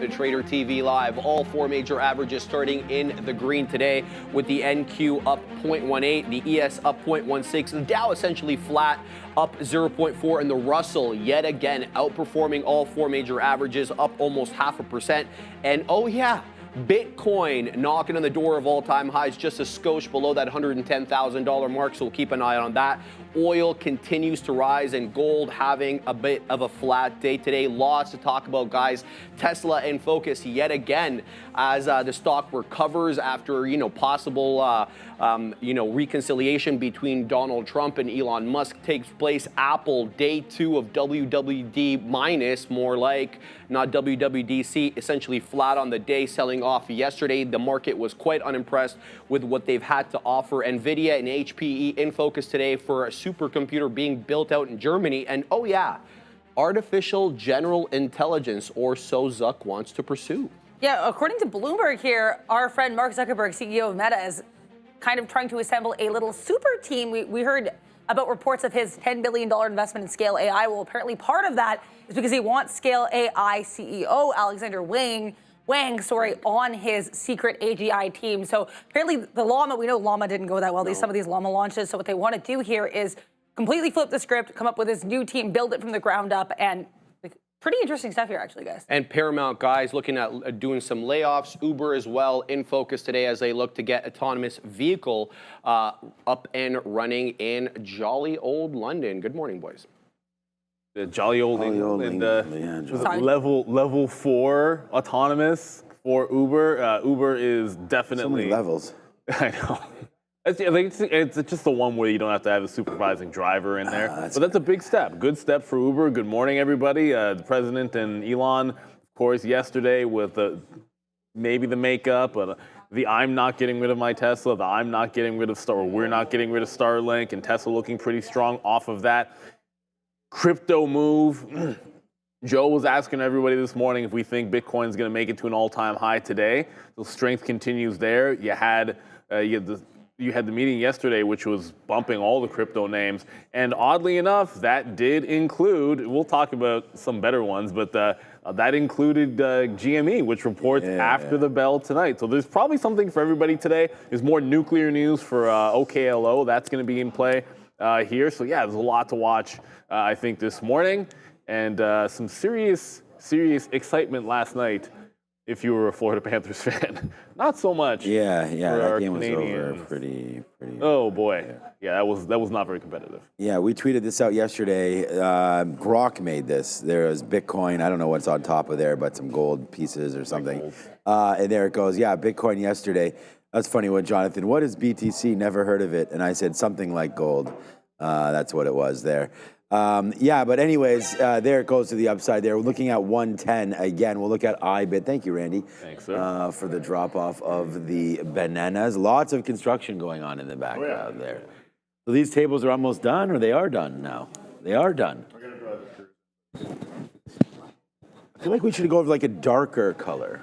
Trader TV Live. All four major averages starting in the green today, with the NQ up 0.18, the ES up 0.16, the Dow essentially flat, up 0.4, and the Russell yet again outperforming all four major averages, up almost 0.5%. And oh yeah, Bitcoin knocking on the door of all-time highs, just a skosh below that $110,000 mark, so we'll keep an eye on that. Oil continues to rise, and gold having a bit of a flat day today. Lots to talk about, guys. Tesla in focus yet again as the stock recovers after, possible, reconciliation between Donald Trump and Elon Musk takes place. Apple, day 2 of WWD minus, more like, not WWDC, essentially flat on the day, selling off yesterday. The market was quite unimpressed with what they've had to offer. Nvidia and HPE in focus today for a supercomputer being built out in Germany. And oh yeah, artificial general intelligence, or so Zuck wants to pursue. Yeah, according to Bloomberg here, our friend Mark Zuckerberg, CEO of Meta, is kind of trying to assemble a little super team. We heard about reports of his $10 billion investment in Scale AI. Well, apparently part of that is because he wants Scale AI CEO Alexander Wang, on his secret AGI team. So apparently the Llama, we know Llama didn't go that well, some of these Llama launches. So what they want to do here is completely flip the script, come up with this new team, build it from the ground up, and pretty interesting stuff here, actually, guys. And Paramount, guys, looking at doing some layoffs. Uber as well in focus today as they look to get autonomous vehicle up and running in jolly old London. Good morning, boys. The jolly old England, level 4 autonomous for Uber. Uber is definitely so many levels. I know. It's just the one where you don't have to have a supervising driver in there. But that's a big step. Good step for Uber. Good morning, everybody. The president and Elon, of course, yesterday with maybe the makeup, but the I'm not getting rid of my Tesla, the I'm not getting rid of we're not getting rid of Starlink, and Tesla looking pretty strong off of that crypto move. Joe was asking everybody this morning if we think Bitcoin's going to make it to an all-time high today. So strength continues there. You had the meeting yesterday, which was bumping all the crypto names. And oddly enough, that did include, we'll talk about some better ones, but that included GME, which reports after the bell tonight. So there's probably something for everybody today. There's more nuclear news for OKLO. That's going to be in play here. So yeah, there's a lot to watch, I think, this morning. And some serious excitement last night if you were a Florida Panthers fan. Not so much. Yeah, that game was over pretty. Oh boy, yeah, that was not very competitive. Yeah, we tweeted this out yesterday. Grok made this. There was Bitcoin. I don't know what's on top of there, but some gold pieces or something. And there it goes. Yeah, Bitcoin yesterday. That's funny. What Jonathan? What is BTC? Never heard of it. And I said something like gold. That's what it was there. Yeah, but anyways, there it goes to the upside there. We're looking at 110 again. We'll look at IBIT. Thank you, Randy. Thanks, sir. For the drop-off of the bananas. Lots of construction going on in the background there. So these tables are almost done, or they are done now? They are done. We're going to draw the truth. I feel like we should go with like a darker color.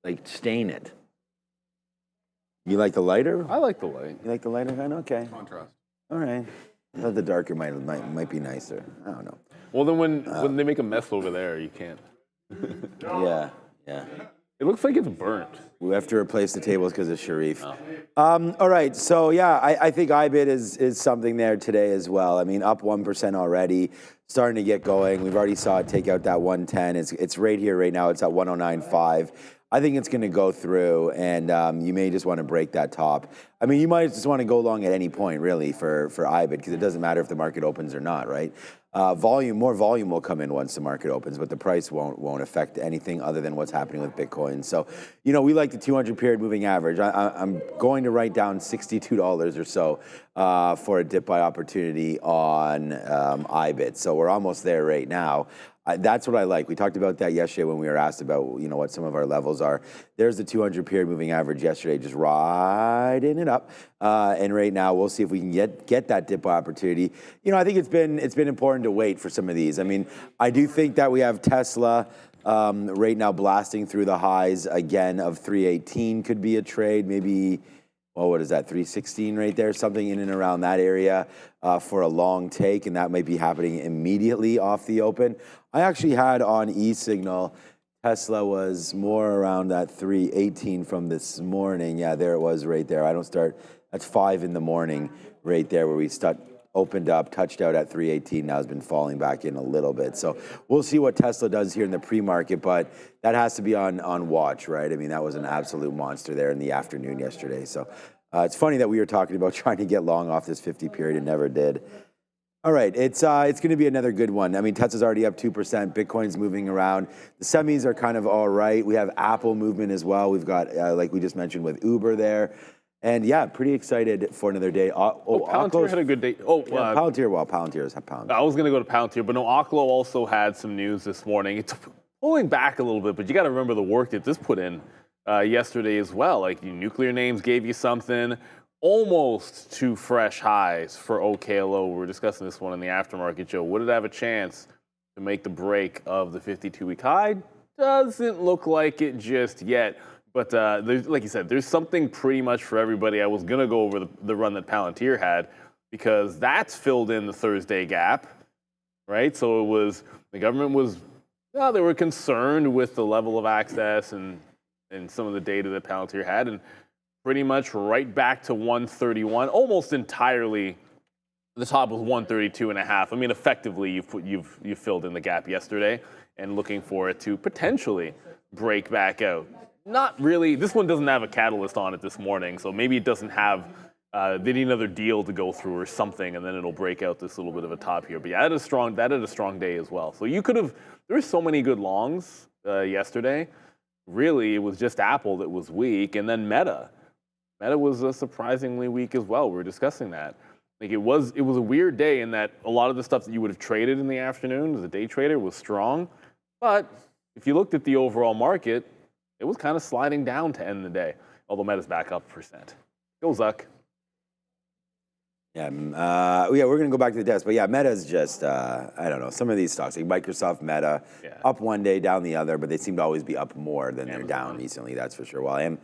Like stain it. You like the lighter? I like the light. You like the lighter kind? Okay. Contrast. All right. I thought the darker might be nicer. I don't know. Well, then when they make a mess over there, you can't. Yeah. It looks like it's burnt. We have to replace the tables because of Sharif. Oh. All right. So, yeah, I think IBIT is something there today as well. I mean, up 1% already, starting to get going. We've already saw it take out that 110. It's right here right now. It's at 109.5. I think it's going to go through, and you may just want to break that top. I mean, you might just want to go long at any point, really, for IBIT, because it doesn't matter if the market opens or not, right? More volume will come in once the market opens, but the price won't affect anything other than what's happening with Bitcoin. So, we like the 200 period moving average. I'm going to write down $62 or so for a dip by opportunity on IBIT. So we're almost there right now. That's what I like. We talked about that yesterday when we were asked about, what some of our levels are. There's the 200 period moving average yesterday, just riding it up. And right now, we'll see if we can get that dip opportunity. I think it's been important to wait for some of these. I mean, I do think that we have Tesla right now blasting through the highs again of 318 could be a trade. Maybe, what is that, 316 right there? Something in and around that area for a long take, and that might be happening immediately off the open. I actually had on eSignal Tesla was more around that 318 from this morning. Yeah, there it was right there. I don't start, that's 5 in the morning right there where we opened up, touched out at 318. Now has been falling back in a little bit. So we'll see what Tesla does here in the pre-market, but that has to be on watch, right? I mean, that was an absolute monster there in the afternoon yesterday. So it's funny that we were talking about trying to get long off this 50 period and never did. All right, it's going to be another good one. I mean, Tesla's already up 2%. Bitcoin's moving around. The semis are kind of all right. We have Apple movement as well. We've got, like we just mentioned, with Uber there. And yeah, pretty excited for another day. Palantir had a good day. Palantir's Palantir. I was going to go to Palantir, but no, Oklo also had some news this morning. It's pulling back a little bit, but you got to remember the work that this put in yesterday as well. Like, nuclear names gave you something. Almost 2 fresh highs for OKLO. We were discussing this one in the aftermarket show. Would it have a chance to make the break of the 52-week high? Doesn't look like it just yet. But there's, like you said, there's something pretty much for everybody. I was going to go over the run that Palantir had because that's filled in the Thursday gap, right? So it was, the government was, well, they were concerned with the level of access and some of the data that Palantir had. And pretty much right back to 131, almost entirely. The top was 132.5. I mean, effectively, you've filled in the gap yesterday, and looking for it to potentially break back out. Not really. This one doesn't have a catalyst on it this morning, so maybe it doesn't have. They need another deal to go through or something, and then it'll break out this little bit of a top here. But yeah, that had a strong day as well. So you could have. There were so many good longs yesterday. Really, it was just Apple that was weak, and then Meta. Meta was surprisingly weak as well. We were discussing that. Like, it was a weird day in that a lot of the stuff that you would have traded in the afternoon as a day trader was strong. But if you looked at the overall market, it was kind of sliding down to end the day. Although Meta's back up %. Go Zuck. Yeah, we're going to go back to the desk. But yeah, Meta's just, I don't know, some of these stocks, like Microsoft, Meta, up one day, down the other, but they seem to always be up more than they're down recently, that's for sure. Well,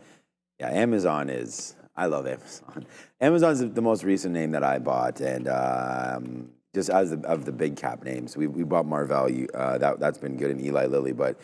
Amazon is, I love Amazon. Amazon's the most recent name that I bought, and just as of the big cap names, we bought Marvell. That's been good, in Eli Lilly, but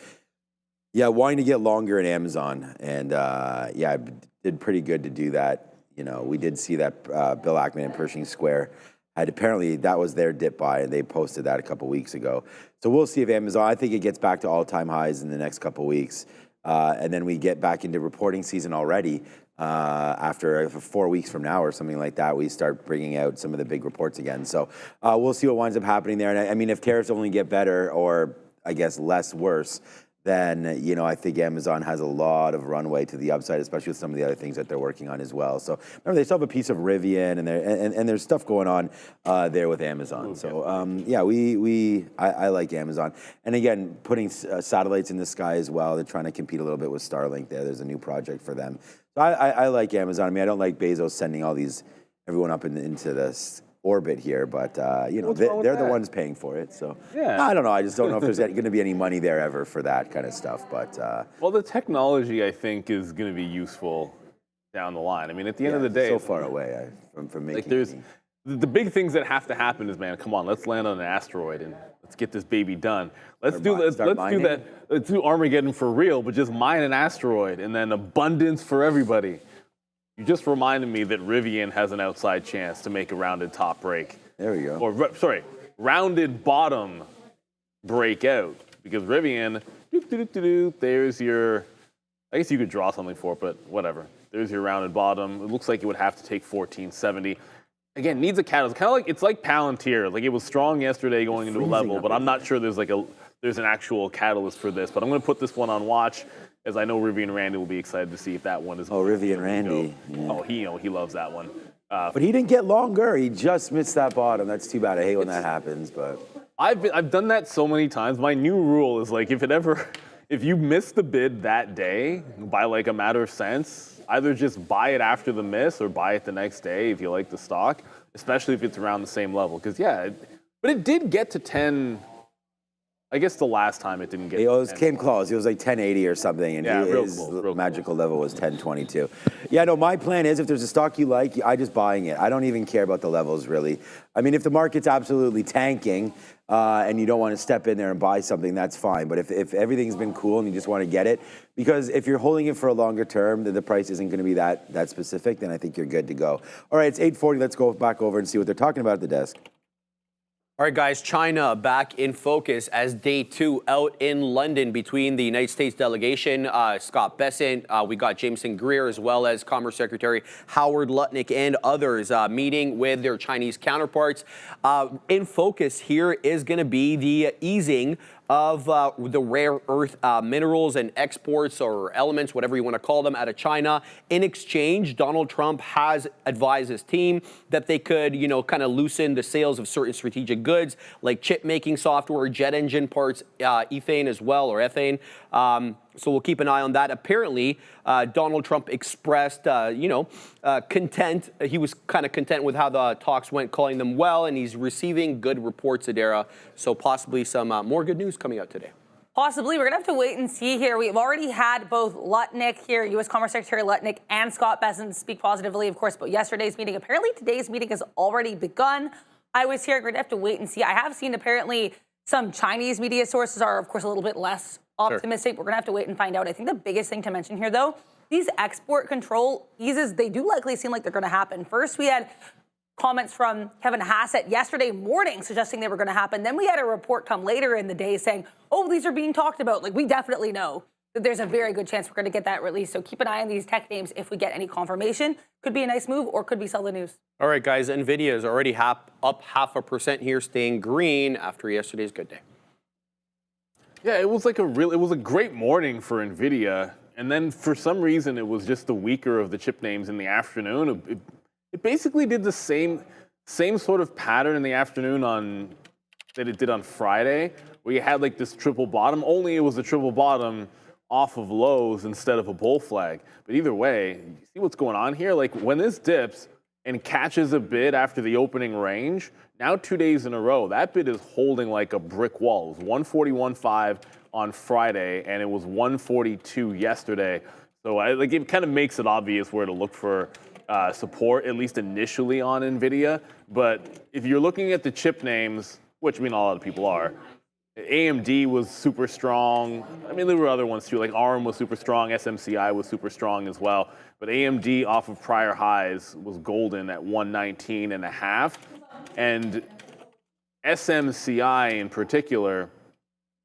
yeah, wanting to get longer in Amazon, and yeah, I did pretty good to do that. You know, we did see that Bill Ackman and Pershing Square had apparently, that was their dip buy, and they posted that a couple weeks ago. So we'll see if Amazon, I think it gets back to all-time highs in the next couple weeks. And then we get back into reporting season already. After 4 weeks from now or something like that, we start bringing out some of the big reports again. So we'll see what winds up happening there. And I mean, if tariffs only get better, or I guess less worse, then, you know, I think Amazon has a lot of runway to the upside, especially with some of the other things that they're working on as well. So remember, they still have a piece of Rivian, and there's stuff going on there with Amazon. Okay. So yeah, I like Amazon. And again, putting satellites in the sky as well. They're trying to compete a little bit with Starlink there. There's a new project for them. So I like Amazon. I mean, I don't like Bezos sending all everyone up into this orbit here, but you know, they're the ones paying for it. So yeah. I don't know. I just don't know if there's going to be any money there ever for that kind of stuff. But well, the technology, I think, is going to be useful down the line. I mean, at the end of the day, so far away from making. Like, there's the big things that have to happen is, man, come on, let's land on an asteroid and let's get this baby done. Let's do that. Let's do Armageddon for real, but just mine an asteroid, and then abundance for everybody. You just reminded me that Rivian has an outside chance to make a rounded top break. There we go. Or, sorry, rounded bottom breakout. Because Rivian, there's your, I guess you could draw something for it, but whatever. There's your rounded bottom. It looks like it would have to take 1470. Again, needs a catalyst. Kind of like, it's like Palantir. Like, it was strong yesterday going into a level, but I'm not sure there's an actual catalyst for this. But I'm going to put this one on watch, as I know Rivian Randy will be excited to see if that one is. Oh, Rivian Randy. Yeah. Oh, he loves that one. But he didn't get longer. He just missed that bottom. That's too bad. I hate when that happens. But I've done that so many times. My new rule is, like, if you miss the bid that day by like a matter of cents, either just buy it after the miss or buy it the next day if you like the stock, especially if it's around the same level. Because but it did get to 10. I guess the last time it didn't get. It came close. It was like 1080 or something, and his magical level was 1022. Yeah, no, my plan is if there's a stock you like, I just buying it. I don't even care about the levels really. I mean, if the market's absolutely tanking and you don't want to step in there and buy something, that's fine. But if everything's been cool and you just want to get it, because if you're holding it for a longer term, then the price isn't going to be that specific, then I think you're good to go. All right, it's 8:40. Let's go back over and see what they're talking about at the desk. All right, guys, China back in focus as day 2 out in London between the United States delegation, Scott Bessent, we got Jameson Greer, as well as Commerce Secretary Howard Lutnick and others meeting with their Chinese counterparts. In focus here is going to be the easing of the rare earth minerals and exports or elements, whatever you want to call them, out of China. In exchange, Donald Trump has advised his team that they could, kind of loosen the sales of certain strategic goods like chip making software, jet engine parts, ethane as well, or ethane. So we'll keep an eye on that. Apparently, Donald Trump expressed, content. He was kind of content with how the talks went, calling them well, and he's receiving good reports, Adara. So possibly some more good news coming out today. Possibly. We're going to have to wait and see here. We've already had both Lutnick here, U.S. Commerce Secretary Lutnick, and Scott Bessent speak positively, of course, about yesterday's meeting. Apparently, today's meeting has already begun. I was here. We're going to have to wait and see. I have seen apparently some Chinese media sources are, of course, a little bit less optimistic. Sure. We're going to have to wait and find out. I think the biggest thing to mention here, though, these export control eases, they do likely seem like they're going to happen. First, we had comments from Kevin Hassett yesterday morning suggesting they were going to happen. Then we had a report come later in the day saying, oh, these are being talked about. Like, we definitely know that there's a very good chance we're going to get that release. So keep an eye on these tech names if we get any confirmation. Could be a nice move or could be sell the news. All right, guys, Nvidia is already up 0.5% here, staying green after yesterday's good day. Yeah, it was a great morning for Nvidia, and then for some reason it was just the weaker of the chip names in the afternoon. It basically did the same sort of pattern in the afternoon that it did on Friday, where you had like this triple bottom. Only it was a triple bottom off of lows instead of a bull flag. But either way, you see what's going on here? Like when this dips and catches a bid after the opening range, now 2 days in a row, that bid is holding like a brick wall. It was 141.5 on Friday, and it was 142 yesterday. So it kind of makes it obvious where to look for support, at least initially on Nvidia. But if you're looking at the chip names, which a lot of people are, AMD was super strong. There were other ones too, like ARM was super strong, SMCI was super strong as well. But AMD off of prior highs was golden at 119.5. And SMCI in particular,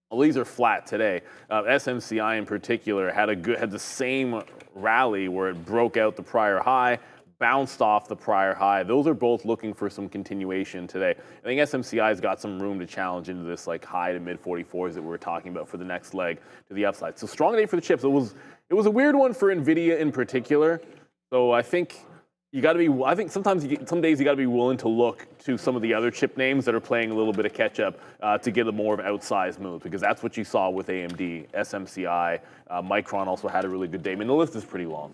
well, these are flat today. SMCI in particular had the same rally where it broke out the prior high, bounced off the prior high. Those are both looking for some continuation today. I think SMCI's got some room to challenge into this like high to mid 44s that we were talking about for the next leg to the upside. So strong day for the chips. It was a weird one for Nvidia in particular. So I think you got to be. I think some days you got to be willing to look to some of the other chip names that are playing a little bit of catch up to get a more of an outsized move, because that's what you saw with AMD, SMCI, Micron also had a really good day. The list is pretty long.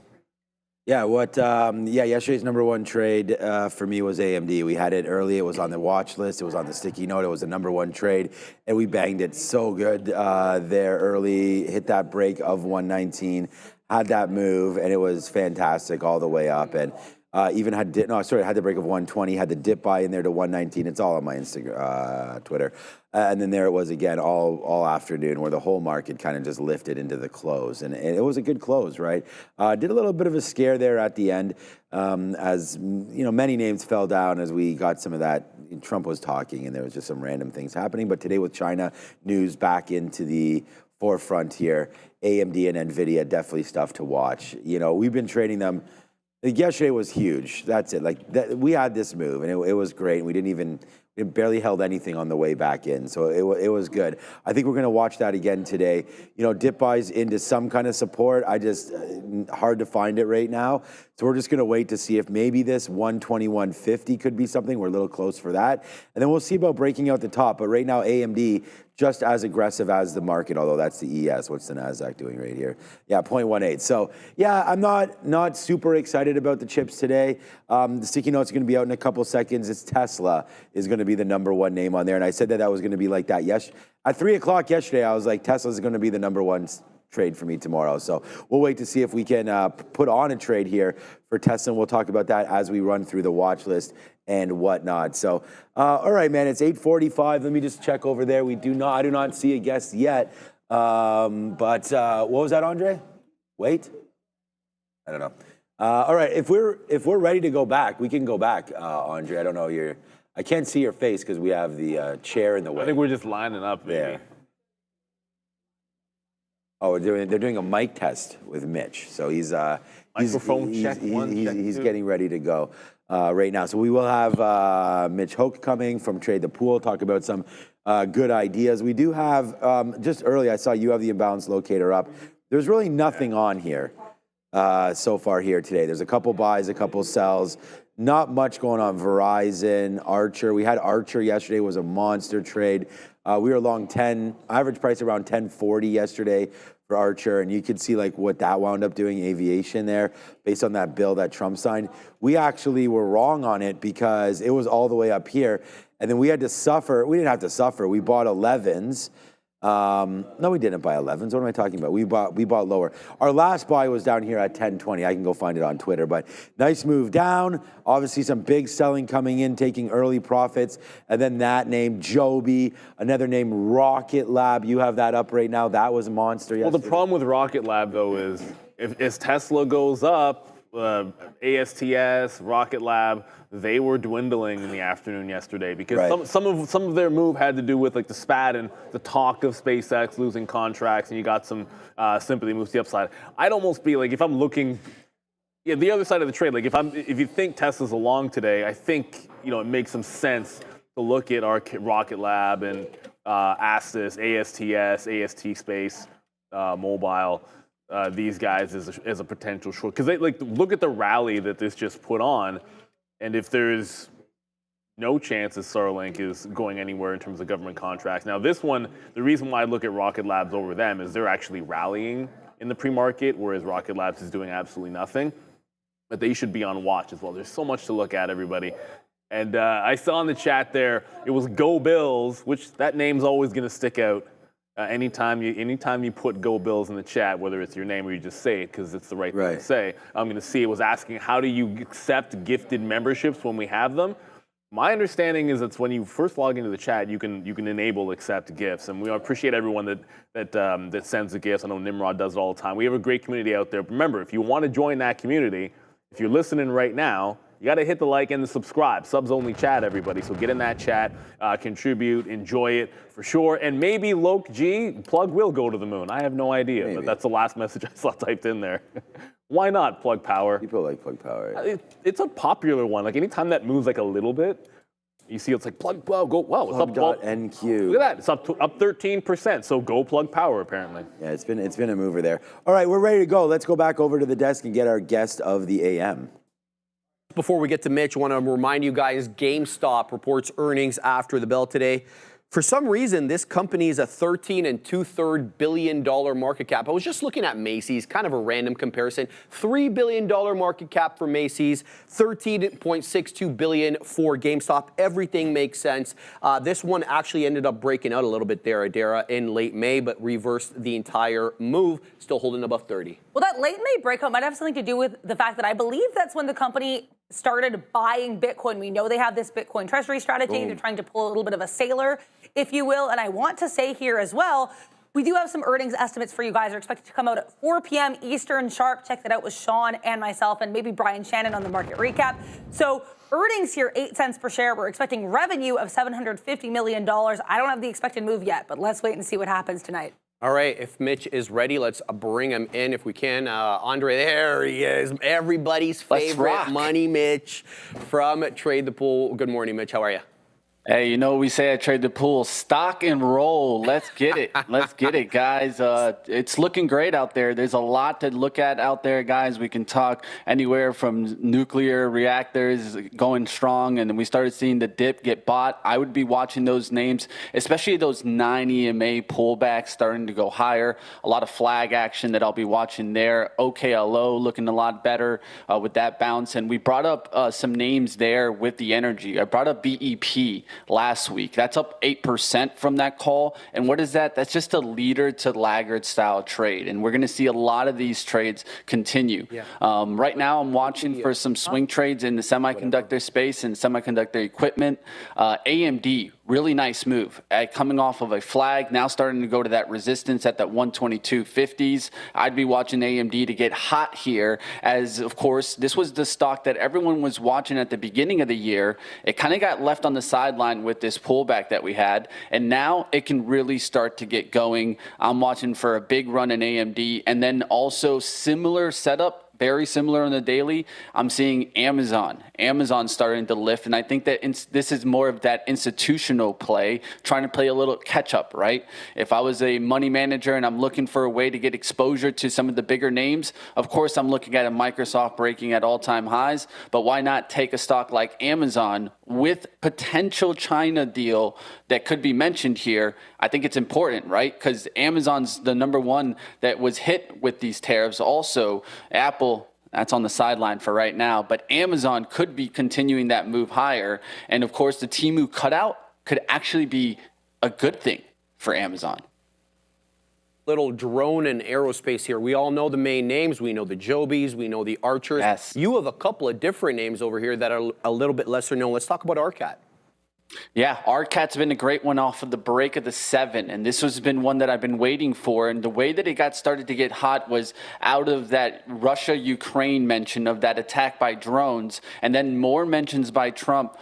Yeah, yesterday's number one trade for me was AMD. We had it early. It was on the watch list. It was on the sticky note. It was the number one trade, and we banged it so good there early. Hit that break of 119, had that move, and it was fantastic all the way up. And even had the break of 120, had the dip buy in there to 119. It's all on my Instagram, Twitter. And then there it was again all afternoon, where the whole market kind of just lifted into the close. And it was a good close, right? Did a little bit of a scare there at the end, as many names fell down as we got some of that. Trump was talking, and there was just some random things happening. But today with China news back into the forefront here, AMD and Nvidia definitely stuff to watch. We've been trading them. Yesterday was huge. That's it. We had this move, and it was great. It barely held anything on the way back in, so it was good. I think we're going to watch that again today. Dip buys into some kind of support. Hard to find it right now. So we're just going to wait to see if maybe this 121.50 could be something. We're a little close for that. And then we'll see about breaking out the top. But right now, AMD just as aggressive as the market, although that's the ES. What's the Nasdaq doing right here? Yeah, 0.18. So yeah, I'm not super excited about the chips today. The sticky note's going to be out in a couple seconds. It's Tesla is going to be the #1 name on there, and I said that was going to be like that. Yes, at 3 o'clock yesterday, I was like, Tesla's going to be the #1 trade for me tomorrow. So we'll wait to see if we can put on a trade here for Tesla, and we'll talk about that as we run through the watch list and whatnot. So, all right, man, it's 8:45. Let me just check over there. I do not see a guest yet. But what was that, Andre? Wait? I don't know. All right, if we're ready to go back, we can go back, Andre. I don't know, I can't see your face because we have the chair in the way. I think we're just lining up, maybe. Yeah. Oh, they're doing a mic test with Mitch, so he's getting ready to go right now. So we will have Mitch Hoke coming from Trade the Pool, talk about some good ideas. We do have just early. I saw you have the imbalance locator up. There's really nothing on here so far here today. There's a couple buys, a couple sells. Not much going on. Verizon, Archer. We had Archer yesterday. Was a monster trade. We were long 10, average price around 1040 yesterday for Archer, and you could see like what that wound up doing, aviation there, based on that bill that Trump signed. We actually were wrong on it because it was all the way up here, and then we had to suffer. We didn't have to suffer. We bought 11s. No, we didn't buy 11s. What am I talking about? We bought lower. Our last buy was down here at 1020. I can go find it on Twitter, but nice move down. Obviously some big selling coming in, taking early profits. And then that name, Joby, another name, Rocket Lab. You have that up right now. That was a monster yesterday. Well, the problem with Rocket Lab, though, is if Tesla goes up, ASTS, Rocket Lab, they were dwindling in the afternoon yesterday because right. some of their move had to do with like the spat and the talk of SpaceX losing contracts, and you got some sympathy moves to the upside. I'd almost be like, if I'm looking, the other side of the trade, like if you think Tesla's along today, I think it makes some sense to look at our Rocket Lab and ASTS, AST Space, Mobile. These guys as a potential short, because they look at the rally that this just put on, and if there's no chance that Starlink is going anywhere in terms of government contracts. Now this one, the reason why I look at Rocket Labs over them is they're actually rallying in the pre-market, whereas Rocket Labs is doing absolutely nothing. But they should be on watch as well. There's so much to look at, everybody. And I saw in the chat there, it was Go Bills, which that name's always going to stick out. Anytime you put Go Bills in the chat, whether it's your name or you just say it because it's the right thing to say, I'm going to see it was asking, how do you accept gifted memberships when we have them? My understanding is that's when you first log into the chat, you can enable accept gifts, and we appreciate everyone that sends the gifts. I know Nimrod does it all the time. We have a great community out there. Remember, if you want to join that community, if you're listening right now, you got to hit the like and the subscribe. Subs only chat, everybody. So get in that chat, contribute, enjoy it for sure. And maybe Loke G, Plug will go to the moon. I have no idea, but that's the last message I saw typed in there. Why not Plug Power? People like Plug Power. Yeah. It's a popular one. Like anytime that moves like a little bit, you see it's like Plug Power, go, wow, it's up. NQ. Look at that, it's up 13%. So go Plug Power, apparently. Yeah, it's been a mover there. All right, we're ready to go. Let's go back over to the desk and get our guest of the AM. Before we get to Mitch, I want to remind you guys, GameStop reports earnings after the bell today. For some reason, this company is a $13 2/3 billion market cap. I was just looking at Macy's, kind of a random comparison. $3 billion market cap for Macy's, $13.62 billion for GameStop. Everything makes sense. This one actually ended up breaking out a little bit there, Adara, in late May, but reversed the entire move, still holding above 30. Well, that late May breakout might have something to do with the fact that I believe that's when the company started buying Bitcoin. We know they have this Bitcoin treasury strategy. Boom. They're trying to pull a little bit of a sailor, if you will. And I want to say here as well, we do have some earnings estimates for you guys. They're expected to come out at 4 p.m. Eastern sharp. Check that out with Sean and myself and maybe Brian Shannon on the market recap. So earnings here, 8 cents per share. We're expecting revenue of $750 million. I don't have the expected move yet, but let's wait and see what happens tonight. All right, if Mitch is ready, let's bring him in if we can. Andre, there he is. Everybody's favorite Money Mitch from Trade the Pool. Good morning, Mitch. How are you? Hey, you know what we say at Trade the Pool? Stock and roll. Let's get it. Let's get it, guys. It's looking great out there. There's a lot to look at out there, guys. We can talk anywhere from nuclear reactors going strong, and then we started seeing the dip get bought. I would be watching those names, especially those 9 EMA pullbacks starting to go higher. A lot of flag action that I'll be watching there. OKLO looking a lot better with that bounce. And we brought up some names there with the energy. I brought up BEP last week. That's up 8% from that call. And what is that? That's just a leader to laggard style trade. And we're going to see a lot of these trades continue. Yeah. Right now, I'm watching for some swing trades in the semiconductor space and semiconductor equipment. AMD, really nice move. Coming off of a flag, now starting to go to that resistance at that 122.50s. I'd be watching AMD to get hot here as, of course, this was the stock that everyone was watching at the beginning of the year. It kind of got left on the sideline with this pullback that we had, and now it can really start to get going. I'm watching for a big run in AMD, and then also similar setup, very similar on the daily. I'm seeing Amazon starting to lift, and I think that this is more of that institutional play, trying to play a little catch up, right? If I was a money manager and I'm looking for a way to get exposure to some of the bigger names, of course I'm looking at a Microsoft breaking at all-time highs, but why not take a stock like Amazon with potential China deal that could be mentioned here? I think it's important, right? Because Amazon's the number one that was hit with these tariffs. Also, Apple, that's on the sideline for right now, but Amazon could be continuing that move higher. And of course, the Temu cutout could actually be a good thing for Amazon. Little drone and aerospace here. We all know the main names. We know the Jobies. We know the Archers. Yes. You have a couple of different names over here that are a little bit lesser known. Let's talk about ARCAT. Yeah, ARCAT's been a great one off of the break of the 7, and this has been one that I've been waiting for. And the way that it got started to get hot was out of that Russia-Ukraine mention of that attack by drones, and then more mentions by Trump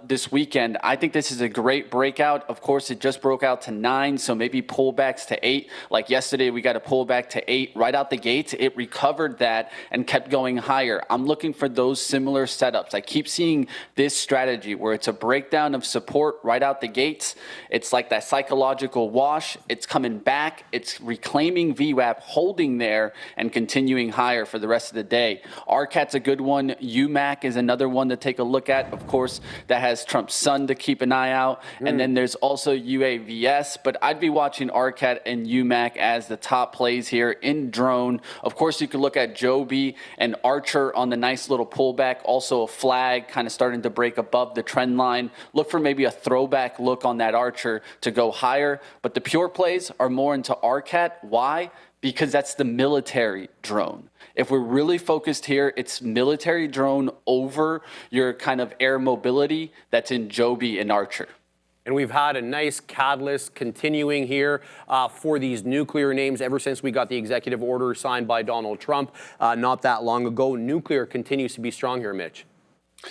this weekend. I think this is a great breakout. Of course, it just broke out to 9, so maybe pullbacks to 8. Like yesterday, we got a pullback to 8 right out the gates. It recovered that and kept going higher. I'm looking for those similar setups. I keep seeing this strategy where it's a breakdown of support right out the gates. It's like that psychological wash. It's coming back. It's reclaiming VWAP, holding there, and continuing higher for the rest of the day. ARCAT's a good one. UMAC is another one to take a look at. Of course, that has Trump's son to keep an eye out. And then there's also UAVS, but I'd be watching ARCAT and UMAC as the top plays here in drone. Of course, you could look at Joby and Archer on the nice little pullback. Also a flag kind of starting to break above the trend line. Look for maybe a throwback look on that Archer to go higher. But the pure plays are more into ARCAT. Why? Because that's the military drone. If we're really focused here, it's military drone over your kind of air mobility that's in Joby and Archer. And we've had a nice catalyst continuing here for these nuclear names ever since we got the executive order signed by Donald Trump not that long ago. Nuclear continues to be strong here, Mitch.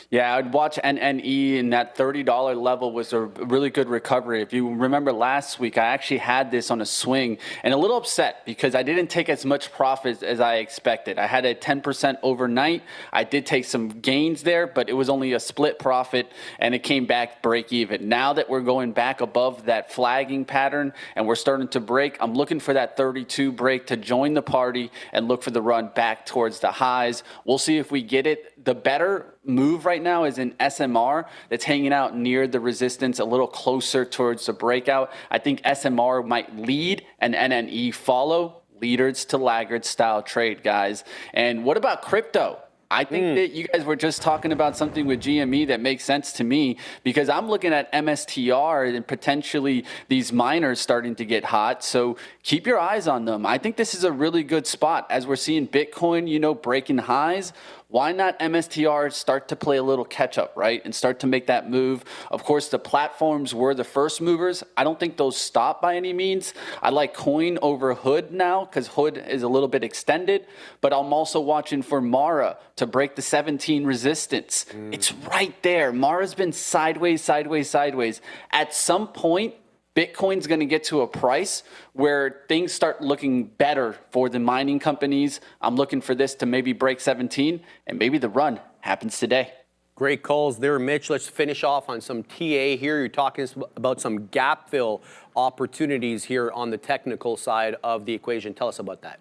Yeah, I'd watch NNE, and that $30 level was a really good recovery. If you remember last week, I actually had this on a swing and a little upset because I didn't take as much profit as I expected. I had a 10% overnight. I did take some gains there, but it was only a split profit and it came back break even. Now that we're going back above that flagging pattern and we're starting to break, I'm looking for that 32 break to join the party and look for the run back towards the highs. We'll see if we get it. The better move right now is in SMR that's hanging out near the resistance, a little closer towards the breakout. I think SMR might lead and NNE follow. Leaders to laggard style trade, guys. And what about crypto? I think that you guys were just talking about something with GME that makes sense to me because I'm looking at MSTR and potentially these miners starting to get hot. So keep your eyes on them. I think this is a really good spot as we're seeing Bitcoin, breaking highs. Why not MSTR start to play a little catch up, right? And start to make that move. Of course, the platforms were the first movers. I don't think those stop by any means. I like Coin over Hood now because Hood is a little bit extended, but I'm also watching for Mara to break the 17 resistance. It's right there. Mara's been sideways, sideways, sideways. At some point, Bitcoin's going to get to a price where things start looking better for the mining companies. I'm looking for this to maybe break 17, and maybe the run happens today. Great calls there, Mitch. Let's finish off on some TA here. You're talking about some gap fill opportunities here on the technical side of the equation. Tell us about that.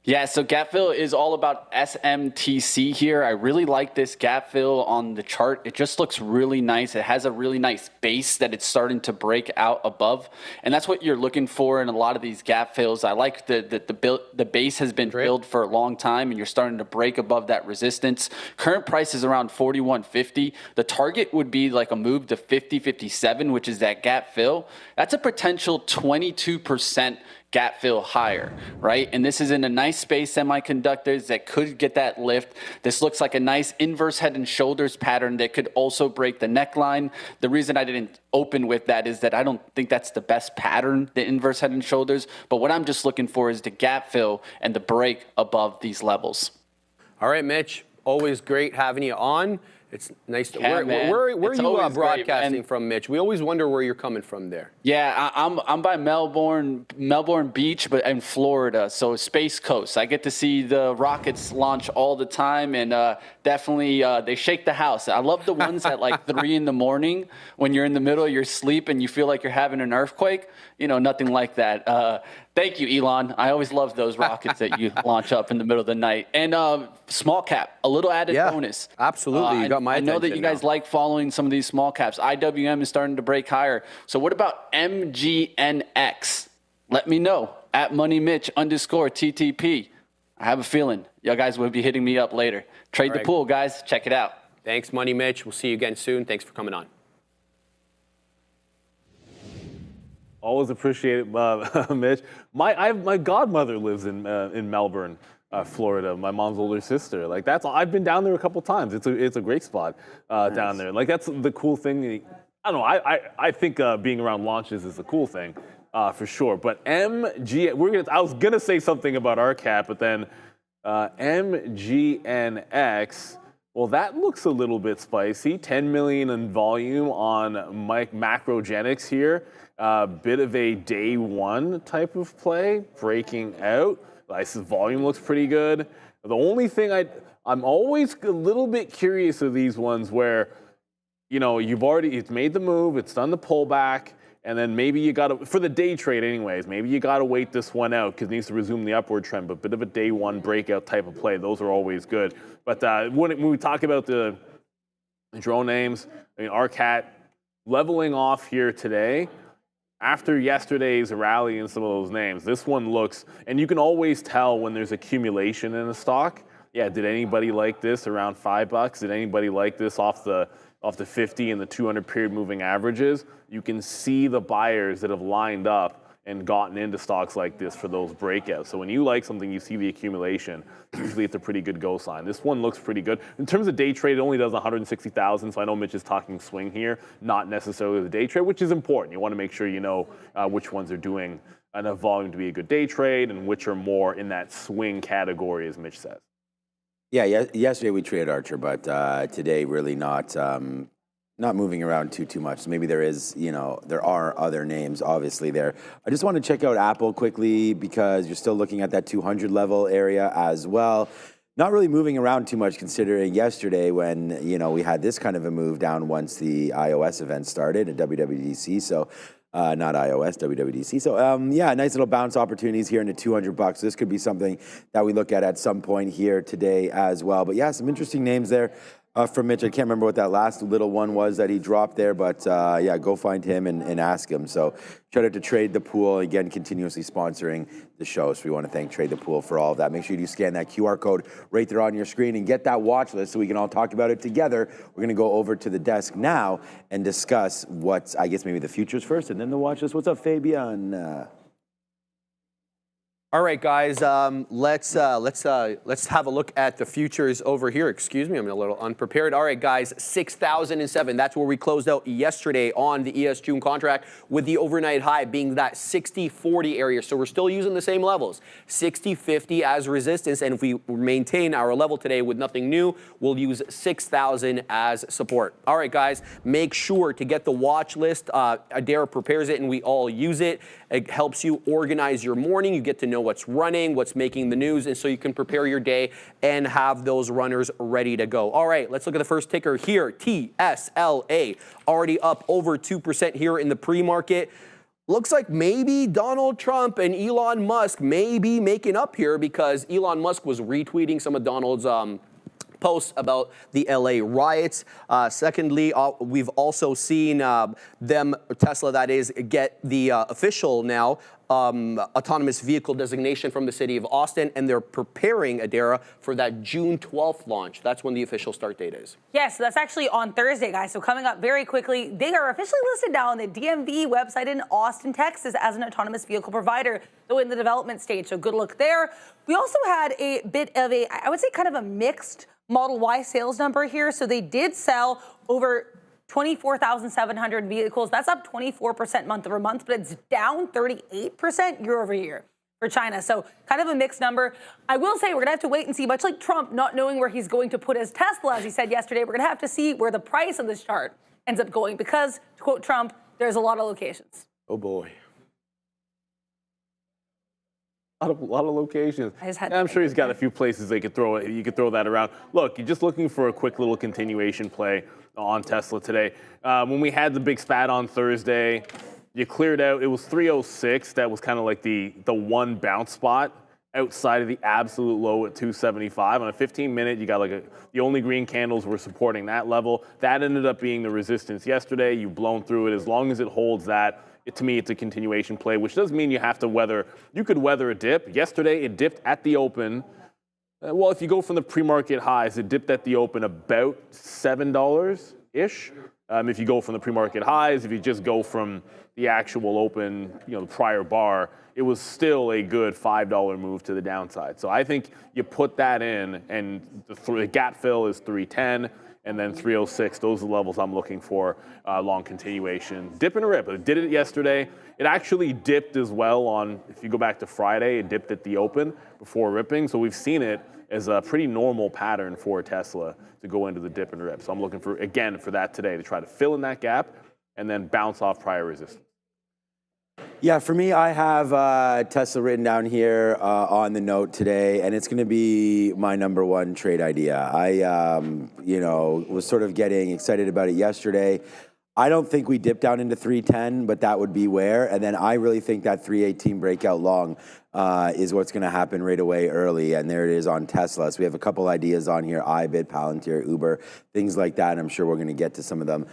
Yeah, so gap fill is all about SMTC here. I really like this gap fill on the chart. It just looks really nice. It has a really nice base that it's starting to break out above. And that's what you're looking for in a lot of these gap fills. I like the base has been filled for a long time and you're starting to break above that resistance. Current price is around 41.50. The target would be like a move to 50.57, which is that gap fill. That's a potential 22% gap fill higher, right? And this is in a nice space, semiconductors, that could get that lift. This looks like a nice inverse head and shoulders pattern that could also break the neckline. The reason I didn't open with that is that I don't think that's the best pattern, the inverse head and shoulders. But what I'm just looking for is the gap fill and the break above these levels. All right, Mitch, always great having you on. It's nice to. Yeah, where are you broadcasting great, from, Mitch? We always wonder where you're coming from there. Yeah, I'm by Melbourne Beach, but in Florida, so Space Coast. I get to see the rockets launch all the time, and definitely they shake the house. I love the ones at like 3 in the morning when you're in the middle of your sleep and you feel like you're having an earthquake. You know, nothing like that. Thank you, Elon. I always love those rockets that you launch up in the middle of the night. And small cap, a little added bonus. Absolutely, you got my attention. I know that you guys like following some of these small caps. IWM is starting to break higher. So what about MGNX? Let me know at MoneyMitch_TTP. I have a feeling y'all guys will be hitting me up later. Trade the pool, guys. Check it out. Thanks, Money Mitch. We'll see you again soon. Thanks for coming on. Always appreciate it, Mitch. My godmother lives in Melbourne, Florida. My mom's older sister. Like I've been down there a couple times. It's a great spot down there. Like that's the cool thing. I don't know. I think being around launches is a cool thing for sure. But I was gonna say something about RCAP, but then MGNX. Well, that looks a little bit spicy. 10 million in volume on Macrogenics here. Bit of a day one type of play, breaking out. This volume looks pretty good. The only thing I'm always a little bit curious of these ones where, you know, it's made the move, it's done the pullback, and then maybe you got to, for the day trade anyways, maybe you got to wait this one out because it needs to resume the upward trend, but a bit of a day one breakout type of play. Those are always good. But when we talk about the drone names, I mean, RCAT leveling off here today. After yesterday's rally in some of those names, this one looks, and you can always tell when there's accumulation in a stock. Yeah, did anybody like this around $5? Did anybody like this off the 50 and the 200 period moving averages? You can see the buyers that have lined up and gotten into stocks like this for those breakouts. So when you like something, you see the accumulation. Usually it's a pretty good go sign. This one looks pretty good. In terms of day trade, it only does 160,000. So I know Mitch is talking swing here, not necessarily the day trade, which is important. You want to make sure you know which ones are doing enough volume to be a good day trade and which are more in that swing category, as Mitch says. Yeah, yesterday we traded Archer, but today really not moving around too much. So maybe there are other names obviously there. I just want to check out Apple quickly because you're still looking at that 200 level area as well. Not really moving around too much considering yesterday when, we had this kind of a move down once the iOS event started at WWDC. So not iOS, WWDC. So nice little bounce opportunities here into $200. This could be something that we look at some point here today as well. But yeah, some interesting names there. From Mitch, I can't remember what that last little one was that he dropped there, but go find him and ask him. So shout out to Trade the Pool, again, continuously sponsoring the show. So we want to thank Trade the Pool for all of that. Make sure you scan that QR code right there on your screen and get that watch list so we can all talk about it together. We're going to go over to the desk now and discuss what's, I guess maybe the futures first and then the watch list. What's up, Fabian? All right, guys, let's have a look at the futures over here. Excuse me, I'm a little unprepared. All right, guys, 6,007. That's where we closed out yesterday on the ES June contract with the overnight high being that 60-40 area. So we're still using the same levels, 60-50 as resistance. And if we maintain our level today with nothing new, we'll use 6,000 as support. All right, guys, make sure to get the watch list. Adair prepares it and we all use it. It helps you organize your morning. You get to know what's running, what's making the news, and so you can prepare your day and have those runners ready to go. All right, let's look at the first ticker here, TSLA, already up over 2% here in the pre-market. Looks like maybe Donald Trump and Elon Musk may be making up here because Elon Musk was retweeting some of Donald's posts about the LA riots. Secondly, we've also seen Tesla, that is, get the official now autonomous vehicle designation from the city of Austin, and they're preparing, Adara, for that June 12th launch. That's when the official start date is. Yes, that's actually on Thursday, guys. So coming up very quickly, they are officially listed now on the DMV website in Austin, Texas as an autonomous vehicle provider, though in the development stage. So good luck there. We also had a bit of a, I would say, kind of a mixed Model Y sales number here. So they did sell over 24,700 vehicles. That's up 24% month over month, but it's down 38% year over year for China. So kind of a mixed number. I will say we're going to have to wait and see, much like Trump not knowing where he's going to put his Tesla, as he said yesterday, we're going to have to see where the price of this chart ends up going because, to quote Trump, there's a lot of locations. Oh, boy. A lot of locations. I'm sure he's got a few places they could throw it. You could throw that around. Look, you're just looking for a quick little continuation play on Tesla today. When we had the big spat on Thursday, you cleared out. It was 306. That was kind of like the one bounce spot outside of the absolute low at 275. On a 15-minute, you got like the only green candles were supporting that level. That ended up being the resistance yesterday. You've blown through it. As long as it holds that, to me, it's a continuation play, which does mean you have to weather. You could weather a dip. Yesterday, it dipped at the open. Well, if you go from the pre-market highs, it dipped at the open about $7-ish. If you go from the pre-market highs, if you just go from the actual open, the prior bar, it was still a good $5 move to the downside. So I think you put that in, and the gap fill is 310. And then 306, those are the levels I'm looking for, long continuation. Dip and rip. It did it yesterday. It actually dipped as well on, if you go back to Friday, it dipped at the open before ripping. So we've seen it as a pretty normal pattern for Tesla to go into the dip and rip. So I'm looking for, again, for that today, to try to fill in that gap and then bounce off prior resistance. Yeah, for me, I have Tesla written down here on the note today, and it's going to be my number one trade idea. I, was sort of getting excited about it yesterday. I don't think we dip down into 310, but that would be where. And then I really think that 318 breakout long is what's going to happen right away early. And there it is on Tesla. So we have a couple ideas on here, iBit, Palantir, Uber, things like that. And I'm sure we're going to get to some of them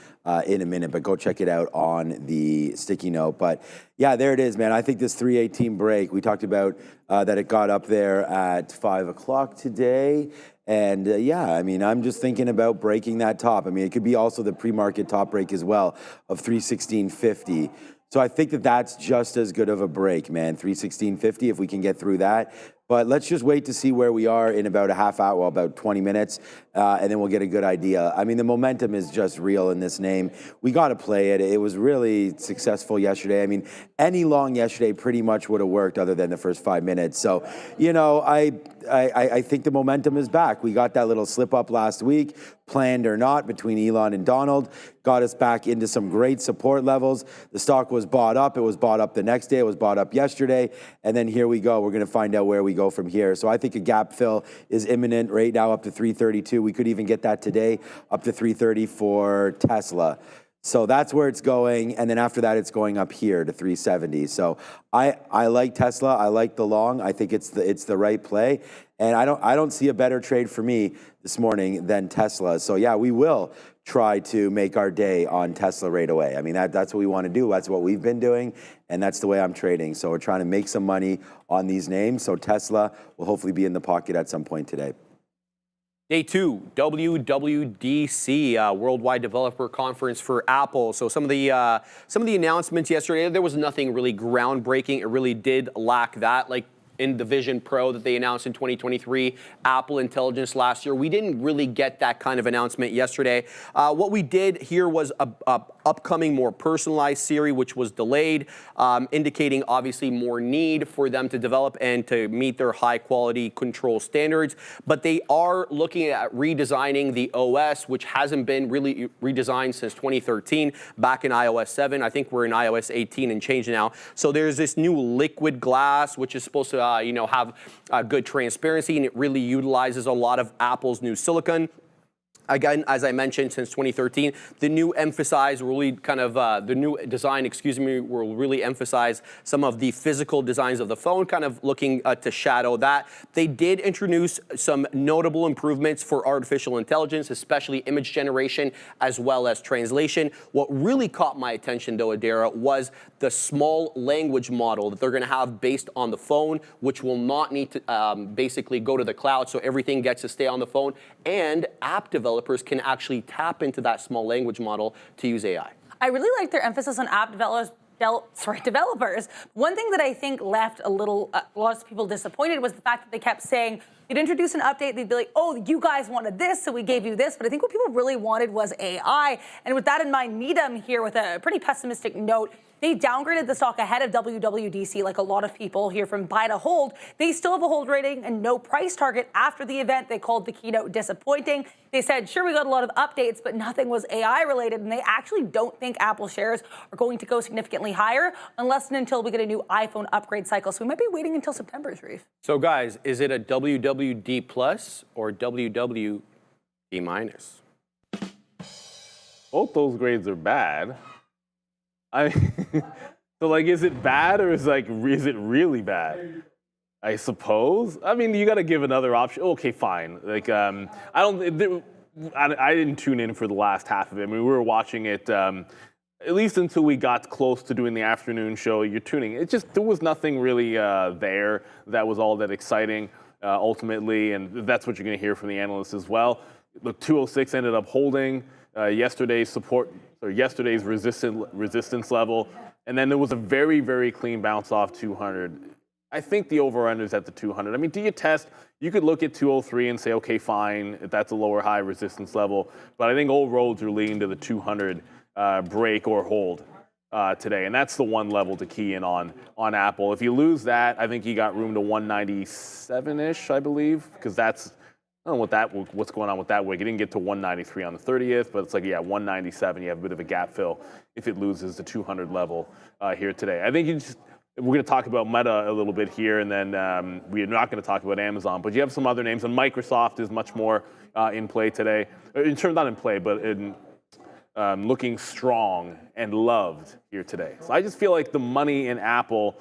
in a minute, but go check it out on the sticky note. But yeah, there it is, man. I think this 318 break, we talked about that it got up there at 5 o'clock today. And yeah, I mean, I'm just thinking about breaking that top. I mean, it could be also the pre-market top break as well of 316.50. So I think that that's just as good of a break, man. 316.50 if we can get through that. But let's just wait to see where we are in about a half hour, well, about 20 minutes, and then we'll get a good idea. I mean, the momentum is just real in this name. We got to play it. It was really successful yesterday. I mean, any long yesterday pretty much would have worked other than the first 5 minutes. So, I think the momentum is back. We got that little slip up last week, planned or not, between Elon and Donald, got us back into some great support levels. The stock was bought up. It was bought up the next day. It was bought up yesterday. And then here we go. We're going to find out where we go from here. So I think a gap fill is imminent right now up to 332. We could even get that today up to 330 for Tesla. So that's where it's going, and then after that, it's going up here to 370. So I like Tesla. I like the long. I think it's the right play, and I don't see a better trade for me this morning than Tesla. So yeah, we will try to make our day on Tesla right away. I mean, that's what we want to do. That's what we've been doing, and that's the way I'm trading. So we're trying to make some money on these names. So Tesla will hopefully be in the pocket at some point today. Day 2, WWDC, Worldwide Developer Conference for Apple. So some of the announcements yesterday, there was nothing really groundbreaking. It really did lack that, like in the Vision Pro that they announced in 2023, Apple Intelligence last year. We didn't really get that kind of announcement yesterday. What we did here was upcoming, more personalized Siri, which was delayed, indicating obviously more need for them to develop and to meet their high quality control standards. But they are looking at redesigning the OS, which hasn't been really redesigned since 2013, back in iOS 7. I think we're in iOS 18 and change now. So there's this new liquid glass, which is supposed to have good transparency, and it really utilizes a lot of Apple's new silicon. Again, as I mentioned, since 2013, the new design, will really emphasize some of the physical designs of the phone, kind of looking to shadow that. They did introduce some notable improvements for artificial intelligence, especially image generation as well as translation. What really caught my attention, though, Adara, was the small language model that they're going to have based on the phone, which will not need to basically go to the cloud, so everything gets to stay on the phone, and app developers can actually tap into that small language model to use AI. I really like their emphasis on app developers. One thing that I think left a lot of people disappointed was the fact that they kept saying they'd introduce an update, they'd be like, oh, you guys wanted this, so we gave you this. But I think what people really wanted was AI. And with that in mind, Needham here with a pretty pessimistic note. They downgraded the stock ahead of WWDC, like a lot of people here from buy to hold. They still have a hold rating and no price target after the event. They called the keynote disappointing. They said, sure, we got a lot of updates, but nothing was AI related. And they actually don't think Apple shares are going to go significantly higher unless and until we get a new iPhone upgrade cycle. So we might be waiting until September, Sharif. So guys, is it a WWD plus or WWD minus? Both those grades are bad. So like, is it bad or is it really bad? I suppose. I mean, you got to give another option. Okay, fine. Like, I didn't tune in for the last half of it. I mean, we were watching it at least until we got close to doing the afternoon show. You're tuning. There was nothing really there that was all that exciting ultimately, and that's what you're going to hear from the analysts as well. Look, 206 ended up holding yesterday's resistance level, and then there was a very, very clean bounce off 200. I think the over-under is at the 200. I mean, do you test? You could look at 203 and say, okay, fine, that's a lower high resistance level, but I think all roads are leading to the 200 break or hold today, and that's the one level to key in on Apple. If you lose that, I think you got room to 197-ish, I believe, because that's, I don't know what's going on with that wick. It didn't get to 193 on the 30th, but it's like, yeah, 197. You have a bit of a gap fill if it loses the 200 level here today. I think we're going to talk about Meta a little bit here, and then we're not going to talk about Amazon. But you have some other names, and Microsoft is much more in play today. In terms, not in play, but in looking strong and loved here today. So I just feel like the money in Apple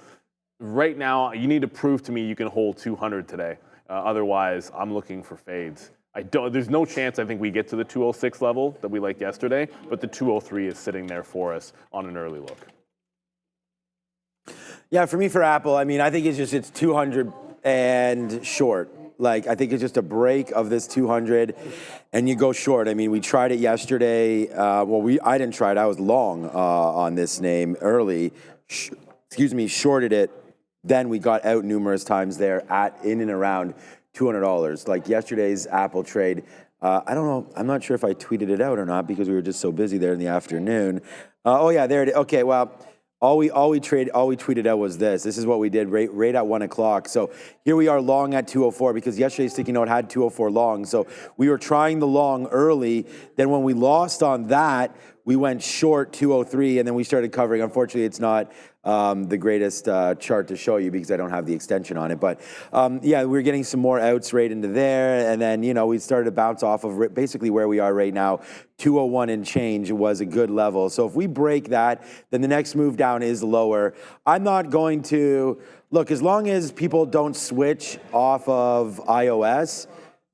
right now, you need to prove to me you can hold 200 today. Otherwise, I'm looking for fades. There's no chance I think we get to the 206 level that we liked yesterday, but the 203 is sitting there for us on an early look. Yeah, for me, for Apple, I mean, I think it's 200 and short. Like, I think it's just a break of this 200, and you go short. I mean, we tried it yesterday. I didn't try it. I was long on this name early. Shorted it. Then we got out numerous times there in and around $200. Like yesterday's Apple trade, I don't know. I'm not sure if I tweeted it out or not because we were just so busy there in the afternoon. Oh yeah, there it is. Okay, well, all we tweeted out was this. This is what we did right at 1 o'clock. So here we are long at 204 because yesterday's sticky note had 204 long. So we were trying the long early. Then when we lost on that, we went short 203 and then we started covering. Unfortunately, it's not the greatest chart to show you because I don't have the extension on it. But yeah, we're getting some more outs right into there. And then, we started to bounce off of basically where we are right now. 201 and change was a good level. So if we break that, then the next move down is lower. I'm not going to, look, as long as people don't switch off of iOS,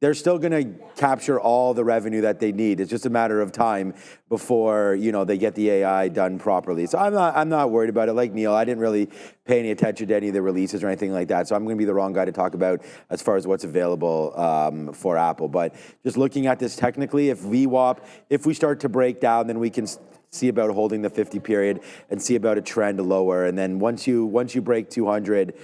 they're still going to capture all the revenue that they need. It's just a matter of time before, they get the AI done properly. So I'm not worried about it. Like Neil, I didn't really pay any attention to any of the releases or anything like that. So I'm going to be the wrong guy to talk about as far as what's available for Apple. But just looking at this technically, if we start to break down, then we can see about holding the 50 period and see about a trend lower. And then once you break 200,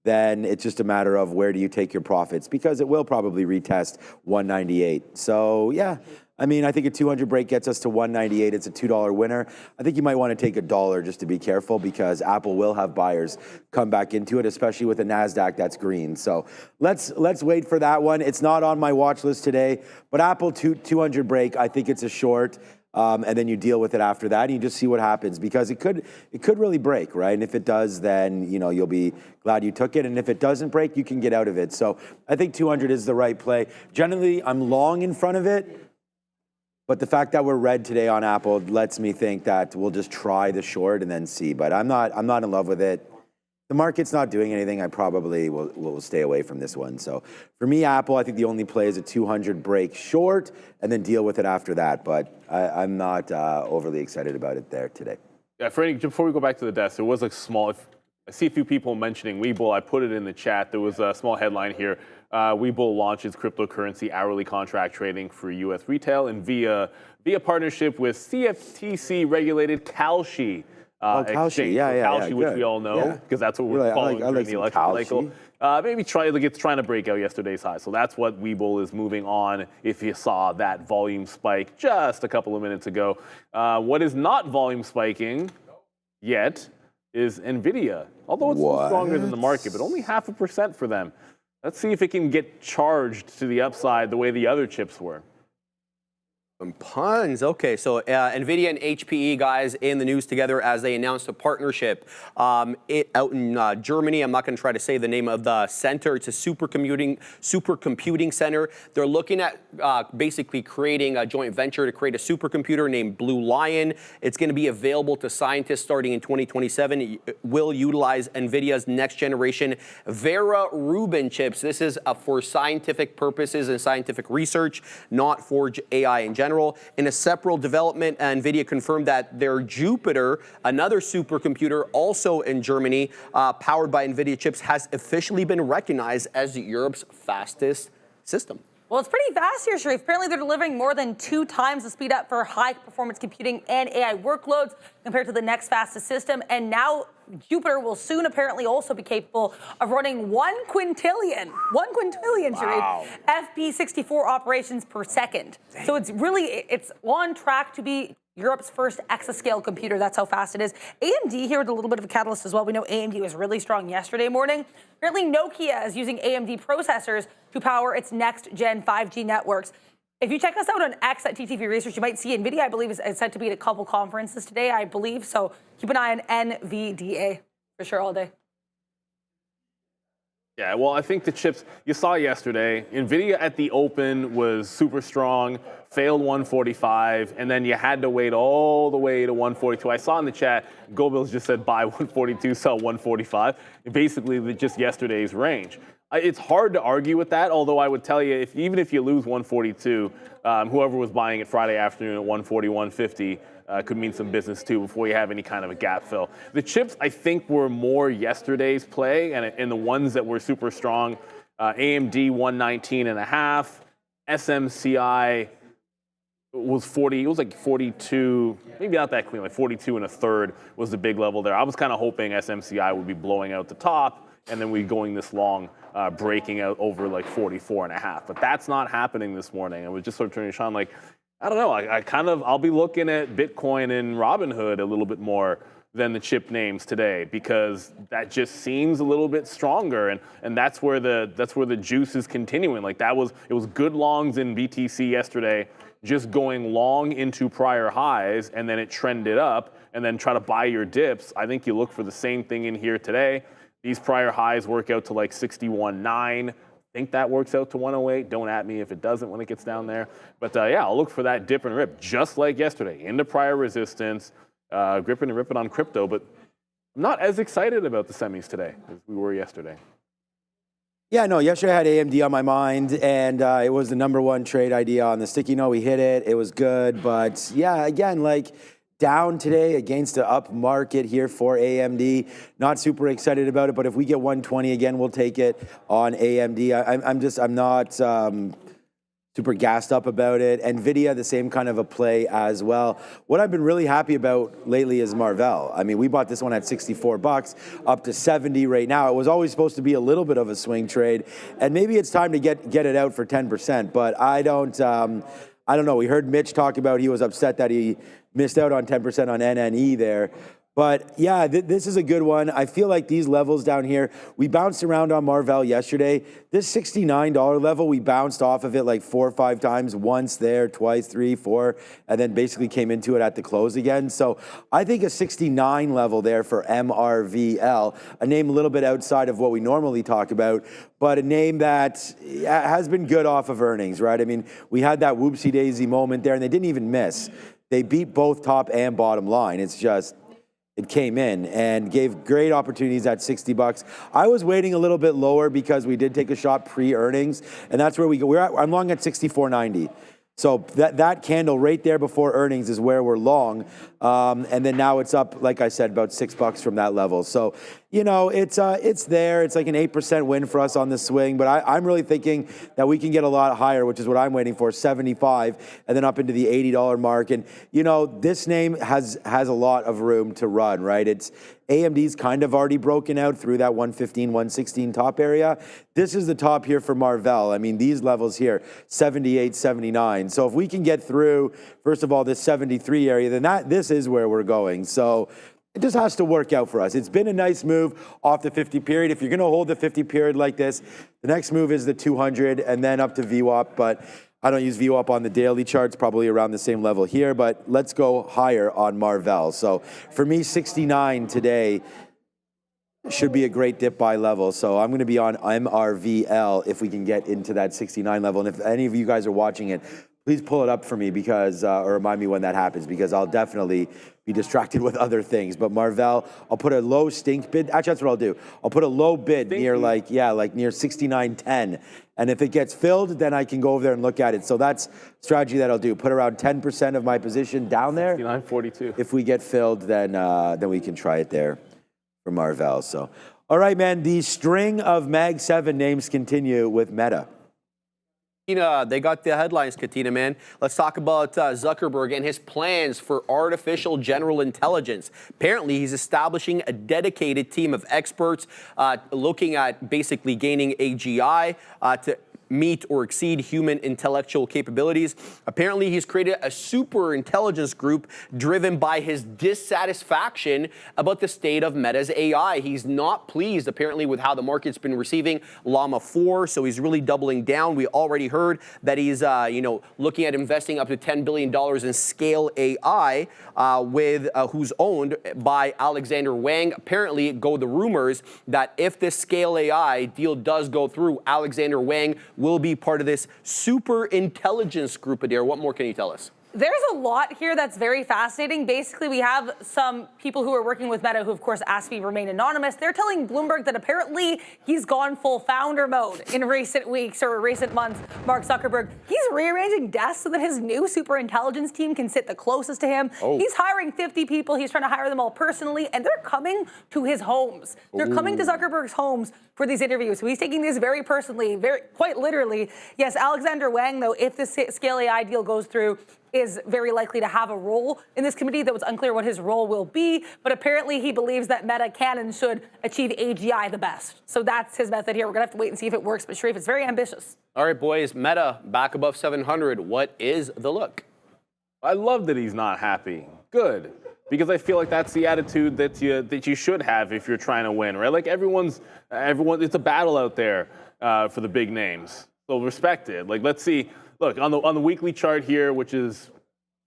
then it's just a matter of where do you take your profits because it will probably retest 198. So yeah, I mean, I think a 200 break gets us to 198. It's a $2 winner. I think you might want to take $1 just to be careful because Apple will have buyers come back into it, especially with a Nasdaq that's green. So let's wait for that one. It's not on my watch list today, but Apple 200 break, I think it's a short. And then you deal with it after that, and you just see what happens because it could really break, right? And if it does, then you'll be glad you took it. And if it doesn't break, you can get out of it. So I think 200 is the right play. Generally, I'm long in front of it. But the fact that we're red today on Apple lets me think that we'll just try the short and then see. But I'm not in love with it. The market's not doing anything. I probably will stay away from this one. So for me, Apple, I think the only play is a 200 break short and then deal with it after that. But I'm not overly excited about it there today. Yeah, Franny, before we go back to the desk, there was a small, I see a few people mentioning Webull. I put it in the chat. There was a small headline here. Webull launches cryptocurrency hourly contract trading for U.S. retail and via partnership with CFTC-regulated Kalshi. Kalshi, Kalshi, which we all know, because that's what we're following during the election cycle. Maybe it's trying to break out yesterday's high. So that's what Webull is moving on, if you saw that volume spike just a couple of minutes ago. What is not volume spiking yet is Nvidia, although it's still stronger than the market, but only 0.5% for them. Let's see if it can get charged to the upside the way the other chips were. Some puns. Okay, so Nvidia and HPE guys in the news together as they announced a partnership out in Germany. I'm not going to try to say the name of the center. It's a supercomputing center. They're looking at basically creating a joint venture to create a supercomputer named Blue Lion. It's going to be available to scientists starting in 2027. It will utilize Nvidia's next generation Vera Rubin chips. This is for scientific purposes and scientific research, not for AI in general. In a separate development, Nvidia confirmed that their Jupiter, another supercomputer also in Germany, powered by Nvidia chips, has officially been recognized as Europe's fastest system. Well, it's pretty fast here, Sharif. Apparently, they're delivering more than 2 times the speed up for high-performance computing and AI workloads compared to the next fastest system. And now Jupiter will soon apparently also be capable of running 1 quintillion, Sharif, FP64 operations per second. Dang. So it's on track to be Europe's first exascale computer. That's how fast it is. AMD here with a little bit of a catalyst as well. We know AMD was really strong yesterday morning. Apparently, Nokia is using AMD processors to power its next-gen 5G networks. If you check us out on X at TTV Research, you might see Nvidia, I believe, is set to be at a couple conferences today, I believe. So keep an eye on NVDA for sure all day. Yeah, well, I think the chips, you saw yesterday, Nvidia at the open was super strong, failed 145, and then you had to wait all the way to 142. I saw in the chat, GoBills just said buy 142, sell 145. Basically, just yesterday's range. It's hard to argue with that, although I would tell you, even if you lose 142, whoever was buying it Friday afternoon at 140, 150, could mean some business too before you have any kind of a gap fill. The chips, I think, were more yesterday's play, and the ones that were super strong, AMD 119.5, SMCI was 40, it was like 42, maybe not that clean, like 42 and a third was the big level there. I was kind of hoping SMCI would be blowing out the top, and then we going this long, breaking out over like 44.5. But that's not happening this morning. I was just sort of turning to Sean like, I don't know, I'll be looking at Bitcoin and Robinhood a little bit more than the chip names today because that just seems a little bit stronger, and that's where the juice is continuing. Like it was good longs in BTC yesterday, just going long into prior highs, and then it trended up, and then try to buy your dips. I think you look for the same thing in here today. These prior highs work out to like 61.9. Think that works out to 108. Don't at me if it doesn't when it gets down there. But yeah, I'll look for that dip and rip, just like yesterday, into prior resistance, gripping and ripping on crypto. But I'm not as excited about the semis today as we were yesterday. Yeah, no, yesterday I had AMD on my mind, and it was the #1 trade idea on the sticky note. We hit it. It was good. But yeah, again, like down today against the up market here for AMD. Not super excited about it, but if we get 120 again, we'll take it on AMD. I'm not super gassed up about it. Nvidia, the same kind of a play as well. What I've been really happy about lately is Marvell. I mean, we bought this one at $64, up to 70 right now. It was always supposed to be a little bit of a swing trade, and maybe it's time to get it out for 10%, but I don't I don't know. We heard Mitch talk about he was upset that he missed out on 10% on NNE there. But yeah, this is a good one. I feel like these levels down here, we bounced around on Marvell yesterday. This $69 level, we bounced off of it like 4 or 5 times, once there, twice, 3, 4, and then basically came into it at the close again. So I think a 69 level there for MRVL, a name a little bit outside of what we normally talk about, but a name that has been good off of earnings, right? I mean, we had that whoopsie daisy moment there and they didn't even miss. They beat both top and bottom line. It's just, it came in and gave great opportunities at $60. I was waiting a little bit lower because we did take a shot pre-earnings, and that's where we go. I'm long at 64.90. So that candle right there before earnings is where we're long. And then now it's up, like I said, about $6 from that level. So, you know, it's there. It's like an 8% win for us on the swing. But I'm really thinking that we can get a lot higher, which is what I'm waiting for, 75, and then up into the $80 mark. And, you know, this name has a lot of room to run, right? It's AMD's kind of already broken out through that 115, 116 top area. This is the top here for Marvell. I mean, these levels here, 78, 79. So if we can get through, first of all, this 73 area, then this is where we're going. So it just has to work out for us. It's been a nice move off the 50 period. If you're going to hold the 50 period like this, the next move is the 200 and then up to VWAP. But I don't use VWAP on the daily charts, probably around the same level here. But let's go higher on Marvell. So for me, 69 today should be a great dip buy level. So I'm going to be on MRVL if we can get into that 69 level. And if any of you guys are watching it, please pull it up for me because, or remind me when that happens, because I'll definitely be distracted with other things. But Marvell, I'll put a low stink bid. Actually, that's what I'll do. I'll put a low bid near like near 69.10. And if it gets filled, then I can go over there and look at it. So that's strategy that I'll do. Put around 10% of my position down there. 69.42. If we get filled, then we can try it there for Marvell. So, all right, man. The string of Mag 7 names continue with Meta. They got the headlines, Katina, man. Let's talk about Zuckerberg and his plans for artificial general intelligence. Apparently, he's establishing a dedicated team of experts looking at basically gaining AGI to meet or exceed human intellectual capabilities. Apparently, he's created a super intelligence group driven by his dissatisfaction about the state of Meta's AI. He's not pleased, apparently, with how the market's been receiving Llama 4, so he's really doubling down. We already heard that he's, looking at investing up to $10 billion in Scale AI, who's owned by Alexander Wang. Apparently, go the rumors that if this Scale AI deal does go through, Alexander Wang will be part of this super intelligence group. Adair, what more can you tell us? There's a lot here that's very fascinating. Basically, we have some people who are working with Meta who, of course, asked me to remain anonymous. They're telling Bloomberg that apparently he's gone full founder mode in recent weeks or recent months. Mark Zuckerberg, he's rearranging desks so that his new super intelligence team can sit the closest to him. Oh. He's hiring 50 people. He's trying to hire them all personally, and they're coming to his homes. They're coming to Zuckerberg's homes for these interviews. So he's taking this very personally, quite literally. Yes, Alexander Wang, though, if the Scale AI deal goes through, is very likely to have a role in this committee. That was unclear what his role will be, but apparently he believes that Meta can and should achieve AGI the best. So that's his method here. We're gonna have to wait and see if it works, but Sharif, it's very ambitious. All right, boys, Meta back above 700. What is the look? I love that he's not happy. Good. Because I feel like that's the attitude that you should have if you're trying to win, right? Like everyone, it's a battle out there for the big names. So respect it. Like, let's see. Look, on the weekly chart here, which is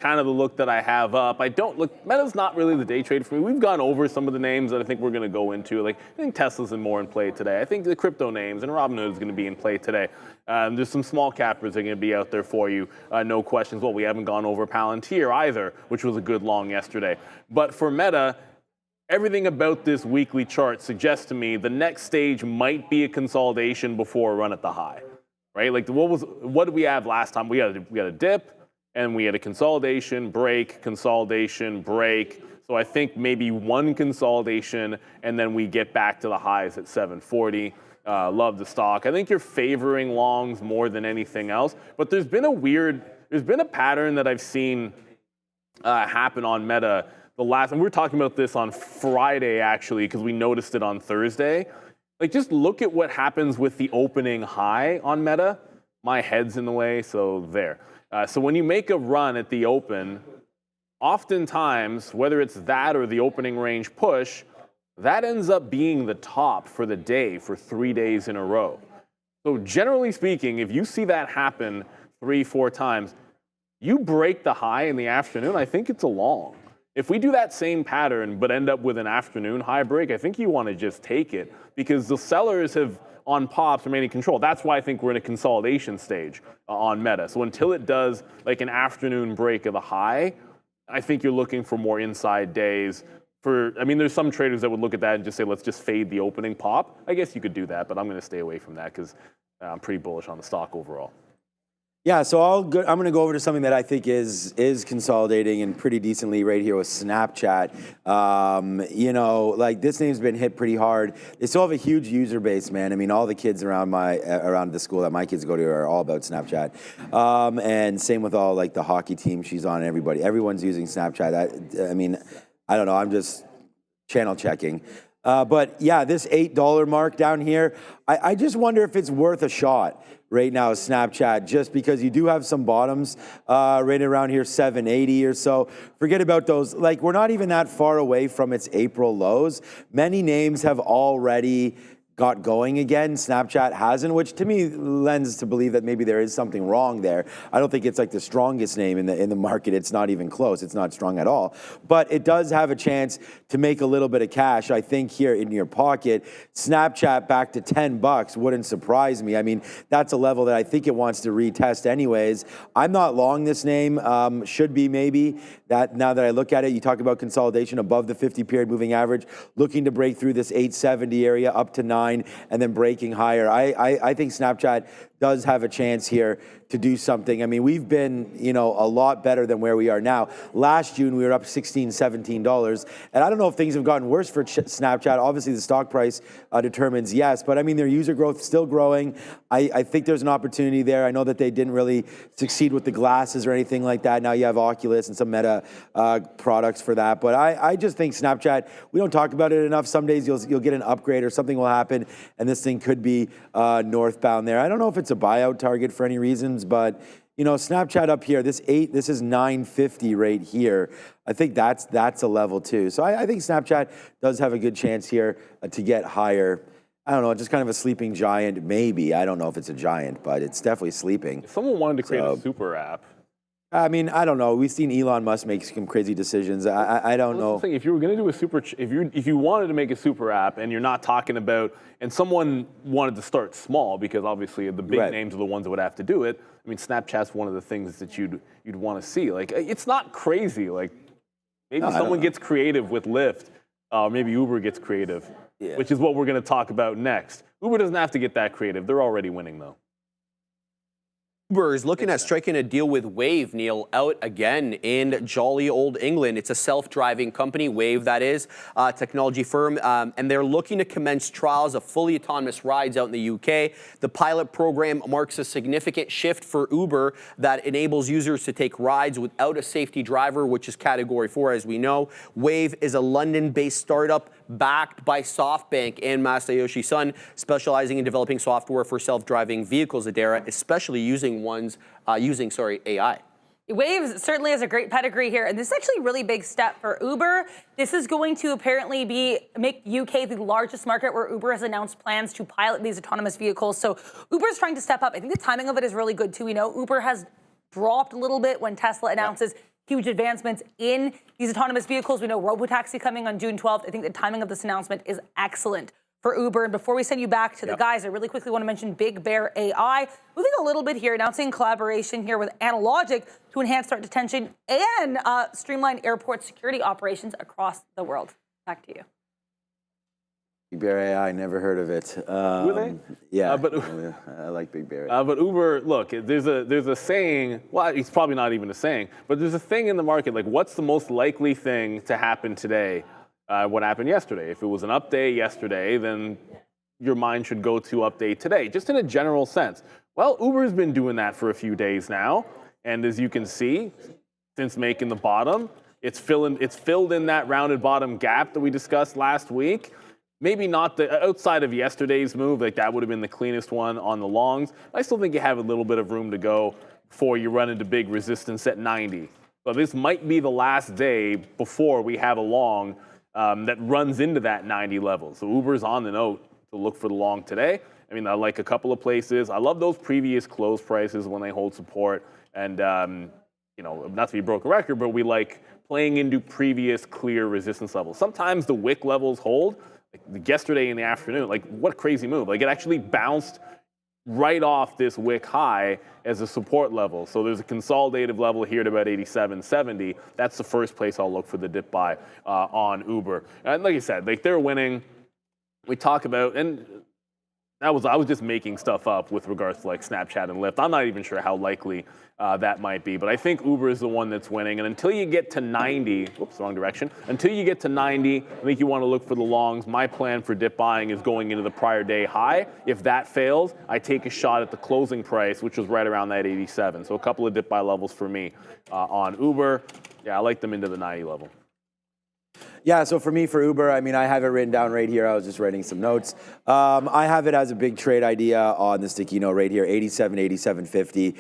kind of the look that I have up, Meta's not really the day trade for me. We've gone over some of the names that I think we're going to go into. Like, I think Tesla's more in play today. I think the crypto names and Robinhood is going to be in play today. There's some small cappers that are going to be out there for you, no questions. Well, we haven't gone over Palantir either, which was a good long yesterday. But for Meta, everything about this weekly chart suggests to me the next stage might be a consolidation before a run at the high. Right? Like, what did we have last time? We had a dip, and we had a consolidation, break. So I think maybe one consolidation, and then we get back to the highs at 740. Love the stock. I think you're favoring longs more than anything else. But there's been a pattern that I've seen happen on Meta and we were talking about this on Friday, actually, because we noticed it on Thursday. Like, just look at what happens with the opening high on Meta. My head's in the way, so there. So when you make a run at the open, oftentimes, whether it's that or the opening range push, that ends up being the top for the day for 3 days in a row. So generally speaking, if you see that happen 3-4 times, you break the high in the afternoon, I think it's a long. If we do that same pattern but end up with an afternoon high break, I think you want to just take it because the sellers have, on pops, remained in control. That's why I think we're in a consolidation stage on Meta. So until it does like an afternoon break of the high, I think you're looking for more inside days. I mean, there's some traders that would look at that and just say, let's just fade the opening pop. I guess you could do that, but I'm going to stay away from that because I'm pretty bullish on the stock overall. Yeah, so I'm going to go over to something that I think is consolidating and pretty decently right here with Snapchat. You know, like this name's been hit pretty hard. They still have a huge user base, man. I mean, all the kids around the school that my kids go to are all about Snapchat. And same with all like the hockey team she's on. Everyone's using Snapchat. I mean, I don't know. I'm just channel checking. But yeah, this $8 mark down here, I just wonder if it's worth a shot right now, Snapchat, just because you do have some bottoms right around here, 780 or so. Forget about those. Like, we're not even that far away from its April lows. Many names have already got going again. Snapchat hasn't, which to me lends to believe that maybe there is something wrong there. I don't think it's like the strongest name in the market. It's not even close. It's not strong at all. But it does have a chance to make a little bit of cash. I think here in your pocket, Snapchat back to $10 wouldn't surprise me. I mean, that's a level that I think it wants to retest anyways. I'm not long this name. Should be maybe. That now that I look at it, you talk about consolidation above the 50-period moving average, looking to break through this 870 area up to 9. And then breaking higher. I think Snapchat does have a chance here to do something. I mean, we've been, you know, a lot better than where we are now. Last June, we were up $16, $17. And I don't know if things have gotten worse for Snapchat. Obviously, the stock price determines yes. But I mean, their user growth still growing. I think there's an opportunity there. I know that they didn't really succeed with the glasses or anything like that. Now you have Oculus and some Meta products for that. But I just think Snapchat, we don't talk about it enough. Some days you'll get an upgrade or something will happen, and this thing could be northbound there. I don't know if it's a buyout target for any reasons, but you know, Snapchat up here, this is 950 right here. I think that's a level too. So I think Snapchat does have a good chance here to get higher. I don't know, just kind of a sleeping giant, maybe. I don't know if it's a giant, but it's definitely sleeping. If someone wanted to create a super app. I mean, I don't know. We've seen Elon Musk make some crazy decisions. I don't know. If you were going to do a super, if you wanted to make a super app, and you're not talking about, and someone wanted to start small, because obviously the big names are the ones that would have to do it. I mean, Snapchat's one of the things that you'd want to see. Like, it's not crazy. Like, maybe someone gets creative with Lyft. Maybe Uber gets creative, which is what we're going to talk about next. Uber doesn't have to get that creative. They're already winning, though. Uber is looking at striking a deal with Wave, Neil, out again in jolly old England. It's a self-driving company, Wave that is, technology firm, and they're looking to commence trials of fully autonomous rides out in the UK. The pilot program marks a significant shift for Uber that enables users to take rides without a safety driver, which is category 4, as we know. Wave is a London-based startup backed by SoftBank and Masayoshi Son, specializing in developing software for self-driving vehicles, Adara, especially using AI. Wave certainly has a great pedigree here, and this is actually a really big step for Uber. This is going to apparently make UK the largest market where Uber has announced plans to pilot these autonomous vehicles. So Uber's trying to step up. I think the timing of it is really good too. We know Uber has dropped a little bit when Tesla announces huge advancements in these autonomous vehicles. We know Robotaxi coming on June 12th. I think the timing of this announcement is excellent for Uber. And before we send you back to the guys, I really quickly want to mention Big Bear AI. Moving a little bit here, announcing collaboration here with Analogic to enhance threat detection and streamline airport security operations across the world. Back to you. Big Bear AI, never heard of it. Were they? Yeah, I like Big Bear. But Uber, look, there's a saying, well, it's probably not even a saying, but there's a thing in the market, like what's the most likely thing to happen today? What happened yesterday? If it was an update yesterday, then your mind should go to update today, just in a general sense. Well, Uber's been doing that for a few days now, and as you can see, since making the bottom, it's filled in that rounded bottom gap that we discussed last week. maybe not the outside of yesterday's move, like that would have been the cleanest one on the longs. I still think you have a little bit of room to go before you run into big resistance at 90. So this might be the last day before we have a long that runs into that 90 level. So Uber's on the note to look for the long today. I mean, I like a couple of places. I love those previous close prices when they hold support. And, you know, not to be a broken record, but we like playing into previous clear resistance levels. Sometimes the wick levels hold. Like yesterday in the afternoon, like what a crazy move. Like it actually bounced right off this wick high as a support level. So there's a consolidative level here at about 87.70. That's the first place I'll look for the dip buy on Uber. And like I said, like they're winning. We talk about, and I was just making stuff up with regards to like Snapchat and Lyft. I'm not even sure how likely that might be, but I think Uber is the one that's winning. And until you get to 90, whoops, wrong direction. Until you get to 90, I think you want to look for the longs. My plan for dip buying is going into the prior day high. If that fails, I take a shot at the closing price, which was right around that 87. So a couple of dip buy levels for me on Uber. Yeah, I like them into the 90 level. Yeah, so for me, for Uber, I mean, I have it written down right here. I was just writing some notes. I have it as a big trade idea on the sticky note right here, 87, 87.50,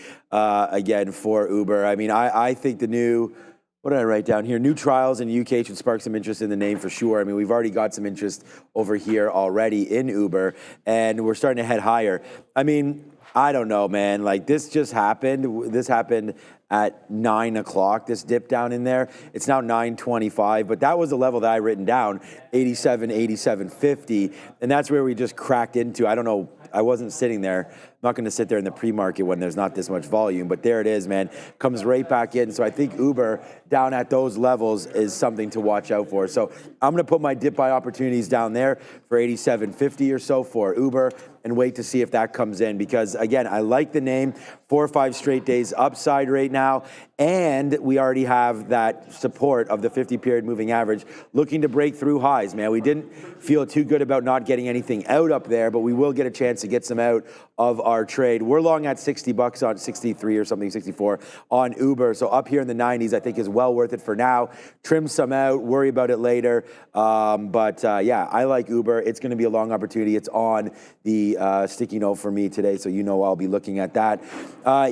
again, for Uber. I mean, I think the new, what did I write down here? New trials in UK should spark some interest in the name for sure. I mean, we've already got some interest over here already in Uber, and we're starting to head higher. I mean, I don't know, man. Like, this just happened. This happened at 9 o'clock, this dip down in there. It's now 9:25, but that was the level that I written down, 87, 87.50, and that's where we just cracked into. I don't know. I wasn't sitting there. I'm not going to sit there in the pre-market when there's not this much volume, but there it is, man. Comes right back in. So I think Uber down at those levels is something to watch out for. So I'm going to put my dip buy opportunities down there for 87.50 or so for Uber and wait to see if that comes in, because again, I like the name. 4 or 5 straight days upside right now, and we already have that support of the 50-period moving average looking to break through highs, man. We didn't feel too good about not getting anything out up there, but we will get a chance to get some out of our trade. We're long at $60 on 63 or something, 64 on Uber. So up here in the 90s, I think is well worth it for now. Trim some out, worry about it later. Yeah, I like Uber. It's going to be a long opportunity. It's on the sticky note for me today, so you know I'll be looking at that.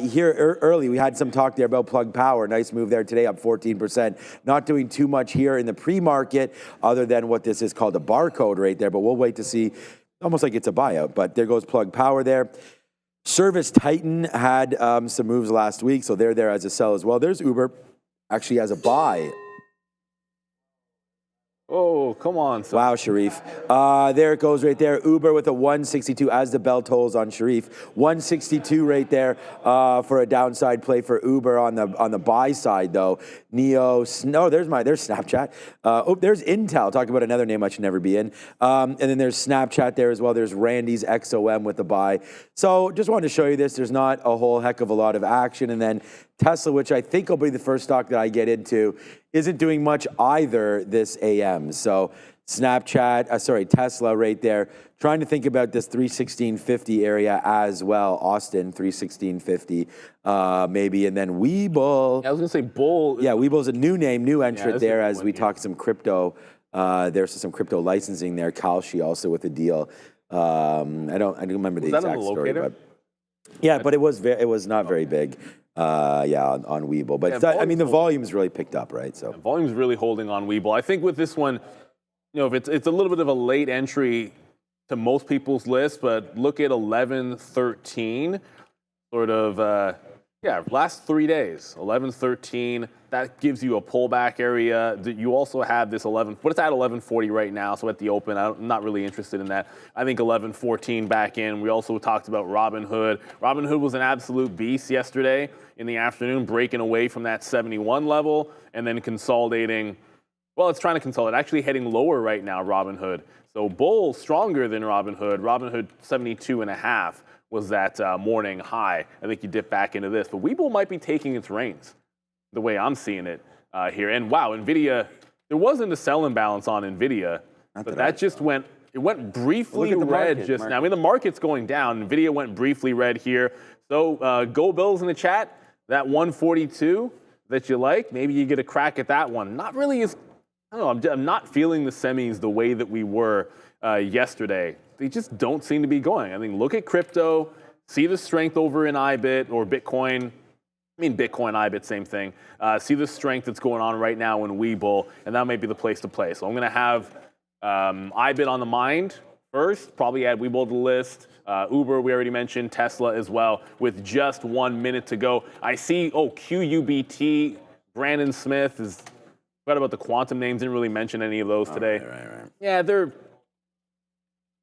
Here early, we had some talk there about Plug Power. Nice move there today, up 14%. Not doing too much here in the pre-market other than what this is called a barcode right there, but we'll wait to see. Almost like it's a buyout, but there goes Plug Power there. Service Titan had some moves last week, so they're there as a sell as well. There's Uber, actually as a buy. Oh, come on, son. Wow, Sharif. There it goes right there. Uber with a 162 as the bell tolls on Sharif. 162 right there for a downside play for Uber on the buy side, though. There's Snapchat. There's Intel. Talk about another name I should never be in. And then there's Snapchat there as well. There's Randy's XOM with the buy. So just wanted to show you this. There's not a whole heck of a lot of action. And then Tesla, which I think will be the first stock that I get into, isn't doing much either this AM. So Tesla right there. Trying to think about this 316.50 area as well. Austin, 316.50 maybe. And then Webull. I was going to say Bull. Yeah, Webull's a new name, new entrant there as we talk some crypto. There's some crypto licensing there. Kalshi also with a deal. I don't remember the exact story. But yeah, but it was not very big. On Webull. But yeah, I mean, the volume's really picked up, right? So volume's really holding on Webull. I think with this one, you know, if it's a little bit of a late entry to most people's list, but look at 11.13, sort of, last 3 days, 11.13. That gives you a pullback area. You also have this 11, but it's at 11.40 right now, so at the open, I'm not really interested in that. I think 11.14 back in. We also talked about Robinhood. Robinhood was an absolute beast yesterday in the afternoon, breaking away from that 71 level and then consolidating. Well, it's trying to consolidate, actually heading lower right now, Robinhood. So Bull stronger than Robinhood. Robinhood 72.5 was that morning high. I think you dip back into this, but Webull might be taking its reins the way I'm seeing it here. And wow, Nvidia, there wasn't a sell imbalance on Nvidia, but that just went briefly red just now. I mean, the market's going down. Nvidia went briefly red here. So go Bills in the chat. That 142 that you like, maybe you get a crack at that one. Not really as, I don't know, I'm not feeling the semis the way that we were yesterday, they just don't seem to be going. I mean, look at crypto, see the strength over in IBIT or Bitcoin. I mean, Bitcoin, IBIT, same thing. See the strength that's going on right now in Webull, and that might be the place to play. So I'm going to have IBIT on the mind first, probably add Webull to the list. Uber, we already mentioned, Tesla as well, with just 1 minute to go. I see, QUBT, Brandon Smith is, forgot about the quantum names, didn't really mention any of those today. Right. Yeah, they're,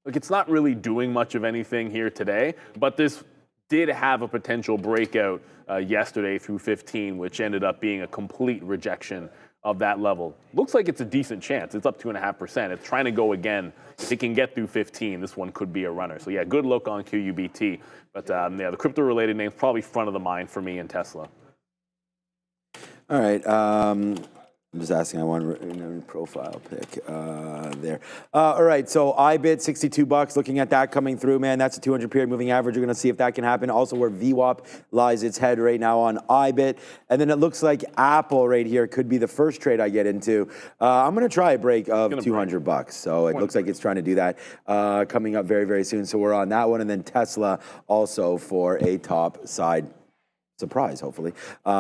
like, it's not really doing much of anything here today, but this did have a potential breakout yesterday through 15, which ended up being a complete rejection of that level. Looks like it's a decent chance. It's up 2.5%. It's trying to go again. If it can get through 15, this one could be a runner. So yeah, good look on QUBT. But yeah, the crypto-related names probably front of the mind for me and Tesla. All right. I'm just asking, I want a profile pick there. All right, so IBIT, $62, looking at that coming through, man. That's a 200-period moving average. We're going to see if that can happen. Also, where VWAP lies its head right now on IBIT. And then it looks like Apple right here could be the first trade I get into. I'm going to try a break of $200. So it looks like it's trying to do that coming up very, very soon. So we're on that one. And then Tesla also for a top side surprise, hopefully,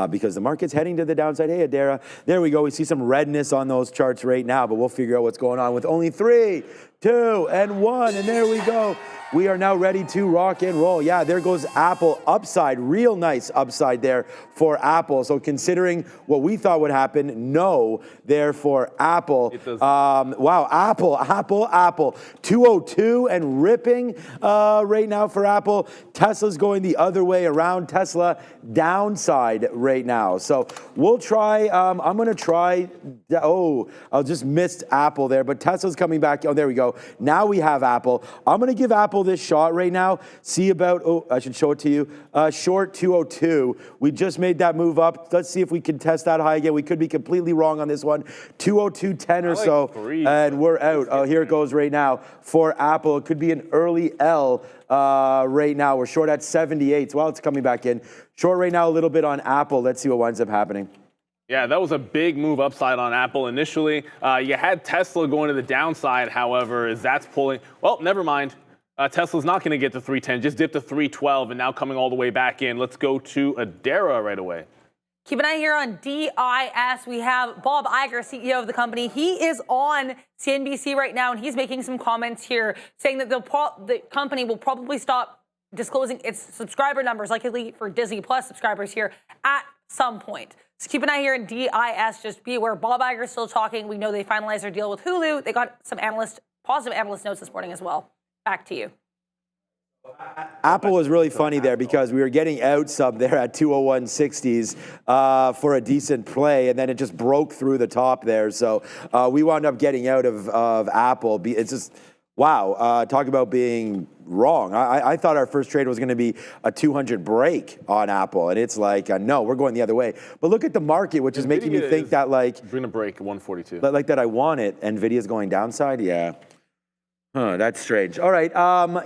because the market's heading to the downside. Hey, Adara, there we go. We see some redness on those charts right now, but we'll figure out what's going on with only 3, 2, and 1, and there we go. We are now ready to rock and roll. Yeah, there goes Apple upside. Real nice upside there for Apple. So considering what we thought would happen, no there for Apple. Wow, Apple. 202 and ripping right now for Apple. Tesla's going the other way around. Tesla downside right now. So we'll try, I'm going to try, I just missed Apple there, but Tesla's coming back. Oh, there we go. Now we have Apple. I'm going to give Apple this shot right now. See about, I should show it to you. Short 202. We just made that move up. Let's see if we can test that high again. We could be completely wrong on this one. 202.10 or so, and we're out. Oh, here it goes right now for Apple. It could be an early L right now. We're short at 78. Well, it's coming back in. Short right now a little bit on Apple. Let's see what winds up happening. Yeah, that was a big move upside on Apple initially. You had Tesla going to the downside, however, as that's pulling. Well, never mind. Tesla's not going to get to 310, just dipped to 312 and now coming all the way back in. Let's go to Adara right away. Keep an eye here on DIS. We have Bob Iger, CEO of the company. He is on CNBC right now, and he's making some comments here saying that the company will probably stop disclosing its subscriber numbers, likely for Disney Plus subscribers here at some point. So keep an eye here in DIS. Just be aware. Bob Iger is still talking. We know they finalized their deal with Hulu. They got some positive analyst notes this morning as well. Back to you. Apple was really funny there because we were getting out sub there at 201.60s for a decent play, and then it just broke through the top there. So we wound up getting out of Apple. It's just, wow, talk about being wrong. I thought our first trade was going to be a 200 break on Apple, and it's like, no, we're going the other way. But look at the market, which is making me think that, like, we're going to break 142. Like that I want it. Nvidia's going downside, yeah. Huh, that's strange. All right,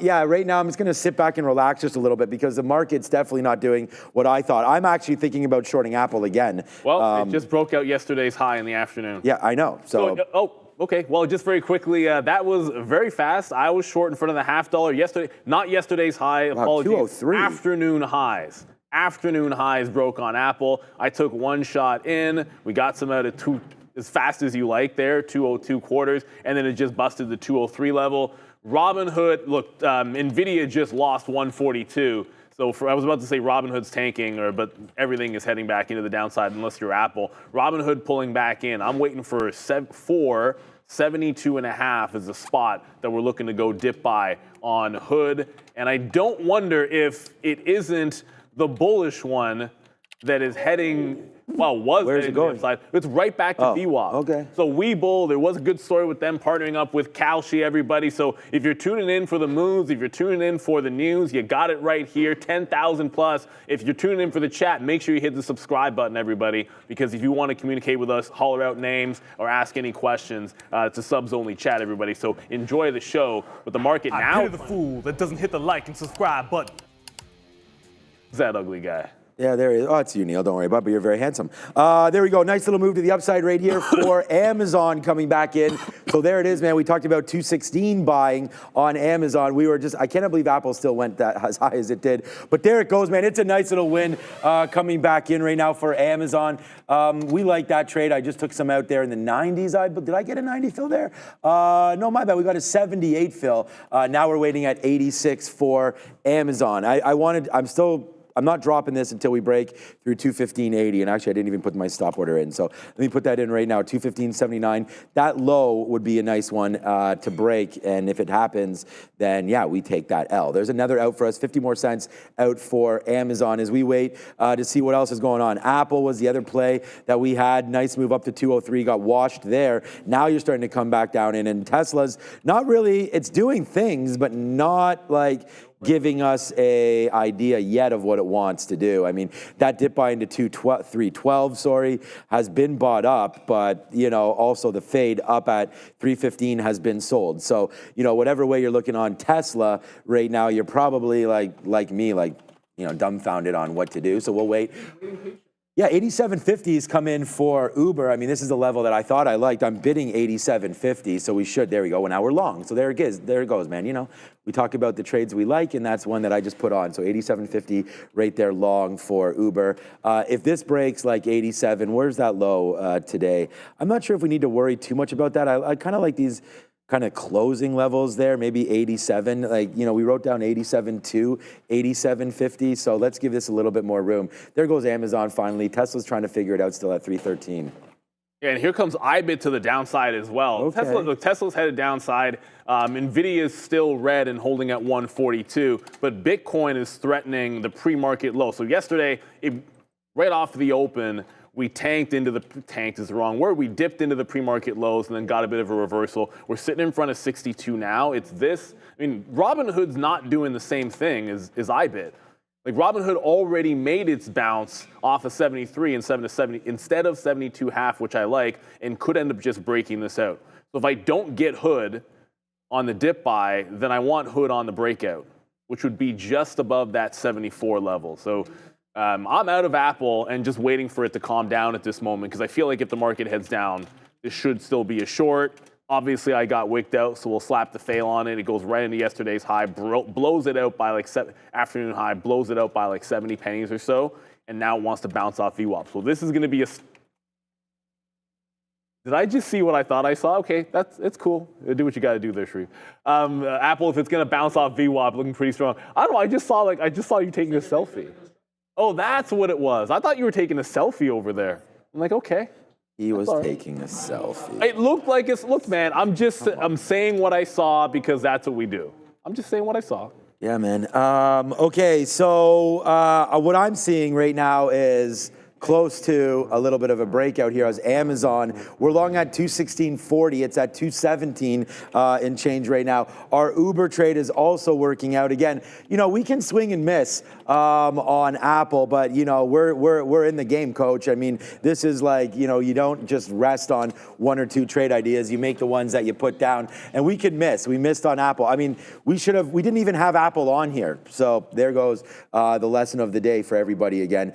yeah, right now I'm just going to sit back and relax just a little bit because the market's definitely not doing what I thought. I'm actually thinking about shorting Apple again. Well, it just broke out yesterday's high in the afternoon. Yeah, I know. So okay. Well, just very quickly, that was very fast. I was short in front of the $0.50 yesterday. Not yesterday's high. Wow, apologies. 203. Afternoon highs. Afternoon highs broke on Apple. I took one shot in. We got some out of as fast as you like there, 202 quarters, and then it just busted the 203 level. Robinhood, look, Nvidia just lost 142. So I was about to say Robinhood's tanking, but everything is heading back into the downside unless you're Apple. Robinhood pulling back in. I'm waiting for 72.5 is the spot that we're looking to go dip by on Hood. And I don't wonder if it isn't the bullish one that is heading, where's it going? Upside. It's right back to VWAP. Okay. So Webull, there was a good story with them partnering up with Kalshi, everybody. So if you're tuning in for the moves, if you're tuning in for the news, you got it right here, 10,000 plus. If you're tuning in for the chat, make sure you hit the subscribe button, everybody, because if you want to communicate with us, holler out names or ask any questions, it's a subs-only chat, everybody. So enjoy the show. But the market now. I pity the fool that doesn't hit the like and subscribe button. Is that ugly guy? Yeah, there he is. Oh, it's you, Neil. Don't worry about it, but you're very handsome. There we go. Nice little move to the upside right here for Amazon coming back in. So there it is, man. We talked about 216 buying on Amazon. We were just, I cannot believe Apple still went that as high as it did. But there it goes, man. It's a nice little win coming back in right now for Amazon. We like that trade. I just took some out there in the 90s. Did I get a 90 fill there? No, my bad. We got a 78 fill. Now we're waiting at 86 for Amazon. I'm not dropping this until we break through 215.80. And actually, I didn't even put my stop order in. So let me put that in right now, 215.79. That low would be a nice one to break. And if it happens, then yeah, we take that L. There's another out for us, 50 more cents out for Amazon as we wait to see what else is going on. Apple was the other play that we had. Nice move up to 203, got washed there. Now you're starting to come back down in. And Tesla's not really, it's doing things, but not like giving us a idea yet of what it wants to do. I mean, that dip buy into 312, has been bought up, but, you know, also the fade up at 315 has been sold. So, you know, whatever way you're looking on Tesla right now, you're probably like me, dumbfounded on what to do. So we'll wait. Yeah, 87.50s come in for Uber. I mean, this is the level that I thought I liked. I'm bidding 87.50, so we should. There we go. Well, now we're long. So there it is. There it goes, man. You know, we talk about the trades we like, and that's one that I just put on. So 87.50 right there long for Uber. If this breaks like 87, where's that low today? I'm not sure if we need to worry too much about that. I kind of like these kind of closing levels there, maybe 87. Like, you know, we wrote down 87.2, 87.50. So let's give this a little bit more room. There goes Amazon finally. Tesla's trying to figure it out still at 313. Yeah, and here comes IBIT to the downside as well. Okay. Tesla's headed downside. Nvidia is still red and holding at 142, but Bitcoin is threatening the pre-market low. So yesterday, right off the open, we tanked into the, tanked is the wrong word, we dipped into the pre-market lows and then got a bit of a reversal. We're sitting in front of 62 now. It's this, I mean, Robinhood's not doing the same thing as IBIT. Like Robinhood already made its bounce off of 73 instead of 72.5, which I like, and could end up just breaking this out. So if I don't get Hood on the dip buy, then I want Hood on the breakout, which would be just above that 74 level. So I'm out of Apple and just waiting for it to calm down at this moment because I feel like if the market heads down, this should still be a short. Obviously, I got wicked out, so we'll slap the fail on it. It goes right into yesterday's high, blows it out by like afternoon high, blows it out by like 70 pennies or so, and now it wants to bounce off VWAP. So this is going to be a. Did I just see what I thought I saw? Okay, it's cool. Do what you got to do there, Sharif. Apple, if it's going to bounce off VWAP, looking pretty strong. I don't know. I just saw you taking a selfie. Oh, that's what it was. I thought you were taking a selfie over there. I'm like, okay. He was taking a selfie. It looked like look, man, I'm saying what I saw because that's what we do. I'm just saying what I saw. Yeah, man. Okay, so what I'm seeing right now is close to a little bit of a breakout here as Amazon. We're long at 216.40. It's at 217 in change right now. Our Uber trade is also working out. Again, you know, we can swing and miss on Apple, but you know, we're in the game, coach. I mean, this is like, you know, you don't just rest on one or two trade ideas. You make the ones that you put down, and we could miss. We missed on Apple. I mean, we didn't even have Apple on here. So there goes the lesson of the day for everybody again.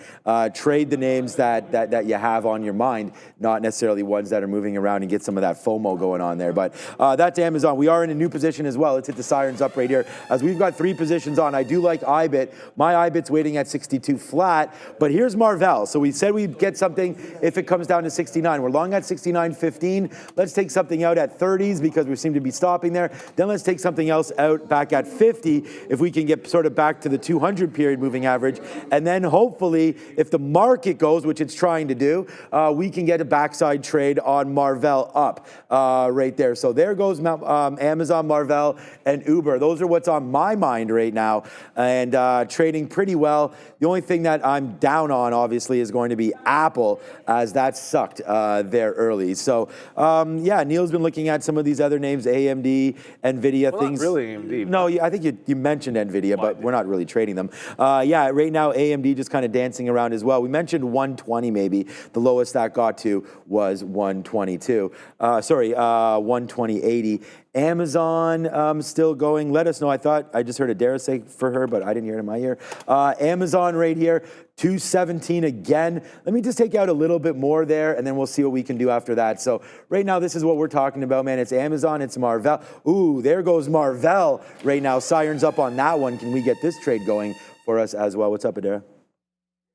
Trade the names that you have on your mind, not necessarily ones that are moving around, and get some of that FOMO going on there. But that's Amazon. We are in a new position as well. Let's hit the sirens up right here as we've got 3 positions on. I do like IBIT. My IBIT's waiting at 62 flat, but here's Marvell. So we said we'd get something if it comes down to 69. We're long at 69.15. Let's take something out at 30s because we seem to be stopping there. Then let's take something else out back at 50 if we can get sort of back to the 200 period moving average. And then hopefully if the market goes, which it's trying to do, we can get a backside trade on Marvell up right there. So there goes Amazon, Marvell, and Uber. Those are what's on my mind right now, and trading pretty well. The only thing that I'm down on, obviously, is going to be Apple, as that sucked there early. So, yeah, Neil's been looking at some of these other names, AMD, Nvidia, things. Not really AMD. No, I think you mentioned Nvidia, but we're not really trading them. Yeah, right now, AMD just kind of dancing around as well. We mentioned 120 maybe. The lowest that got to was 122. 120.80. Amazon still going. Let us know. I thought I just heard a dare say for her, but I didn't hear it in my ear. Amazon right here, 217 again. Let me just take out a little bit more there, and then we'll see what we can do after that. So right now, this is what we're talking about, man. It's Amazon, it's Marvell. Ooh, there goes Marvell right now. Sirens up on that one. Can we get this trade going for us as well? What's up, Adara?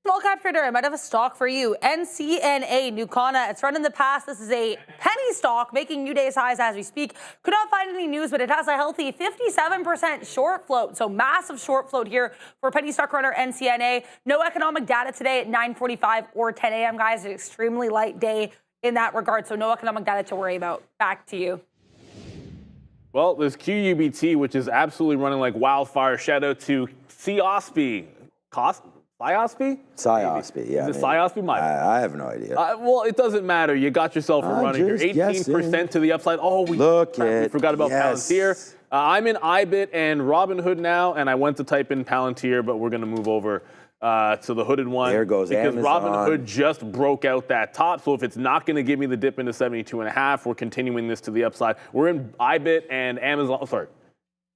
Small cap trader, I might have a stock for you. NCNA, Nucana. It's run in the past. This is a penny stock, making new days highs as we speak. Could not find any news, but it has a healthy 57% short float. So massive short float here for penny stock runner NCNA. No economic data today at 9:45 or 10 a.m., guys. An extremely light day in that regard. So no economic data to worry about. Back to you. Well, there's QUBT, which is absolutely running like wildfire. Shout out to COSPI. Psyospi? Psyospi, yeah. Is it Psyospi? I have no idea. Well, it doesn't matter. You got yourself a running. You're 18% to the upside. Oh, we forgot about Palantir. I'm in IBIT and Robinhood now, and I went to type in Palantir, but we're going to move over to the hooded one. There goes because Amazon. Robinhood just broke out that top. So if it's not going to give me the dip into 72.5, we're continuing this to the upside. We're in IBIT and Amazon. Sorry,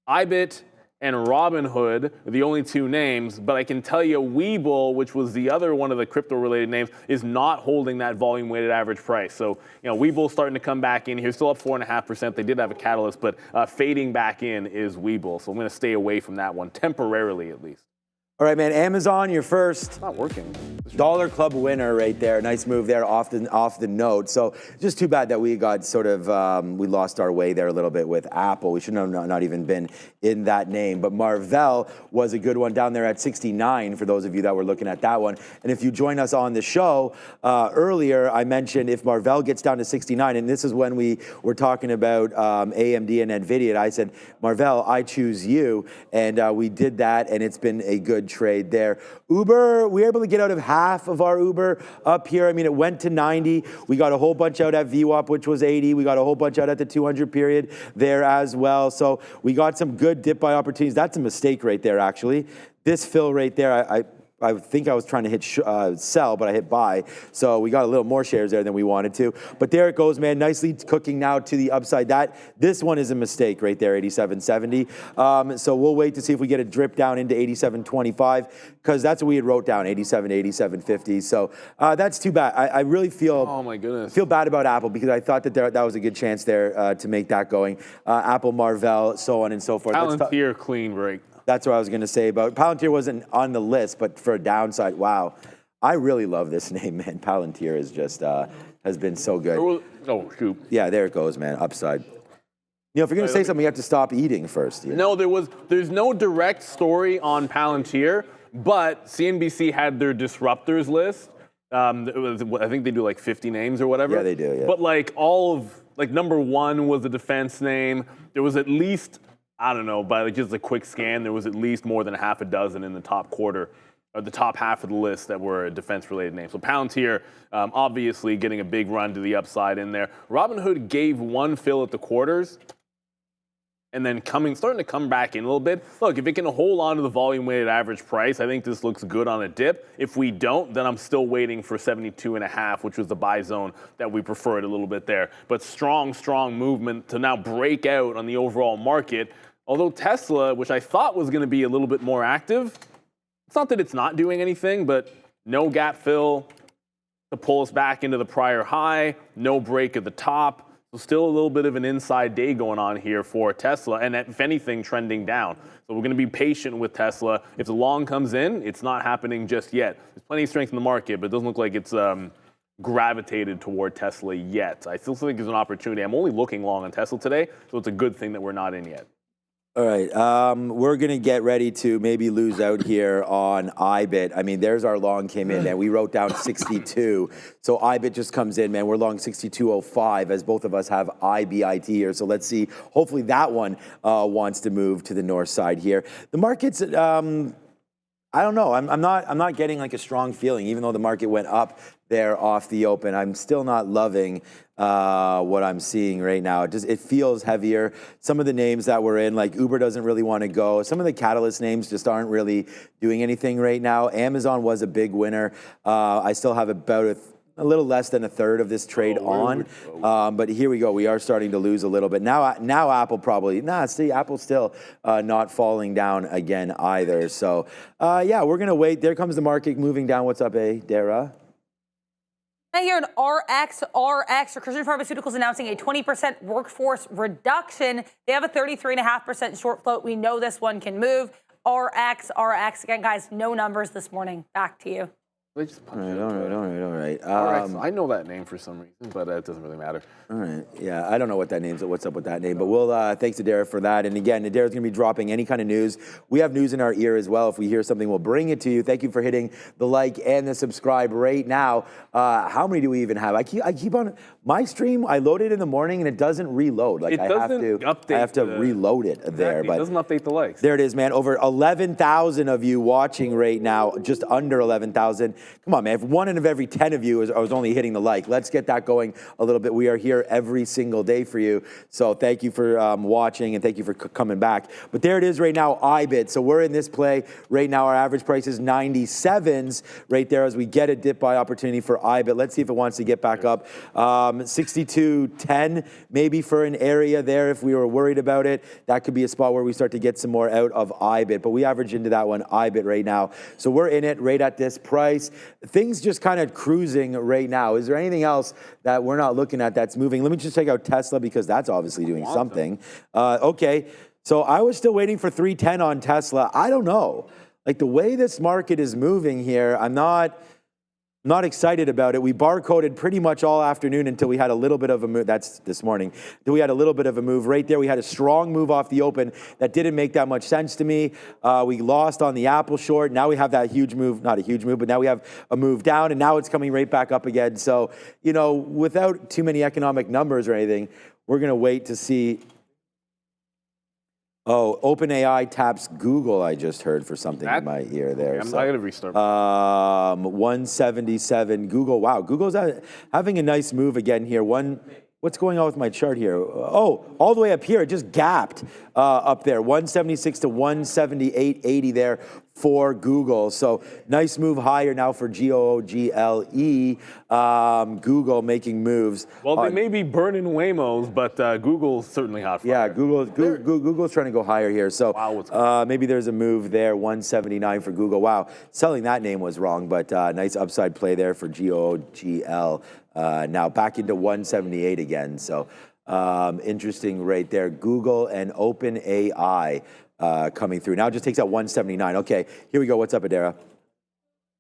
IBIT and Robinhood are the only two names, but I can tell you Webull, which was the other one of the crypto-related names, is not holding that volume-weighted average price. So, Webull's starting to come back in here, still up 4.5%. They did have a catalyst, but fading back in is Webull. So I'm going to stay away from that one, temporarily at least. All right, man, Amazon, your first It's not working. Dollar Club winner right there. Nice move there off the note. So just too bad that we got sort of, we lost our way there a little bit with Apple. We should have not even been in that name. But Marvell was a good one down there at 69 for those of you that were looking at that one. And if you join us on the show earlier, I mentioned if Marvell gets down to 69, and this is when we were talking about AMD and Nvidia, and I said, Marvell, I choose you. And we did that, and it's been a good trade there. Uber, we were able to get out of half of our Uber up here. I mean, it went to 90. We got a whole bunch out at VWAP, which was 80. We got a whole bunch out at the 200 period there as well. So we got some good dip buy opportunities. That's a mistake right there, actually. This fill right there, I think I was trying to hit sell, but I hit buy. So we got a little more shares there than we wanted to. But there it goes, man. Nicely cooking now to the upside. This one is a mistake right there, 87.70. So we'll wait to see if we get a drip down into 87.25, because that's what we had wrote down, 87, 87.50. So that's too bad. I really feel, oh my goodness, feel bad about Apple, because I thought that was a good chance there to make that going. Apple, Marvell, so on and so forth. Palantir clean break. That's what I was going to say about Palantir. Wasn't on the list, but for a downside, wow. I really love this name, man. Palantir is just has been so good. Oh, shoot. Yeah, there it goes, man. Upside. If you're going to say something, you have to stop eating first. Yeah. No, there's no direct story on Palantir, but CNBC had their disruptors list. I think they do like 50 names or whatever. Yeah, they do, yeah. But number one was a defense name. There was at least, I don't know, by just a quick scan, there was at least more than half a dozen in the top quarter, or the top half of the list that were defense-related names. So Palantir, obviously getting a big run to the upside in there. Robinhood gave one fill at the quarters, and then starting to come back in a little bit. Look, if it can hold on to the volume-weighted average price, I think this looks good on a dip. If we don't, then I'm still waiting for 72.5, which was the buy zone that we preferred a little bit there. But strong movement to now break out on the overall market. Although Tesla, which I thought was going to be a little bit more active, it's not that it's not doing anything, but no gap fill to pull us back into the prior high, no break at the top. So still a little bit of an inside day going on here for Tesla, and if anything, trending down. So we're going to be patient with Tesla. If the long comes in, it's not happening just yet. There's plenty of strength in the market, but it doesn't look like it's gravitated toward Tesla yet. I still think there's an opportunity. I'm only looking long on Tesla today, so it's a good thing that we're not in yet. All right, we're going to get ready to maybe lose out here on IBIT. I mean, there's our long came in, and we wrote down 62. So IBIT just comes in, man. We're long 62.05 as both of us have IBIT here. So let's see. Hopefully that one wants to move to the north side here. The market's I don't know. I'm not getting like a strong feeling, even though the market went up there off the open. I'm still not loving what I'm seeing right now. It feels heavier. Some of the names that we're in, like Uber doesn't really want to go. Some of the catalyst names just aren't really doing anything right now. Amazon was a big winner. I still have about a little less than a third of this trade on. But here we go. We are starting to lose a little bit. Now Apple probably, Apple's still not falling down again either. So, yeah, we're going to wait. There comes the market moving down. What's up, Dara? Now here in RX, Recursion Pharmaceuticals announcing a 20% workforce reduction. They have a 33.5% short float. We know this one can move. RX. Again, guys, no numbers this morning. Back to you. They just All right. I know that name for some reason, but it doesn't really matter. All right. Yeah, I don't know what that name's. What's up with that name? But we'll thanks to Dara for that. And again, Dara's going to be dropping any kind of news. We have news in our ear as well. If we hear something, we'll bring it to you. Thank you for hitting the like and the subscribe right now. How many do we even have? I keep on my stream. I load it in the morning and it doesn't reload. Like I have to reload it there. But it doesn't update the likes. There it is, man. Over 11,000 of you watching right now. Just under 11,000. Come on, man. If 1 in every 10 of you was only hitting the like, let's get that going a little bit. We are here every single day for you. So thank you for watching and thank you for coming back. But there it is right now, IBIT. So we're in this play right now. Our average price is 97s right there as we get a dip buy opportunity for IBIT. Let's see if it wants to get back up. 62.10 maybe for an area there if we were worried about it. That could be a spot where we start to get some more out of IBIT. But we average into that one, IBIT right now. So we're in it right at this price. Things just kind of cruising right now. Is there anything else that we're not looking at that's moving? Let me just check out Tesla because that's obviously doing something. Okay, so I was still waiting for 310 on Tesla. I don't know. Like the way this market is moving here, I'm not excited about it. We barcoded pretty much all afternoon until we had a little bit of a move. That's this morning. Then we had a little bit of a move right there. We had a strong move off the open that didn't make that much sense to me. We lost on the Apple short. Now we have that huge move, not a huge move, but now we have a move down and now it's coming right back up again. So, you know, without too many economic numbers or anything, we're going to wait to see. Oh, OpenAI taps Google, I just heard for something in my ear there. I'm going to restart. 177 Google. Wow, Google's having a nice move again here. What's going on with my chart here? Oh, all the way up here, it just gapped up there. 176 to 178.80 there for Google. So nice move higher now for GOOGLE. Google making moves. Well, they may be burning Waymos, but Google's certainly hot. Yeah, Google's trying to go higher here. So maybe there's a move there, 179 for Google. Wow, selling that name was wrong, but nice upside play there for GOOGLE. Now back into 178 again. So interesting right there. Google and OpenAI coming through. Now it just takes out 179. Okay, here we go. What's up, Adara?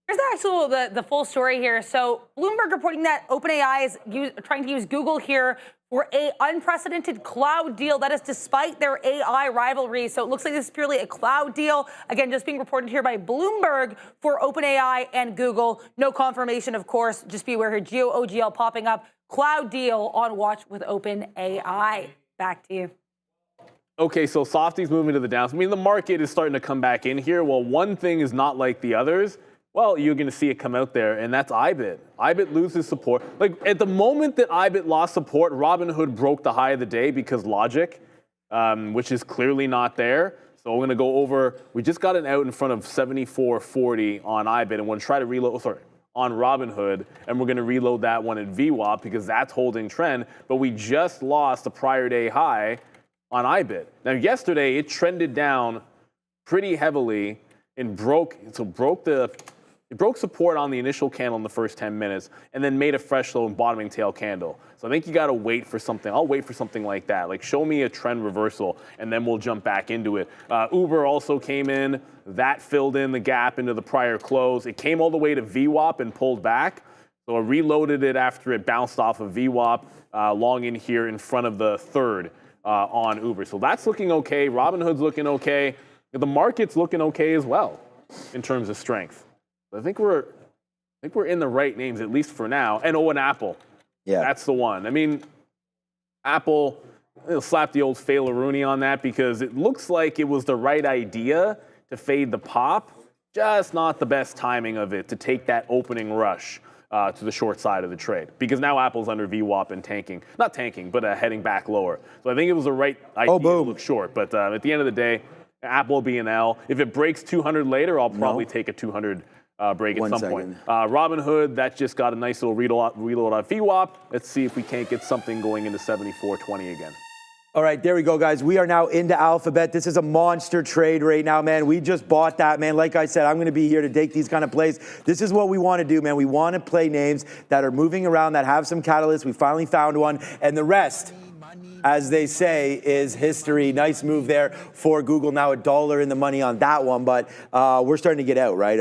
Here's the full story here. So Bloomberg reporting that OpenAI is trying to use Google here for a unprecedented cloud deal. That is despite their AI rivalry. So it looks like this is purely a cloud deal. Again, just being reported here by Bloomberg for OpenAI and Google. No confirmation, of course. Just be aware here, GOOGL popping up. Cloud deal on watch with OpenAI. Back to you. Okay, so Softy's moving to the downside. I mean, the market is starting to come back in here. Well, one thing is not like the others. Well, you're going to see it come out there, and that's IBIT. IBIT loses support. Like, at the moment that IBIT lost support, Robinhood broke the high of the day because logic, which is clearly not there. So we're going to go over, we just got an out in front of 74.40 on IBIT, and we're going to try to reload, on Robinhood, and we're going to reload that one at VWAP because that's holding trend, but we just lost the prior day high on IBIT. Now, yesterday, it trended down pretty heavily and broke support on the initial candle in the first 10 minutes and then made a fresh low and bottoming tail candle. So I think you got to wait for something. I'll wait for something like that. Like, show me a trend reversal, and then we'll jump back into it. Uber also came in. That filled in the gap into the prior close. It came all the way to VWAP and pulled back. So I reloaded it after it bounced off of VWAP long in here in front of the third on Uber. So that's looking okay. Robinhood's looking okay. The market's looking okay as well in terms of strength. I think we're in the right names, at least for now. And Apple. Yeah. That's the one. I mean, Apple, they'll slap the old Failer Rooney on that because it looks like it was the right idea to fade the pop. just not the best timing of it to take that opening rush to the short side of the trade, because now Apple's under VWAP and tanking. Not tanking, but heading back lower. So I think it was the right idea to look short. But at the end of the day, Apple will be an L. If it breaks 200 later, I'll probably take a 200 break at some point. Robinhood, that just got a nice little reload on VWAP. Let's see if we can't get something going into 74.20 again. All right, there we go, guys. We are now into Alphabet. This is a monster trade right now, man. We just bought that, man. Like I said, I'm going to be here to take these kind of plays. This is what we want to do, man. We want to play names that are moving around, that have some catalysts. We finally found one. And the rest, as they say, is history. Nice move there for Google. Now $1 in the money on that one, but we're starting to get out, right?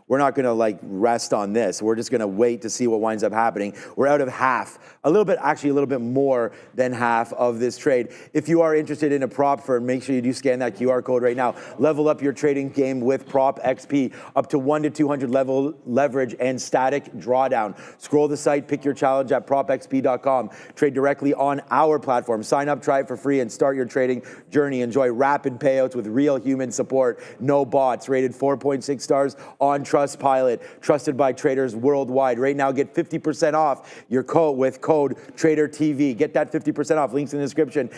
We're not going to like rest on this. We're just going to wait to see what winds up happening. We're out of half, a little bit more than half of this trade. If you are interested in a prop firm, make sure you do scan that QR code right now. Level up your trading game with Prop XP, up to 1 to 200 level leverage and static drawdown. Scroll the site, pick your challenge at propxp.com. Trade directly on our platform. Sign up, try it for free, and start your trading journey. Enjoy rapid payouts with real human support. No bots. Rated 4.6 stars on Trustpilot. Trusted by traders worldwide. Right now, get 50% off your code with code TraderTV. Get that 50% off. Links in the description.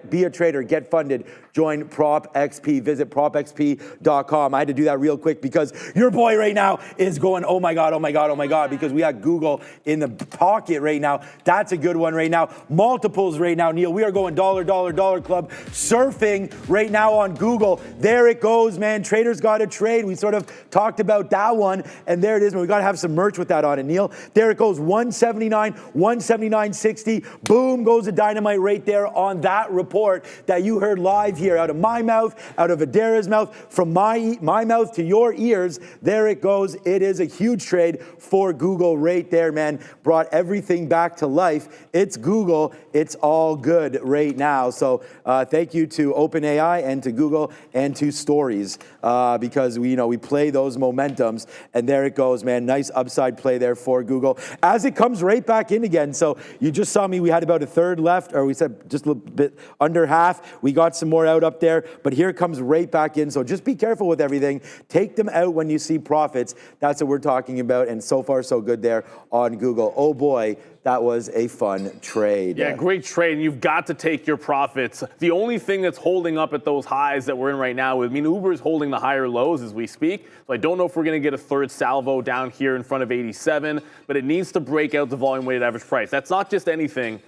Be a trader. Get funded. Join Prop XP. Visit propxp.com. I had to do that real quick because your boy right now is going, oh my God, oh my God, oh my God, because we got Google in the pocket right now. That's a good one right now. Multiples right now, Neil. We are going dollar club. Surfing right now on Google. There it goes, man. Traders got to trade. We sort of talked about that one, and there it is. We got to have some merch with that on it, Neil. There it goes, 179, 179.60. Boom goes the dynamite right there on that report that you heard live here out of my mouth, out of Adara's mouth, from my mouth to your ears. There it goes. It is a huge trade for Google right there, man. Brought everything back to life. It's Google. It's all good right now. So thank you to OpenAI and to Google and to Stories because we play those momentums, and there it goes, man. Nice upside play there for Google as it comes right back in again. So you just saw me. We had about a third left, or we said just a little bit under half. We got some more out up there, but here it comes right back in. So just be careful with everything. Take them out when you see profits. That's what we're talking about, and so far so good there on Google. Oh boy, that was a fun trade. Yeah, great trade, and you've got to take your profits. The only thing that's holding up at those highs that we're in right now, Uber is holding the higher lows as we speak, so I don't know if we're going to get a third salvo down here in front of 87, but it needs to break out the volume-weighted average price. That's not just anything.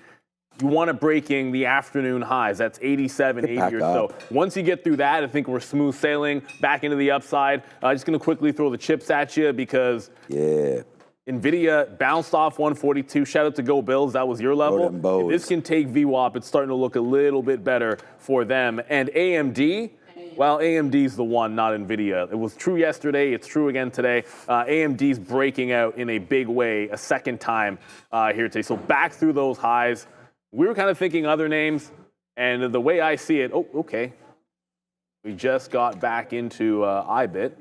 You want it breaking the afternoon highs. That's 87, 80 or so. Once you get through that, I think we're smooth sailing back into the upside. Just going to quickly throw the chips at you because Nvidia bounced off 142. Shout out to Go Bills. That was your level. If this can take VWAP, it's starting to look a little bit better for them. And AMD, well, AMD's the one, not Nvidia. It was true yesterday. It's true again today. AMD's breaking out in a big way a second time here today. So back through those highs. We were kind of thinking other names, and the way I see it, we just got back into IBIT,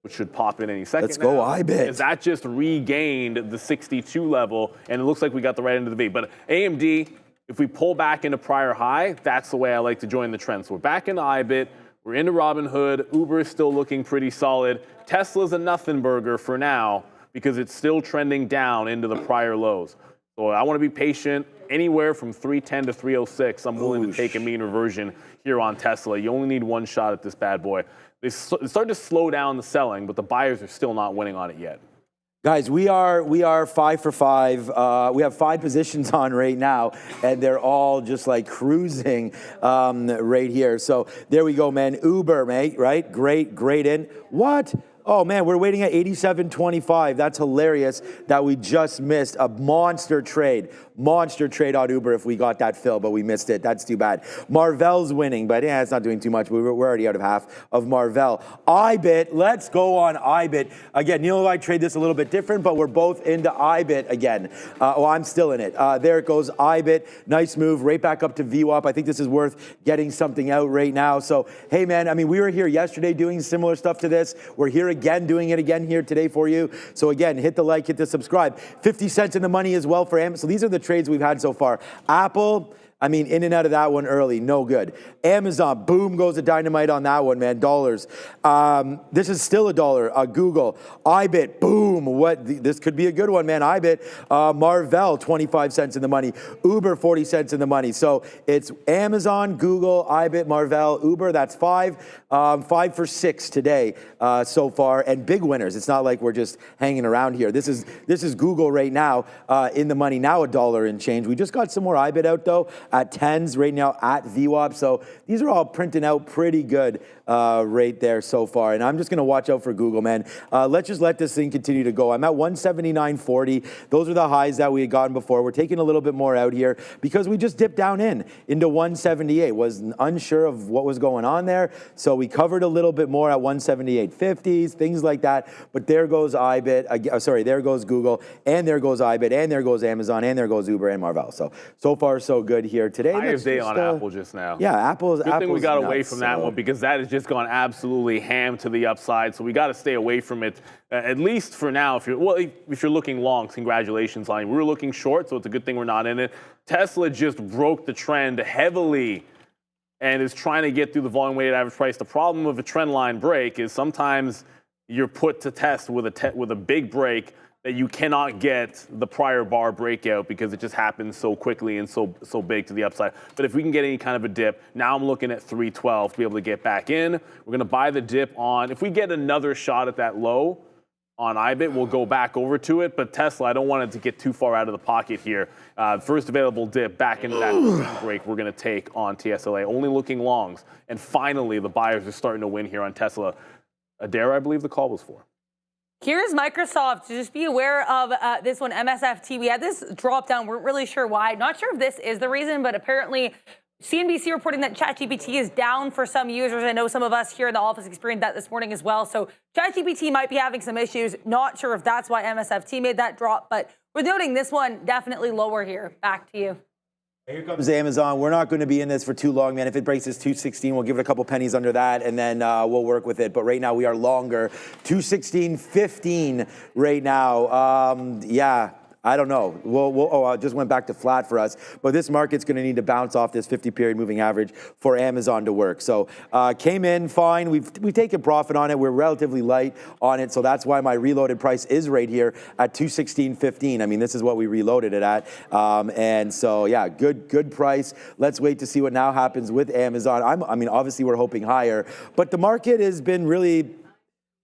which should pop in any second. Let's go IBIT. Is that just regained the 62 level, and it looks like we got the right end of the V. But AMD, if we pull back into prior high, that's the way I like to join the trend. So we're back into IBIT. We're into Robinhood. Uber is still looking pretty solid. Tesla's a nothing burger for now because it's still trending down into the prior lows. So I want to be patient. Anywhere from 310 to 306, I'm willing to take a mean reversion here on Tesla. You only need one shot at this bad boy. They started to slow down the selling, but the buyers are still not winning on it yet. Guys, we are 5 for 5. We have 5 positions on right now, and they're all just like cruising right here. So there we go, man. Uber, mate, right? Great in. What? Oh, man, we're waiting at 87.25. That's hilarious that we just missed a monster trade on Uber if we got that fill, but we missed it. That's too bad. Marvell's winning, but it's not doing too much. We're already out of half of Marvell. IBIT, let's go on IBIT. Again, Neil and I trade this a little bit different, but we're both into IBIT again. I'm still in it. There it goes, IBIT. Nice move, right back up to VWAP. I think this is worth getting something out right now. So, hey, man, we were here yesterday doing similar stuff to this. We're here again, doing it again here today for you. So again, hit the like, hit the subscribe. 50 cents in the money as well for Amazon. So these are the trades we've had so far. Apple, I mean, in and out of that one early, no good. Amazon, boom, goes the dynamite on that one, man, dollars. This is still $1. Google, IBIT, boom, this could be a good one, man, IBIT. Marvell, 25 cents in the money. Uber, 40 cents in the money. So it's Amazon, Google, IBIT, Marvell, Uber, that's 5. 5 for 6 today so far, and big winners. It's not like we're just hanging around here. This is Google right now in the money, now $1 and change. We just got some more IBIT out though at 10s right now at VWAP. So these are all printing out pretty good right there so far. And I'm just going to watch out for Google, man. Let's just let this thing continue to go. I'm at 179.40. Those are the highs that we had gotten before. We're taking a little bit more out here because we just dipped down into 178. Was unsure of what was going on there. So we covered a little bit more at 178.50s, things like that. But there goes IBIT, there goes Google, and there goes IBIT, and there goes Amazon, and there goes Uber and Marvell. So far, so good here today. Highest day on Apple just now. Yeah, Apple's Good thing we got away nuts, from that one because that has just gone absolutely ham to the upside. So we got to stay away from it, at least for now. If you're looking long, congratulations on it. We were looking short, so it's a good thing we're not in it. Tesla just broke the trend heavily and is trying to get through the volume weighted average price. The problem with a trend line break is sometimes you're put to test with a big break that you cannot get the prior bar breakout because it just happens so quickly and so big to the upside. But if we can get any kind of a dip, now I'm looking at 312 to be able to get back in. We're going to buy the dip on. If we get another shot at that low on IBIT, we'll go back over to it. But Tesla, I don't want it to get too far out of the pocket here. First available dip back into that break we're going to take on TSLA. Only looking longs. And finally, the buyers are starting to win here on Tesla. Adair, I believe the call was for. Here's Microsoft. Just be aware of this one, MSFT. We had this drop down. Weren't really sure why. Not sure if this is the reason, but apparently CNBC reporting that ChatGPT is down for some users. I know some of us here in the office experienced that this morning as well. So ChatGPT might be having some issues. Not sure if that's why MSFT made that drop, but we're noting this one definitely lower here. Back to you. Here comes Amazon. We're not going to be in this for too long, man. If it breaks this 216, we'll give it a couple pennies under that, and then we'll work with it. But right now, we are longer. 216.15 right now. Yeah. I don't know. I just went back to flat for us. But this market's going to need to bounce off this 50-period moving average for Amazon to work. So came in fine. We've taken profit on it. We're relatively light on it. So that's why my reloaded price is right here at 216.15. I mean, this is what we reloaded it at. And so, yeah, good price. Let's wait to see what now happens with Amazon. I mean, obviously, we're hoping higher. But the market has been really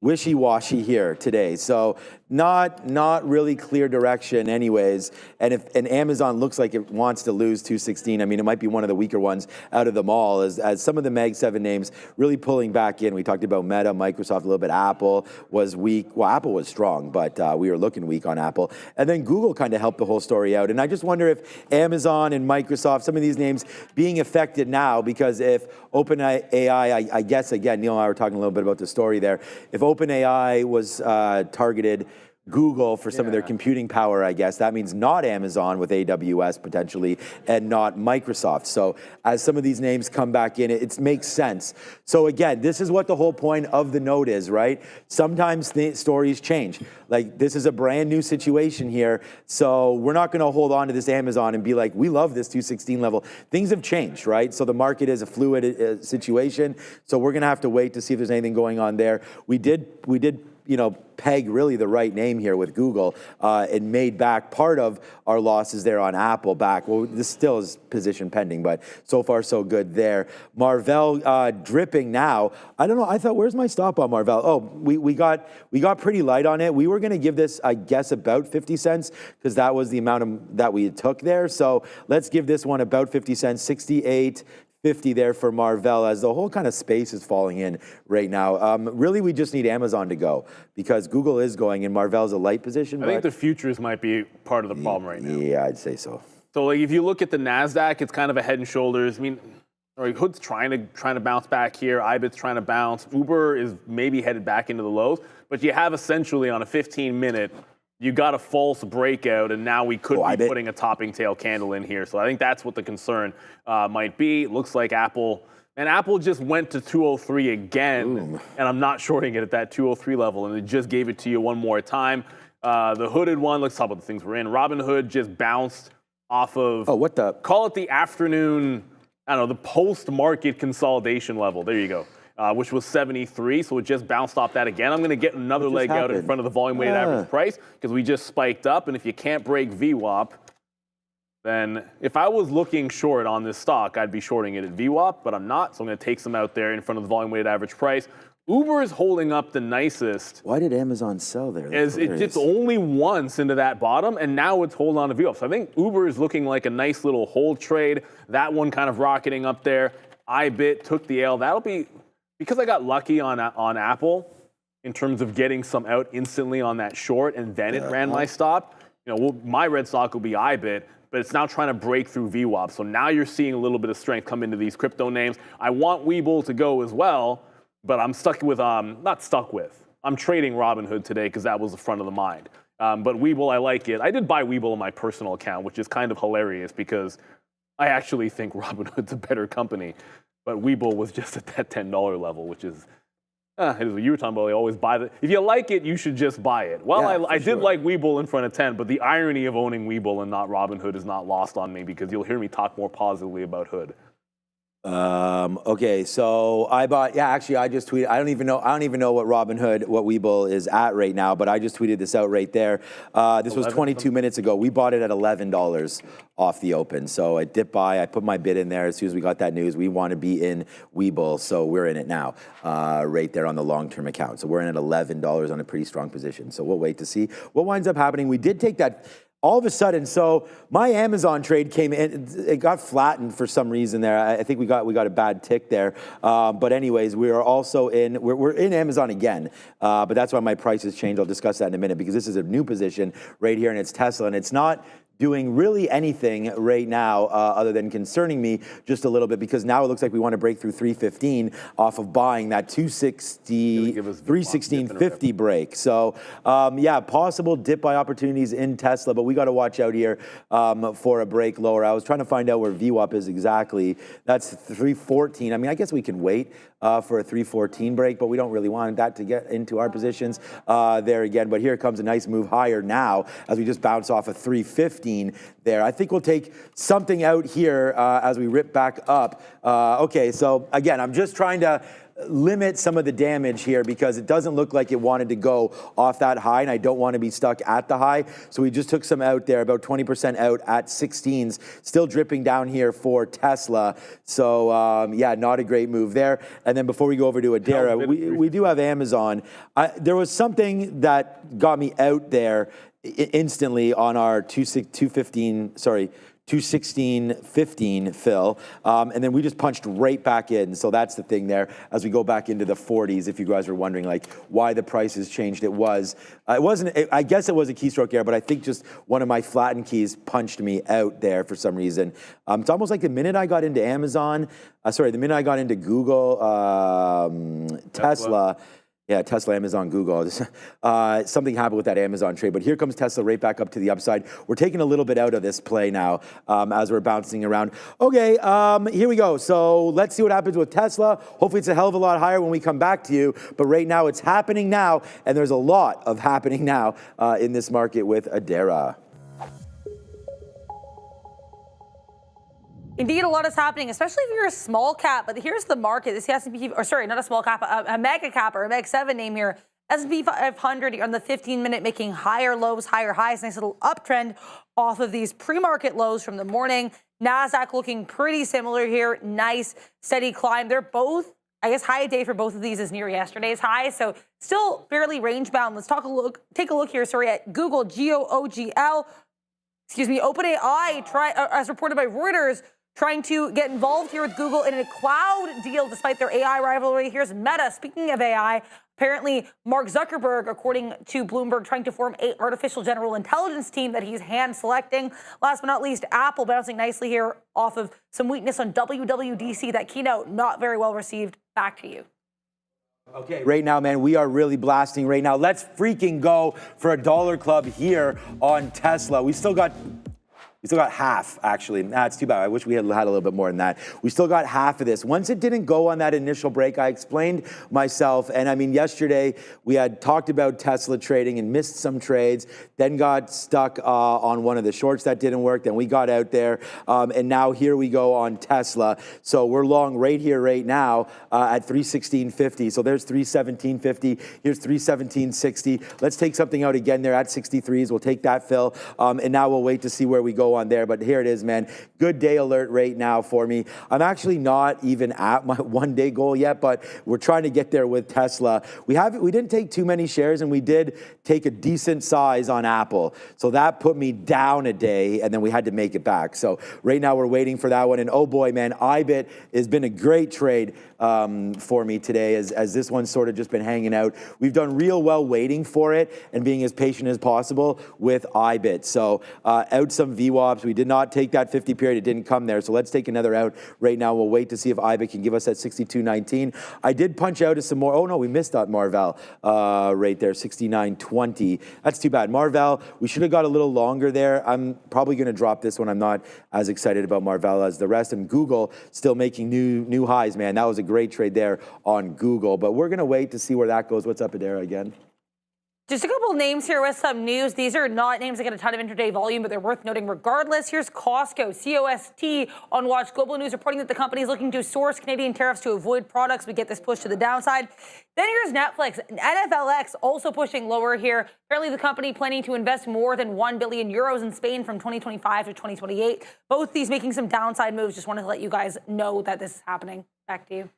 wishy-washy here today. So not really clear direction anyways. And Amazon looks like it wants to lose 216, I mean, it might be one of the weaker ones out of them all as some of the Mag 7 names really pulling back in. We talked about Meta, Microsoft a little bit. Apple was weak. Well, Apple was strong, but we were looking weak on Apple. And then Google kind of helped the whole story out. And I just wonder if Amazon and Microsoft, some of these names being affected now, because if OpenAI, I guess, again, Neil and I were talking a little bit about the story there. If OpenAI was targeted Google for some of their computing power, I guess. That means not Amazon with AWS potentially, and not Microsoft. So as some of these names come back in, it makes sense. So again, this is what the whole point of the note is, right? Sometimes the stories change. Like, this is a brand new situation here. So we're not going to hold on to this Amazon and be like, we love this 216 level. Things have changed, right? So the market is a fluid situation. So we're going to have to wait to see if there's anything going on there. We did peg really the right name here with Google and made back part of our losses there on Apple back. Well, this still is position pending, but so far so good there. Marvell dripping now. I don't know. I thought, where's my stop on Marvell? Oh, we got pretty light on it. We were going to give this, I guess, about 50 cents because that was the amount that we took there. So let's give this one about 50 cents, 68.50 there for Marvell as the whole kind of space is falling in right now. Really, we just need Amazon to go because Google is going and Marvell's a light position. I think the futures might be part of the problem right now. Yeah, I'd say so. So like, if you look at the Nasdaq, it's kind of a head and shoulders. I mean, Hood's trying to bounce back here. IBIT's trying to bounce. Uber is maybe headed back into the lows, but you have essentially on a 15-minute. You got a false breakout, and now we could be putting a topping tail candle in here. So I think that's what the concern might be. It looks like Apple just went to 203 again, and I'm not shorting it at that 203 level, and it just gave it to you one more time. The hooded one, let's talk about the things we're in. Robinhood just bounced off of, call it the afternoon, I don't know, the post-market consolidation level. There you go. Which was 73, so it just bounced off that again. I'm going to get another leg out in front of the volume-weighted average price because we just spiked up, and if you can't break VWAP, then if I was looking short on this stock, I'd be shorting it at VWAP, but I'm not, so I'm going to take some out there in front of the volume-weighted average price. Uber is holding up the nicest. Why did Amazon sell there? As it dipped only once into that bottom, and now it's holding on to VWAP. So I think Uber is looking like a nice little hold trade. That one kind of rocketing up there. iBit took the L. That'll be... Because I got lucky on Apple in terms of getting some out instantly on that short, and then it ran my stop. My red stock will be iBit, but it's now trying to break through VWAP. So now you're seeing a little bit of strength come into these crypto names. I want Webull to go as well, but I'm stuck with not stuck with. I'm trading Robinhood today because that was the front of the mind. But Webull, I like it. I did buy Webull on my personal account, which is kind of hilarious because I actually think Robinhood's a better company. But Webull was just at that $10 level, which is, it is what you were talking about. They always buy it. If you like it, you should just buy it. Well, yeah, I did like Webull in front of 10, but the irony of owning Webull and not Robinhood is not lost on me because you'll hear me talk more positively about Hood. Okay, so I bought, actually I just tweeted, I don't even know what Robinhood, what Webull is at right now, but I just tweeted this out right there. This was 22 minutes ago. We bought it at $11 off the open. So I dipped by, I put my bid in there as soon as we got that news. We want to be in Webull, so we're in it now, right there on the long-term account. So we're in at $11 on a pretty strong position. So we'll wait to see what winds up happening. We did take that all of a sudden, so my Amazon trade came in, it got flattened for some reason there. I think we got a bad tick there. But anyways, we are also we're in Amazon again. But that's why my price has changed. I'll discuss that in a minute because this is a new position right here and it's Tesla and it's not doing really anything right now other than concerning me just a little bit because now it looks like we want to break through 315 off of buying that 316.50 break. So possible dip buy opportunities in Tesla, but we got to watch out here for a break lower. I was trying to find out where VWAP is exactly. That's 314. I mean, I guess we can wait for a 314 break, but we don't really want that to get into our positions there again. But here comes a nice move higher now as we just bounce off a 315 there. I think we'll take something out here as we rip back up. Okay, so again, I'm just trying to limit some of the damage here because it doesn't look like it wanted to go off that high and I don't want to be stuck at the high. So we just took some out there, about 20% out at 16s, still dripping down here for Tesla. So not a great move there. And then before we go over to Adara, we do have Amazon. There was something that got me out there instantly on our 216.15 fill, and then we just punched right back in. So that's the thing there as we go back into the 40s. If you guys were wondering like why the prices changed, it wasn't. I guess it was a keystroke error, but I think just one of my flattened keys punched me out there for some reason. It's almost like the minute I got into Amazon, the minute I got into Google, Tesla. Yeah, Tesla, Amazon, Google. Something happened with that Amazon trade, but here comes Tesla right back up to the upside. We're taking a little bit out of this play now as we're bouncing around. Okay, here we go. So let's see what happens with Tesla. Hopefully it's a hell of a lot higher when we come back to you, but right now it's happening now, and there's a lot of happening now in this market with Adara. Indeed, a lot is happening, especially if you're a small cap. But here's the market. This S&P, or sorry, not a small cap, a mega cap or a Meg 7 name here. S&P 500 on the 15-minute making higher lows, higher highs. Nice little uptrend off of these pre-market lows from the morning. Nasdaq looking pretty similar here. Nice, steady climb. They're both, I guess, high day for both of these is near yesterday's high. So still fairly range bound. Let's take a look here, at Google, GOOGL. OpenAI, as reported by Reuters, trying to get involved here with Google in a cloud deal despite their AI rivalry. Here's Meta. Speaking of AI, apparently Mark Zuckerberg, according to Bloomberg, trying to form an artificial general intelligence team that he's hand selecting. Last but not least, Apple bouncing nicely here off of some weakness on WWDC. That keynote not very well received. Back to you. Okay, right now, man, we are really blasting right now. Let's freaking go for a dollar club here on Tesla. We still got We still got half, actually. It's too bad. I wish we had a little bit more than that. We still got half of this. Once it didn't go on that initial break, I explained myself. And I mean, yesterday we had talked about Tesla trading and missed some trades, then got stuck on one of the shorts that didn't work. Then we got out there. And now here we go on Tesla. So we're long right here, right now at 316.50. So there's 317.50. Here's 317.60. Let's take something out again there at 63s. We'll take that fill. And now we'll wait to see where we go on there, but here it is, man. Good day alert right now for me. I'm actually not even at my 1 day goal yet, but we're trying to get there with Tesla. We didn't take too many shares, and we did take a decent size on Apple. So that put me down a day, and then we had to make it back. So right now we're waiting for that one. And oh boy, man, IBIT has been a great trade for me today, as this one's sort of just been hanging out. We've done real well waiting for it and being as patient as possible with IBIT. So out some VWAPs. We did not take that 50 period. It didn't come there. So let's take another out right now. We'll wait to see if IBIT can give us that 62.19. I did punch out some more. Oh no, we missed that Marvell right there, 69.20. That's too bad. Marvell, we should have got a little longer there. I'm probably going to drop this one. I'm not as excited about Marvell as the rest. And Google still making new highs, man. That was a great trade there on Google. But we're going to wait to see where that goes. What's up, Adara, again? Just a couple names here with some news. These are not names that get a ton of intraday volume, but they're worth noting regardless. Here's Costco, COST, on Watch Global News reporting that the company is looking to source Canadian tariffs to avoid products. We get this push to the downside. Then here's Netflix. NFLX also pushing lower here. Apparently the company planning to invest more than 1 billion euros in Spain from 2025 to 2028. Both these making some downside moves. Just wanted to let you guys know that this is happening. Back to you.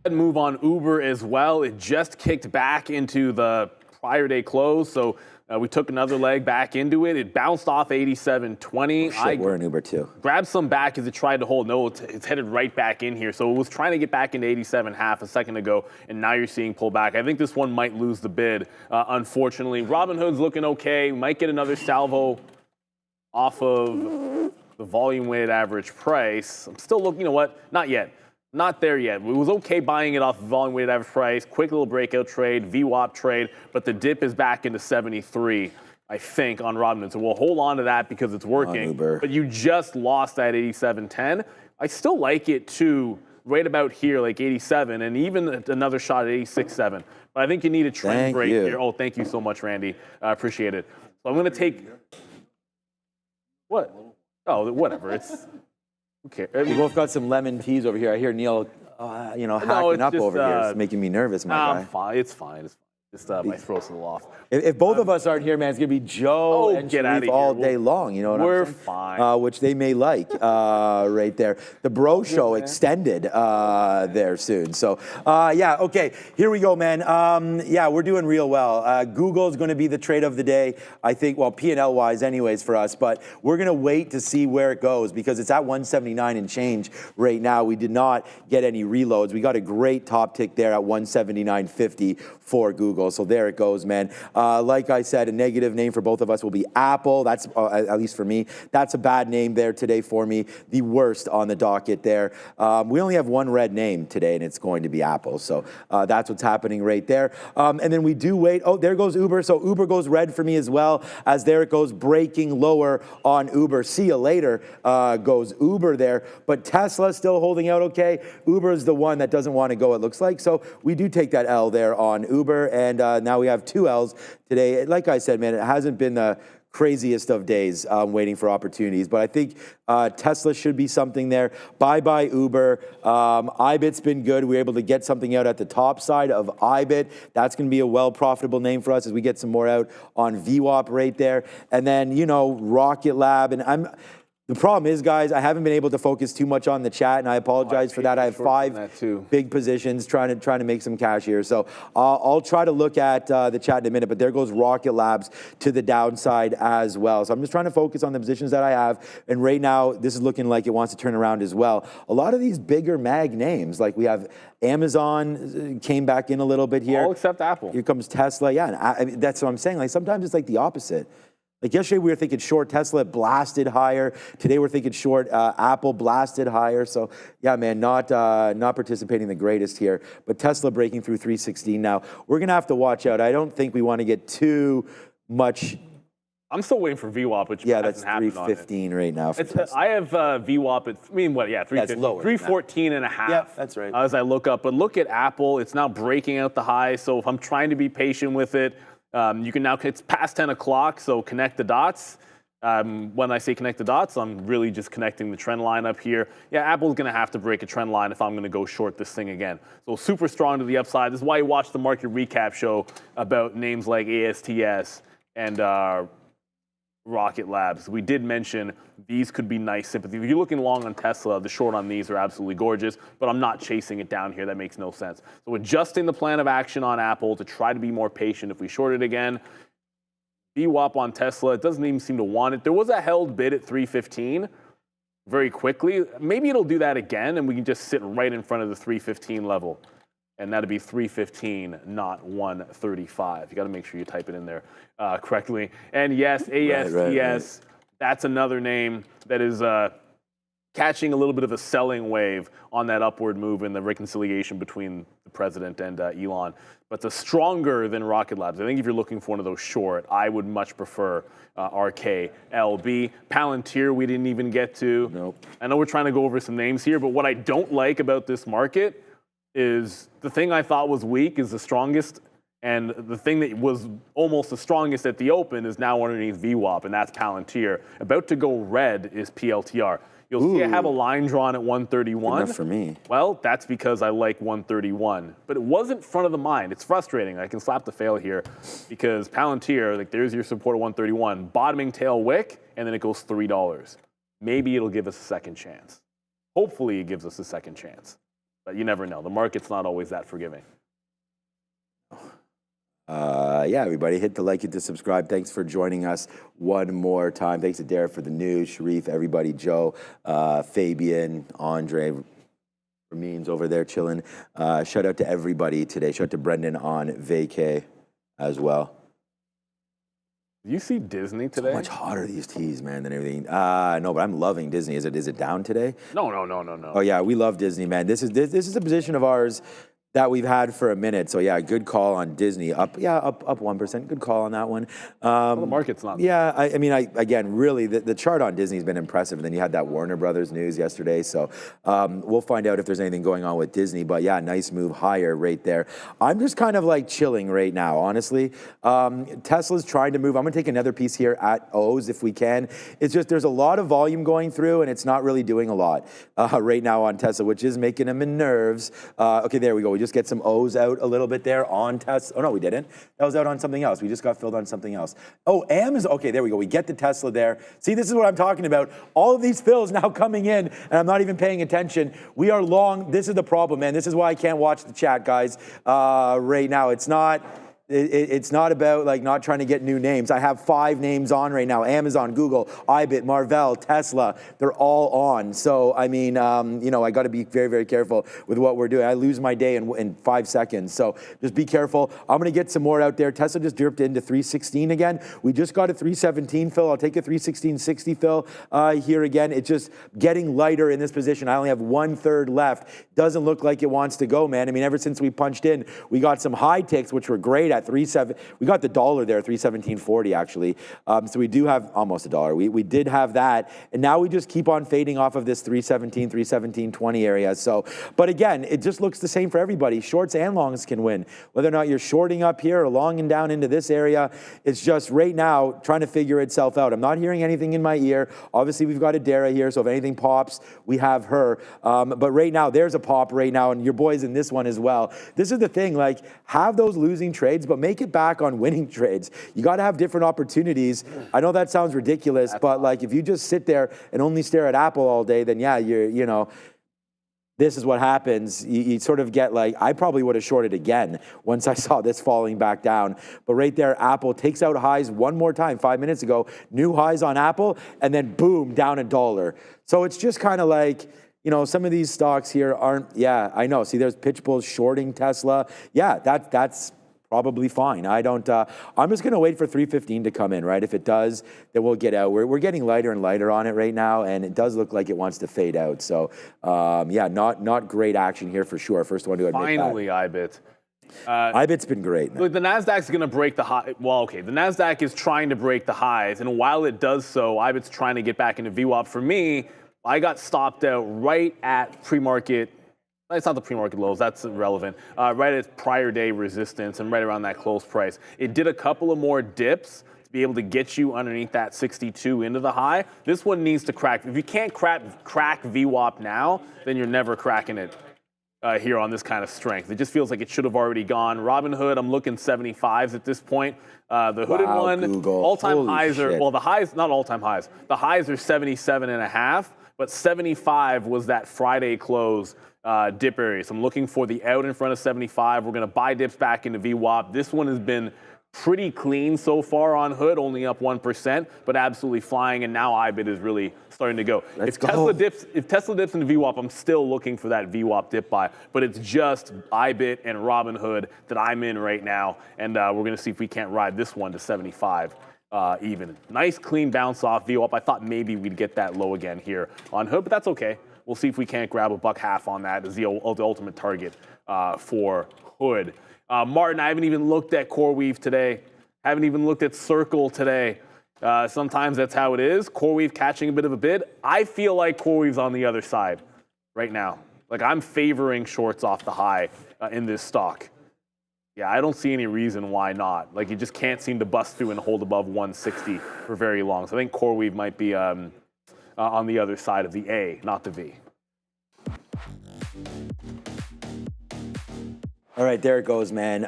Move on Uber as well. It just kicked back into the prior day close, so we took another leg back into it. It bounced off 87.20. We're in Uber too. Grabbed some back as it tried to hold. No, it's headed right back in here. So it was trying to get back into 87.5 a second ago, and now you're seeing pull back. I think this one might lose the bid, unfortunately. Robinhood's looking okay. We might get another salvo off of the volume weighted average price. I'm still looking, you know what? Not yet. Not there yet. It was okay buying it off volume weighted average price, quick little breakout trade, VWAP trade, but the dip is back into 73, I think, on Robinhood. So we'll hold on to that because it's working. But you just lost that 87.10. I still like it too, right about here, like 87, and even another shot at 86.7. But I think you need a trend break here. Oh, thank you so much, Randy. I appreciate it. So I'm going to take what? Oh, whatever. It's. Okay. We both got some lemon teas over here. I hear Neil, hacking up just, over here. It's making me nervous, my guy. I'm fine. It's fine. It's fine. Just my throat's a little off. If both of us aren't here, man, it's going to be Joe and Sharif all day long. You know what I'm saying? We're fine. Which they may like right there. The Bro Show extended there soon. So, okay. Here we go, man. We're doing real well. Google's going to be the trade of the day, I think, well, P&L-wise anyways for us. But we're going to wait to see where it goes because it's at 179 and change right now. We did not get any reloads. We got a great top tick there at 179.50 for Google. So there it goes, man. Like I said, a negative name for both of us will be Apple. That's, at least for me, that's a bad name there today for me. The worst on the docket there. We only have one red name today, and it's going to be Apple. So that's what's happening right there. And then we do wait. Oh, there goes Uber. So Uber goes red for me as well, as there it goes breaking lower on Uber. See you later goes Uber there. But Tesla still holding out okay. Uber is the one that doesn't want to go, it looks like. So we do take that L there on Uber. And now we have two L's today. Like I said, man, it hasn't been the craziest of days waiting for opportunities. But I think Tesla should be something there. Bye-bye Uber. IBIT's been good. We were able to get something out at the top side of IBIT. That's going to be a well-profitable name for us as we get some more out on VWAP right there. And then, Rocket Lab. And the problem is, guys, I haven't been able to focus too much on the chat, and I apologize for that. I have 5 big positions trying to make some cash here. So I'll try to look at the chat in a minute, but there goes Rocket Labs to the downside as well. So I'm just trying to focus on the positions that I have, and right now this is looking like it wants to turn around as well. A lot of these bigger mag names, like we have Amazon came back in a little bit here. All except Apple. Here comes Tesla. Yeah, and that's what I'm saying. Like sometimes it's like the opposite. Like yesterday we were thinking short Tesla, blasted higher. Today we're thinking short Apple, blasted higher. So yeah, man, not participating the greatest here. But Tesla breaking through 316 now. We're gonna have to watch out. I don't think we want to get too much I'm still waiting for VWAP, which Yeah, that's hasn't happened on it. 315 right now. For Tesla. I have VWAP at, 315, lower than that. 314 and a half. Yeah, that's right. As I look up, but look at Apple. It's now breaking out the high. So if I'm trying to be patient with it, you can now, it's past 10 o'clock, so connect the dots. When I say connect the dots, I'm really just connecting the trend line up here. Yeah, Apple's going to have to break a trend line if I'm going to go short this thing again. So super strong to the upside. This is why you watch the market recap show about names like ASTS and Rocket Labs. We did mention these could be nice sympathy. If you're looking long on Tesla, the short on these are absolutely gorgeous, but I'm not chasing it down here. That makes no sense. So adjusting the plan of action on Apple to try to be more patient if we short it again. VWAP on Tesla, it doesn't even seem to want it. There was a held bid at 315 very quickly. Maybe it'll do that again, and we can just sit right in front of the 315 level. And that'd be 315, not 135. You got to make sure you type it in there correctly. And yes, ASTS, right. That's another name that is catching a little bit of a selling wave on that upward move in the reconciliation between the president and Elon. But it's stronger than Rocket Labs. I think if you're looking for one of those short, I would much prefer RKLB. Palantir, we didn't even get to. Nope. I know we're trying to go over some names here, but what I don't like about this market is the thing I thought was weak is the strongest, and the thing that was almost the strongest at the open is now underneath VWAP, and that's Palantir. About to go red is PLTR. You'll see I have a line drawn at 131. Enough for me. Well, that's because I like 131. But it wasn't front of the mind. It's frustrating. I can slap the fail here because Palantir, like there's your support at 131, bottoming tail wick, and then it goes $3. Maybe it'll give us a second chance. Hopefully it gives us a second chance. But you never know. The market's not always that forgiving. Yeah, everybody, hit the like, hit the subscribe. Thanks for joining us one more time. Thanks to Derek for the news, Sharif, everybody, Joe, Fabian, Andre, Ramin's over there chilling. Shout out to everybody today. Shout out to Brendan on vacay as well. Did you see Disney today? So much hotter these teas, man, than everything. No, but I'm loving Disney. Is it down today? No. Oh yeah, we love Disney, man. This is a position of ours that we've had for a minute. So yeah, good call on Disney. Up 1%. Good call on that one. Well, the market's not. Yeah, I mean, again, really, the chart on Disney's been impressive. And then you had that Warner Brothers news yesterday. So we'll find out if there's anything going on with Disney. But yeah, nice move higher right there. I'm just kind of like chilling right now, honestly. Tesla's trying to move. I'm going to take another piece here at O's if we can. It's just there's a lot of volume going through, and it's not really doing a lot right now on Tesla, which is making them in nerves. Okay, there we go. We just get some O's out a little bit there on Tesla. Oh, no, we didn't. That was out on something else. We just got filled on something else. Oh, AM is, okay, there we go. We get the Tesla there. See, this is what I'm talking about. All of these fills now coming in, and I'm not even paying attention. We are long. This is the problem, man. This is why I can't watch the chat, guys, right now. It's not about like not trying to get new names. I have 5 names on right now: Amazon, Google, iBit, Marvell, Tesla. They're all on. So I mean, you know, I got to be very, very careful with what we're doing. I lose my day in 5 seconds. So just be careful. I'm gonna get some more out there. Tesla just dipped into 316 again. We just got a 317 fill. I'll take a 316.60 fill here again. It's just getting lighter in this position. I only have 1/3 left. Doesn't look like it wants to go, man. I mean, ever since we punched in, we got some high ticks, which were great at 3.7. We got the dollar there, 317.40 actually. So we do have almost a dollar. We did have that, and now we just keep on fading off of this 317, 317.20 area. So, but again, it just looks the same for everybody. Shorts and longs can win. Whether or not you're shorting up here or longing down into this area, it's just right now trying to figure itself out. I'm not hearing anything in my ear. Obviously, we've got Adara here, so if anything pops, we have her. But right now, there's a pop right now, and your boy's in this one as well. This is the thing, like, have those losing trades, but make it back on winning trades. You got to have different opportunities. I know that sounds ridiculous, but like if you just sit there and only stare at Apple all day, then yeah, you know, this is what happens. You sort of get like, I probably would have shorted again once I saw this falling back down. But right there, Apple takes out highs one more time 5 minutes ago, new highs on Apple, and then boom, down $1. So it's just kind of like, you know, some of these stocks here aren't, yeah, I know. See, there's pitch bulls shorting Tesla. Yeah, that's probably fine. I don't, I'm just going to wait for 315 to come in, right? If it does, then we'll get out. We're getting lighter and lighter on it right now, and it does look like it wants to fade out. So, yeah, not great action here for sure. First one to admit Finally, iBit. IBIT's been great. Look, the Nasdaq's going to break the high. Well, okay, the Nasdaq is trying to break the highs, and while it does so, IBIT's trying to get back into VWAP. For me, I got stopped out right at pre-market. It's not the pre-market lows, that's irrelevant. Right at prior day resistance and right around that close price. It did a couple of more dips to be able to get you underneath that 62 into the high. This one needs to crack. If you can't crack VWAP now, then you're never cracking it here on this kind of strength. It just feels like it should have already gone. Robinhood, I'm looking 75s at this point. The hooded one, Google. all-time Holy highs are, shit. well, the highs, not all-time highs. The highs are 77.5, but 75 was that Friday close dip area. So I'm looking for the out in front of 75. We're going to buy dips back into VWAP. This one has been pretty clean so far on Hood, only up 1%, but absolutely flying. And now IBIT is really starting to go. If Tesla dips into VWAP, I'm still looking for that VWAP dip buy. But it's just IBIT and Robinhood that I'm in right now. And we're going to see if we can't ride this one to 75. Even. Nice clean bounce off VWAP. I thought maybe we'd get that low again here on Hood, but that's okay. We'll see if we can't grab $1.50 on that as the ultimate target for Hood. Martin, I haven't even looked at CoreWeave today. Haven't even looked at Circle today. Sometimes that's how it is. CoreWeave catching a bit of a bid. I feel like CoreWeave's on the other side right now. Like I'm favoring shorts off the high in this stock. Yeah, I don't see any reason why not. Like you just can't seem to bust through and hold above 160 for very long. So I think CoreWeave might be on the other side of the A, not the V. All right, there it goes, man.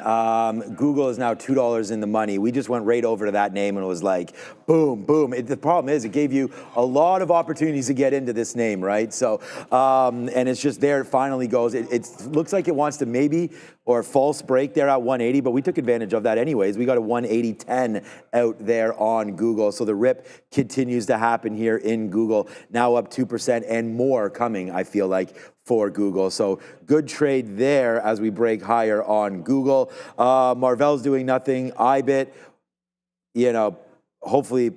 Google is now $2 in the money. We just went right over to that name and it was like, boom, boom. The problem is it gave you a lot of opportunities to get into this name, right? So, and it's just there, it finally goes. It looks like it wants to maybe, or false break there at 180, but we took advantage of that anyways. We got a 180.10 out there on Google. So the rip continues to happen here in Google, now up 2% and more coming, I feel like, for Google. So good trade there as we break higher on Google. Marvell's doing nothing. IBIT, you know, hopefully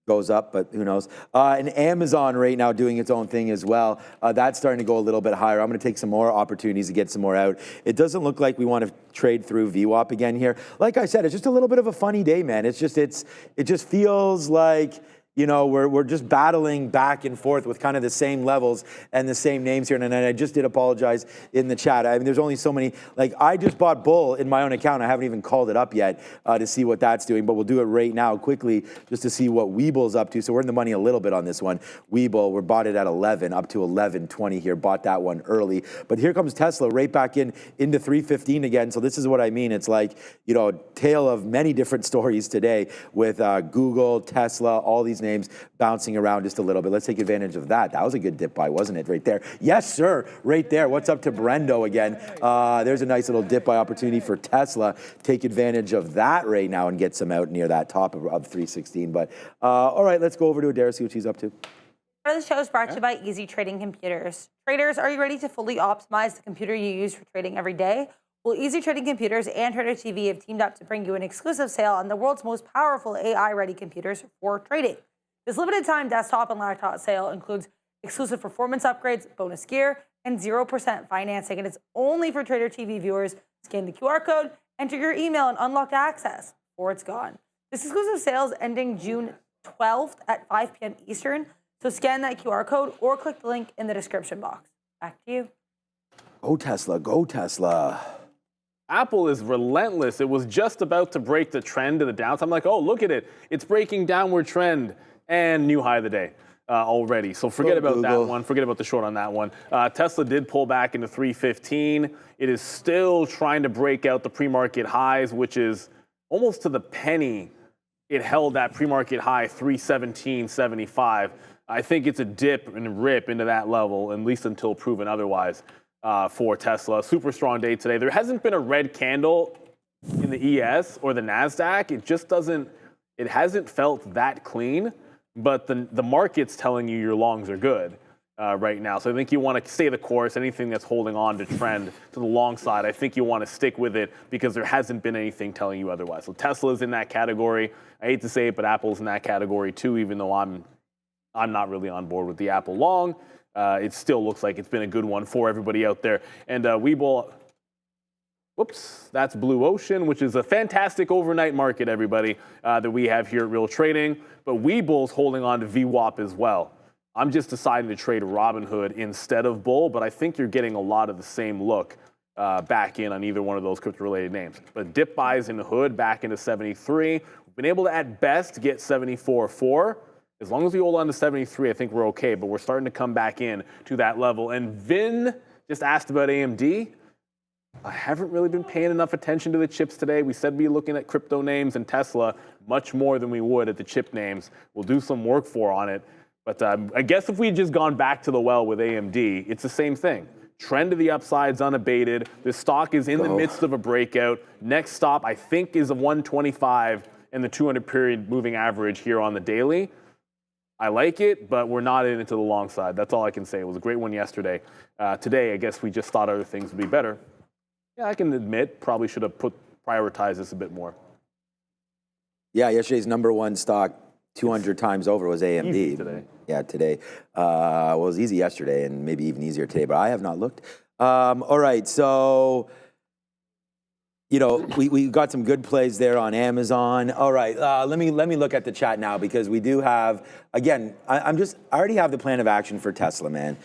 goes up, but who knows. And Amazon right now doing its own thing as well. That's starting to go a little bit higher. I'm going to take some more opportunities to get some more out. It doesn't look like we want to trade through VWAP again here. Like I said, it's just a little bit of a funny day, man. It just feels like, you know, we're just battling back and forth with kind of the same levels and the same names here. And I just did apologize in the chat. I mean, there's only so many. Like, I just bought Bull in my own account. I haven't even called it up yet to see what that's doing. But we'll do it right now quickly just to see what Weeble's up to. So we're in the money a little bit on this one. Weeble, we're bought it at 11, up to 11.20 here. Bought that one early. But here comes Tesla right back into 315 again. So this is what I mean. It's like, you know, a tale of many different stories today with Google, Tesla, all these names bouncing around just a little bit. Let's take advantage of that. That was a good dip buy, wasn't it, right there? Yes, sir, right there. What's up to Brendo again? There's a nice little dip buy opportunity for Tesla. Take advantage of that right now and get some out near that top of 316. But all right, let's go over to Adair, see what she's up to. The show is brought to you by Easy Trading Computers. Traders, are you ready to fully optimize the computer you use for trading every day? Well, Easy Trading Computers and Trader TV have teamed up to bring you an exclusive sale on the world's most powerful AI-ready computers for trading. This limited-time desktop and laptop sale includes exclusive performance upgrades, bonus gear, and 0% financing. And it's only for Trader TV viewers. Scan the QR code, enter your email, and unlock access before it's gone. This exclusive sale is ending June 12th at 5 p.m. Eastern. So scan that QR code or click the link in the description box. Back to you. Go Tesla, go Tesla. Apple is relentless. It was just about to break the trend to the downside. I'm like, oh, look at it. It's breaking downward trend and new high of the day already. So forget about that one. Forget about the short on that one. Tesla did pull back into 315. It is still trying to break out the pre-market highs, which is almost to the penny. It held that pre-market high 317.75. I think it's a dip and rip into that level, at least until proven otherwise. For Tesla. Super strong day today. There hasn't been a red candle in the ES or the Nasdaq. It just doesn't, it hasn't felt that clean, but the market's telling you your longs are good right now. So I think you want to stay the course. Anything that's holding on to trend to the long side, I think you want to stick with it because there hasn't been anything telling you otherwise. So Tesla's in that category. I hate to say it, but Apple's in that category too, even though I'm not really on board with the Apple long. It still looks like it's been a good one for everybody out there. And Weeble, Whoops, that's Blue Ocean, which is a fantastic overnight market, everybody, that we have here at Real Trading. But Webull's holding on to VWAP as well. I'm just deciding to trade Robinhood instead of Bull, but I think you're getting a lot of the same look back in on either one of those crypto-related names. But dip buys in the hood back into 73. We've been able to, at best, get 74.4. As long as we hold on to 73, I think we're okay, but we're starting to come back in to that level. And Vin just asked about AMD. I haven't really been paying enough attention to the chips today. We said we'd be looking at crypto names and Tesla much more than we would at the chip names. We'll do some work on it. But I guess if we had just gone back to the well with AMD, it's the same thing. Trend to the upside's unabated. The stock is in the midst of a breakout. Next stop, I think, is a 125 and the 200-period moving average here on the daily. I like it, but we're not in it to the long side. That's all I can say. It was a great one yesterday. Today, I guess we just thought other things would be better. Yeah, I can admit, probably should have prioritized this a bit more. Yeah, yesterday's number one stock 200 times over was AMD. Easy today. Yeah, today. Well, it was easy yesterday and maybe even easier today, but I have not looked. All right, so, you know, we got some good plays there on Amazon. All right, let me look at the chat now because we do have, again, I already have the plan of action for Tesla, man.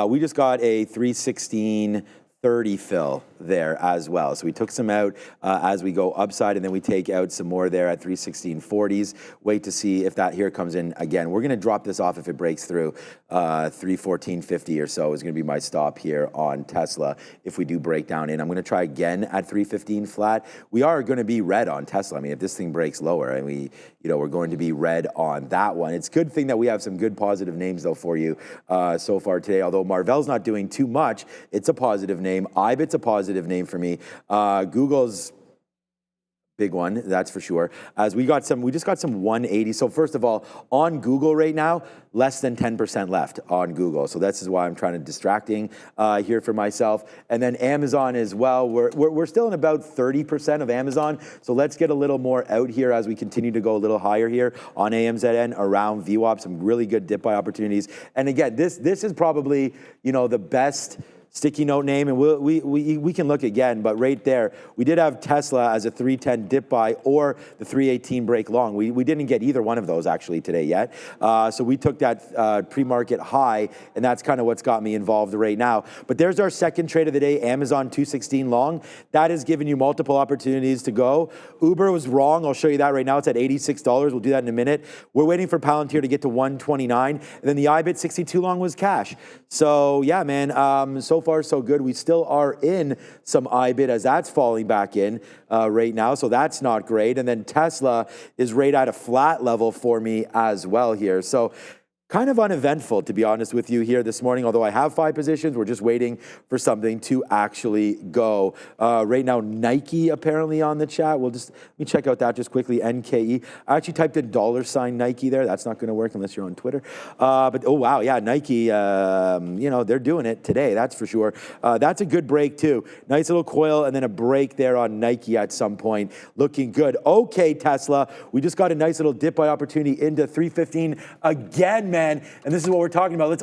We just got a 316.30 fill there as well. So we took some out as we go upside, and then we take out some more there at 316.40s. Wait to see if that here comes in again. We're going to drop this off if it breaks through 314.50 or so is going to be my stop here on Tesla if we do break down in. I'm going to try again at 315 flat. We are going to be red on Tesla. I mean, if this thing breaks lower, and we're going to be red on that one. It's a good thing that we have some good positive names though for you so far today. Although Marvell's not doing too much, it's a positive name. IBIT's a positive name for me. Google's big one, that's for sure. As we just got some 180. So first of all, on Google right now, less than 10% left on Google. So this is why I'm trying to distracting here for myself. And then Amazon as well. We're still in about 30% of Amazon. So let's get a little more out here as we continue to go a little higher here on AMZN around VWAP. Some really good dip buy opportunities. And again, this is probably, the best sticky note name, and we can look again, but right there, we did have Tesla as a 310 dip buy or the 318 break long. We didn't get either one of those actually today yet. So we took that pre-market high, and that's kind of what's got me involved right now. But there's our second trade of the day, Amazon 216 long. That has given you multiple opportunities to go. Uber was wrong. I'll show you that right now. It's at $86. We'll do that in a minute. We're waiting for Palantir to get to 129, and then the IBIT 62 long was cash. So yeah, man, so far so good. We still are in some IBIT as that's falling back in right now, so that's not great. And then Tesla is right at a flat level for me as well here. So kind of uneventful, to be honest with you here this morning, although I have 5 positions. We're just waiting for something to actually go. Right now, Nike apparently on the chat. Let me check out that just quickly, NKE. I actually typed in $ Nike there. That's not going to work unless you're on Twitter. But oh, wow, yeah, Nike, they're doing it today, that's for sure. That's a good break too. Nice little coil and then a break there on Nike at some point. Looking good. Okay, Tesla, we just got a nice little dip buy opportunity into 315 again, man. And this is what we're talking about.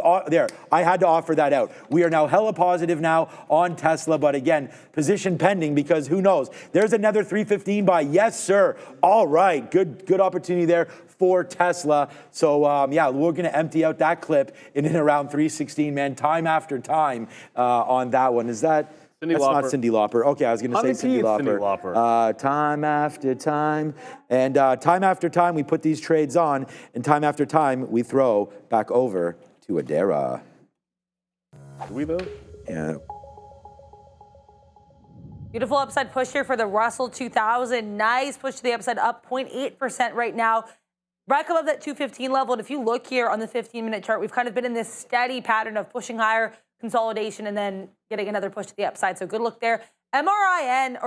I had to offer that out. We are now hella positive now on Tesla, but again, position pending because who knows? There's another 315 buy. Yes, sir. All right, good opportunity there for Tesla. So yeah, we're going to empty out that clip in and around 316, man, time after time on that one. Is that? That's not Cyndi Lauper. Okay, I was going to say Cyndi Lauper. Time after time. And time after time, we put these trades on. And time after time, we throw back over to Adara. Do we though? Yeah. Beautiful upside push here for the Russell 2000. Nice push to the upside, up 0.8% right now. Back above that 215 level. And if you look here on the 15-minute chart, we've kind of been in this steady pattern of pushing higher, consolidation, and then getting another push to the upside. So good look there. MRIN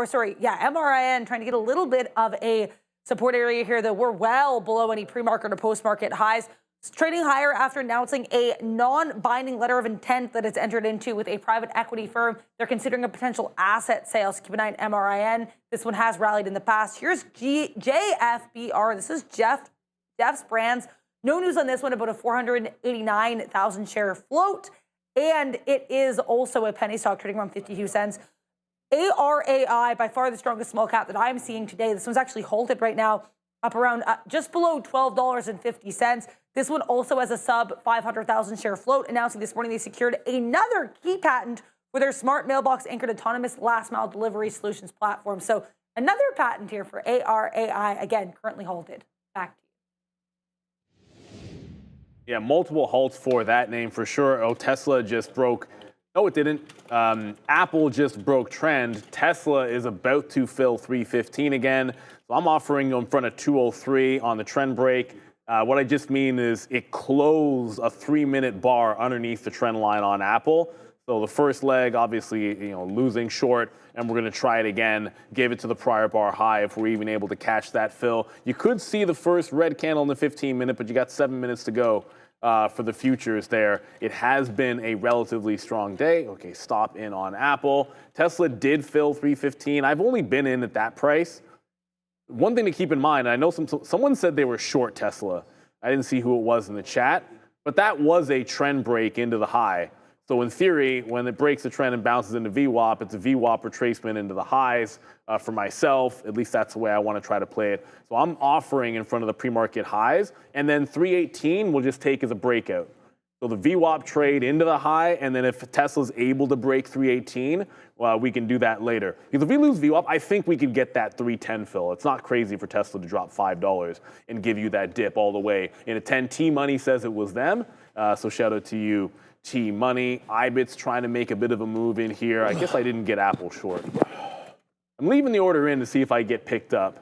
trying to get a little bit of a support area here, though we're well below any pre-market or post-market highs. It's trading higher after announcing a non-binding letter of intent that it's entered into with a private equity firm. They're considering a potential asset sale. So keep an eye on MRIN. This one has rallied in the past. Here's JFBR. This is Jeff's Brands. No news on this one, about a 489,000 share float. And it is also a penny stock trading around 52 cents. ARAI, by far the strongest small cap that I'm seeing today. This one's actually halted right now, up around just below $12.50. This one also has a sub 500,000 share float, announcing this morning they secured another key patent for their smart mailbox anchored autonomous last mile delivery solutions platform. So another patent here for ARAI, again, currently halted. Back to you. Yeah, multiple halts for that name for sure. Oh, Tesla just broke. No, it didn't. Apple just broke trend. Tesla is about to fill 315 again. So I'm offering in front of 203 on the trend break. What I just mean is it closed a 3-minute bar underneath the trend line on Apple. So the first leg, obviously, losing short, and we're going to try it again. Gave it to the prior bar high if we're even able to catch that fill. You could see the first red candle in the 15-minute, but you got 7 minutes to go. For the futures there. It has been a relatively strong day. Okay, stop in on Apple. Tesla did fill 315. I've only been in at that price. One thing to keep in mind, I know someone said they were short Tesla. I didn't see who it was in the chat, but that was a trend break into the high. So in theory, when it breaks the trend and bounces into VWAP, it's a VWAP retracement into the highs. For myself, at least that's the way I want to try to play it. So I'm offering in front of the pre-market highs, and then 318 we'll just take as a breakout. So the VWAP trade into the high, and then if Tesla's able to break 318, we can do that later. Because if we lose VWAP, I think we could get that 310 fill. It's not crazy for Tesla to drop $5 and give you that dip all the way. In a 10, T-Money says it was them, so shout out to you. T-Money. IBIT's trying to make a bit of a move in here. I guess I didn't get Apple short. I'm leaving the order in to see if I get picked up.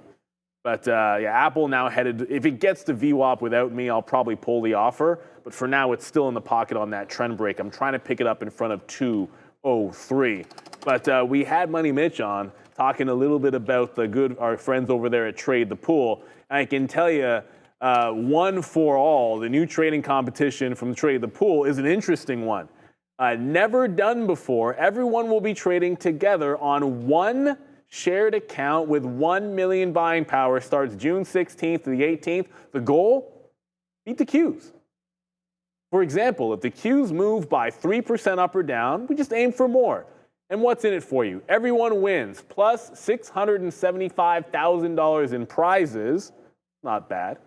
But yeah, Apple now headed, if it gets to VWAP without me, I'll probably pull the offer. But for now, it's still in the pocket on that trend break. I'm trying to pick it up in front of 203. But we had Money Mitch on talking a little bit about our friends over there at Trade the Pool. And I can tell you, One for All, the new trading competition from Trade the Pool, is an interesting one. Never done before. Everyone will be trading together on one shared account with 1 million buying power. Starts June 16th to the 18th. The goal? Beat the Qs. For example, if the Qs move by 3% up or down, we just aim for more. And what's in it for you? Everyone wins, plus $675,000 in prizes. Not bad.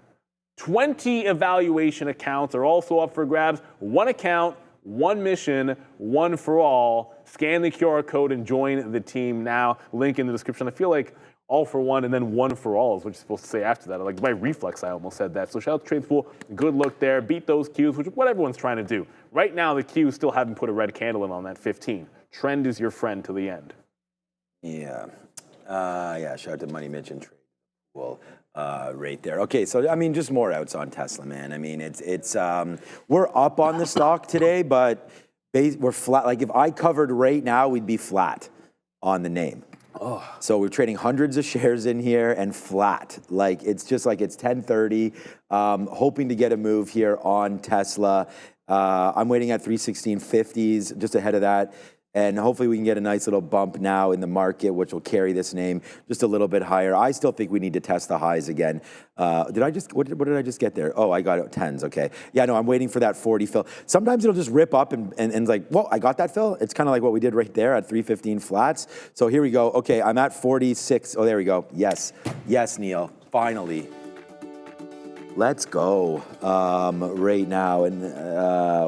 20 evaluation accounts are also up for grabs. One account, one mission, one for all. Scan the QR code and join the team now. Link in the description. I feel like all for one and then one for all is what you're supposed to say after that. Like by reflex, I almost said that. So shout out to Trade the Pool. Good look there. Beat those Qs, which is what everyone's trying to do. Right now, the Qs still haven't put a red candle in on that 15. Trend is your friend to the end. Yeah. Yeah, shout out to Money Mitch and Trade the Pool. Right there. Okay, so I mean, just more outs on Tesla, man. I mean, it's we're up on the stock today, but we're flat. Like if I covered right now, we'd be flat on the name. Oh. So we're trading hundreds of shares in here and flat. Like it's just like it's 10:30. Hoping to get a move here on Tesla. I'm waiting at 316.50s, just ahead of that. And hopefully we can get a nice little bump now in the market, which will carry this name just a little bit higher. I still think we need to test the highs again. What did I just get there? Oh, I got it, 10s, okay. Yeah, no, I'm waiting for that 40 fill. Sometimes it'll just rip up and it's like, whoa, I got that fill. It's kind of like what we did right there at 315 flats. So here we go. Okay, I'm at 46. Oh, there we go. Yes, yes, Neil, finally. Let's go right now. And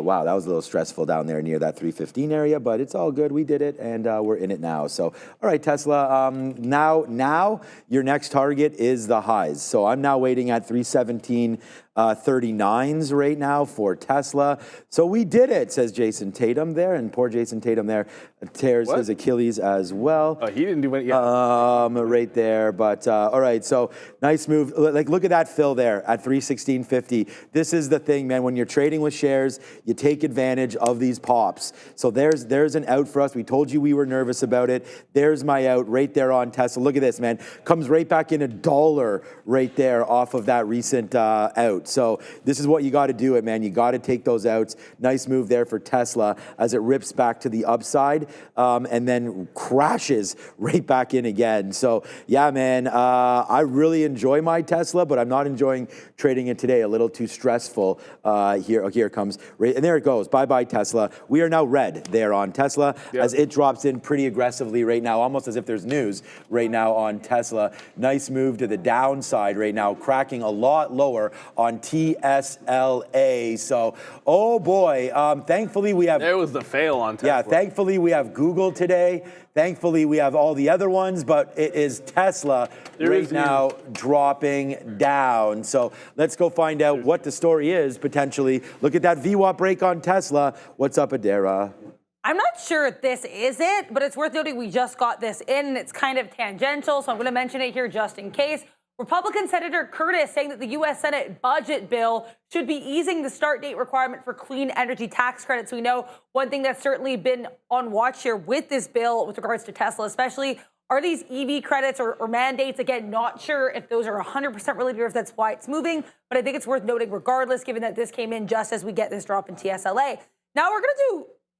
wow, that was a little stressful down there near that 315 area, but it's all good. We did it, and we're in it now. So, all right, Tesla, now your next target is the highs. So I'm now waiting at 317.39s right now for Tesla. So we did it, says Jason Tatum there, and poor Jason Tatum there tears his Achilles as well. Oh, he didn't do it yet. Right there, but all right, so nice move. Like, look at that fill there at 316.50. This is the thing, man. When you're trading with shares, you take advantage of these pops. So there's an out for us. We told you we were nervous about it. There's my out right there on Tesla. Look at this, man. Comes right back in $1 right there off of that recent out. So this is what you got to do it, man. You got to take those outs. Nice move there for Tesla as it rips back to the upside and then crashes right back in again. So yeah, man, I really enjoy my Tesla, but I'm not enjoying trading it today. A little too stressful. Here it comes. And there it goes. Bye-bye, Tesla. We are now red there on Tesla as it drops in pretty aggressively right now, almost as if there's news right now on Tesla. Nice move to the downside right now, cracking a lot lower on TSLA. So, oh boy, thankfully we have... There was the fail on Tesla. Yeah, thankfully we have Google today. Thankfully we have all the other ones, but it is Tesla right now dropping down. So let's go find out what the story is potentially. Look at that VWAP break on Tesla. What's up, Adara? I'm not sure this is it, but it's worth noting we just got this in, and it's kind of tangential, so I'm going to mention it here just in case. Republican Senator Curtis saying that the U.S. Senate budget bill should be easing the start date requirement for clean energy tax credits. We know one thing that's certainly been on watch here with this bill with regards to Tesla, especially, are these EV credits or mandates. Again, not sure if those are 100% related or if that's why it's moving, but I think it's worth noting regardless, given that this came in just as we get this drop in TSLA. Now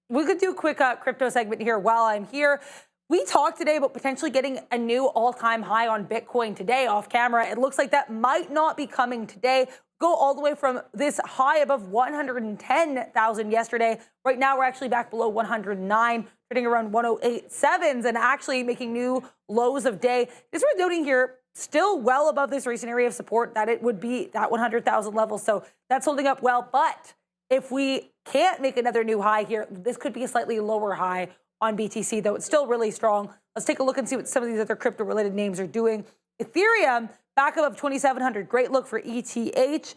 we could do a quick crypto segment here while I'm here. We talked today about potentially getting a new all-time high on Bitcoin today off camera. It looks like that might not be coming today. Go all the way from this high above 110,000 yesterday. Right now, we're actually back below 109, trading around 108.7s and actually making new lows of day. It's worth noting here, still well above this recent area of support, that it would be that 100,000 level. So that's holding up well. But if we can't make another new high here, this could be a slightly lower high on BTC, though it's still really strong. Let's take a look and see what some of these other crypto-related names are doing. Ethereum, back above 2,700. Great look for ETH.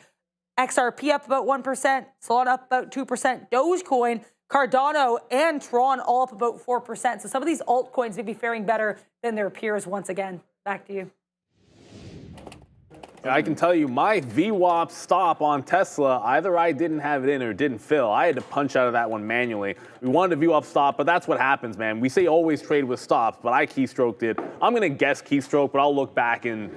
XRP up about 1%. Solana up about 2%. Dogecoin, Cardano, and Tron all up about 4%. So some of these altcoins may be faring better than their peers once again. Back to you. I can tell you my VWAP stop on Tesla, either I didn't have it in or it didn't fill. I had to punch out of that one manually. We wanted a VWAP stop, but that's what happens, man. We say always trade with stops, but I keystroked it. I'm going to guess keystroke, but I'll look back and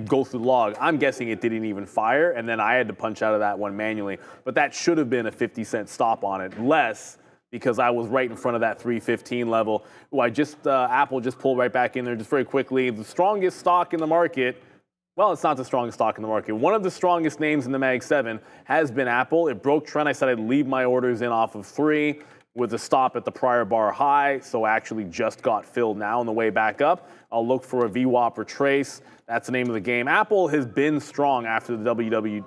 go through the log. I'm guessing it didn't even fire, and then I had to punch out of that one manually. But that should have been a 50-cent stop on it, less because I was right in front of that 315 level. Apple just pulled right back in there just very quickly. The strongest stock in the market. Well, it's not the strongest stock in the market. One of the strongest names in the Mag 7 has been Apple. It broke trend. I said I'd leave my orders in off of 3 with a stop at the prior bar high, so actually just got filled now on the way back up. I'll look for a VWAP retrace. That's the name of the game. Apple has been strong after the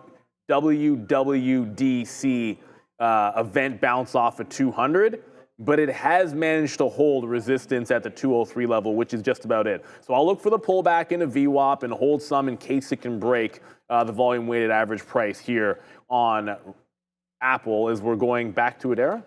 WWDC event bounce off of 200. But it has managed to hold resistance at the 203 level, which is just about it. So I'll look for the pullback in a VWAP and hold some in case it can break the volume weighted average price here on Apple as we're going back to Adara. I'm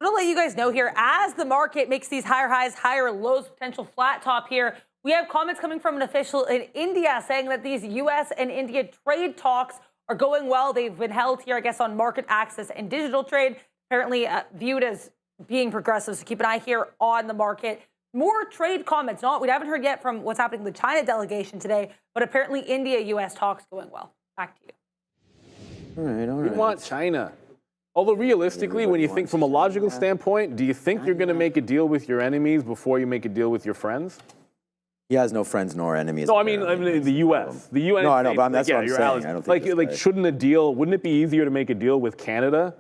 going to let you guys know here, as the market makes these higher highs, higher lows, potential flat top here, we have comments coming from an official in India saying that these U.S. and India trade talks are going well. They've been held here, I guess, on market access and digital trade, apparently viewed as being progressive, so keep an eye here on the market. More trade comments. We haven't heard yet from what's happening with the China delegation today, but apparently India-U.S. talks going well. Back to you. All right. We want China. Although realistically, when you think from a logical standpoint, do you think you're going to make a deal with your enemies before you make a deal with your friends? He has no friends nor enemies. No, I mean the U.S. The U.S. No, I know, but that's what I'm saying. Allies. I don't think wouldn't it be easier to make a deal with Canada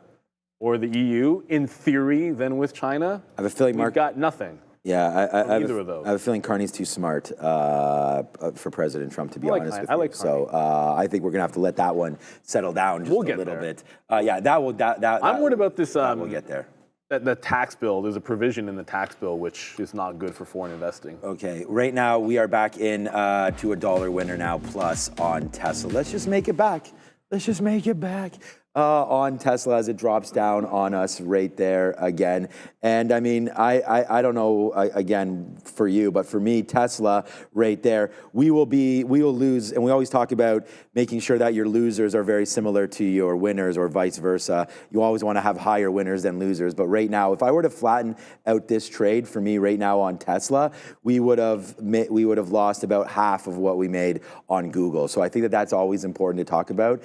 or the EU, in theory, than with China? I have a feeling We've got nothing. Yeah, either of those. I have a feeling Carney's too smart for President Trump, to be honest with you. So I think we're going to have to let that one settle down just a little bit. I'm worried about this. We'll get there. The tax bill, there's a provision in the tax bill which is not good for foreign investing. Okay, right now we are back in to $1 winner now plus on Tesla. Let's just make it back. Let's just make it back. on Tesla as it drops down on us right there again. And I mean, I don't know, again, for you, but for me, Tesla right there, we will lose. And we always talk about making sure that your losers are very similar to your winners or vice versa. You always want to have higher winners than losers. But right now, if I were to flatten out this trade for me right now on Tesla, we would have lost about half of what we made on Google. So I think that that's always important to talk about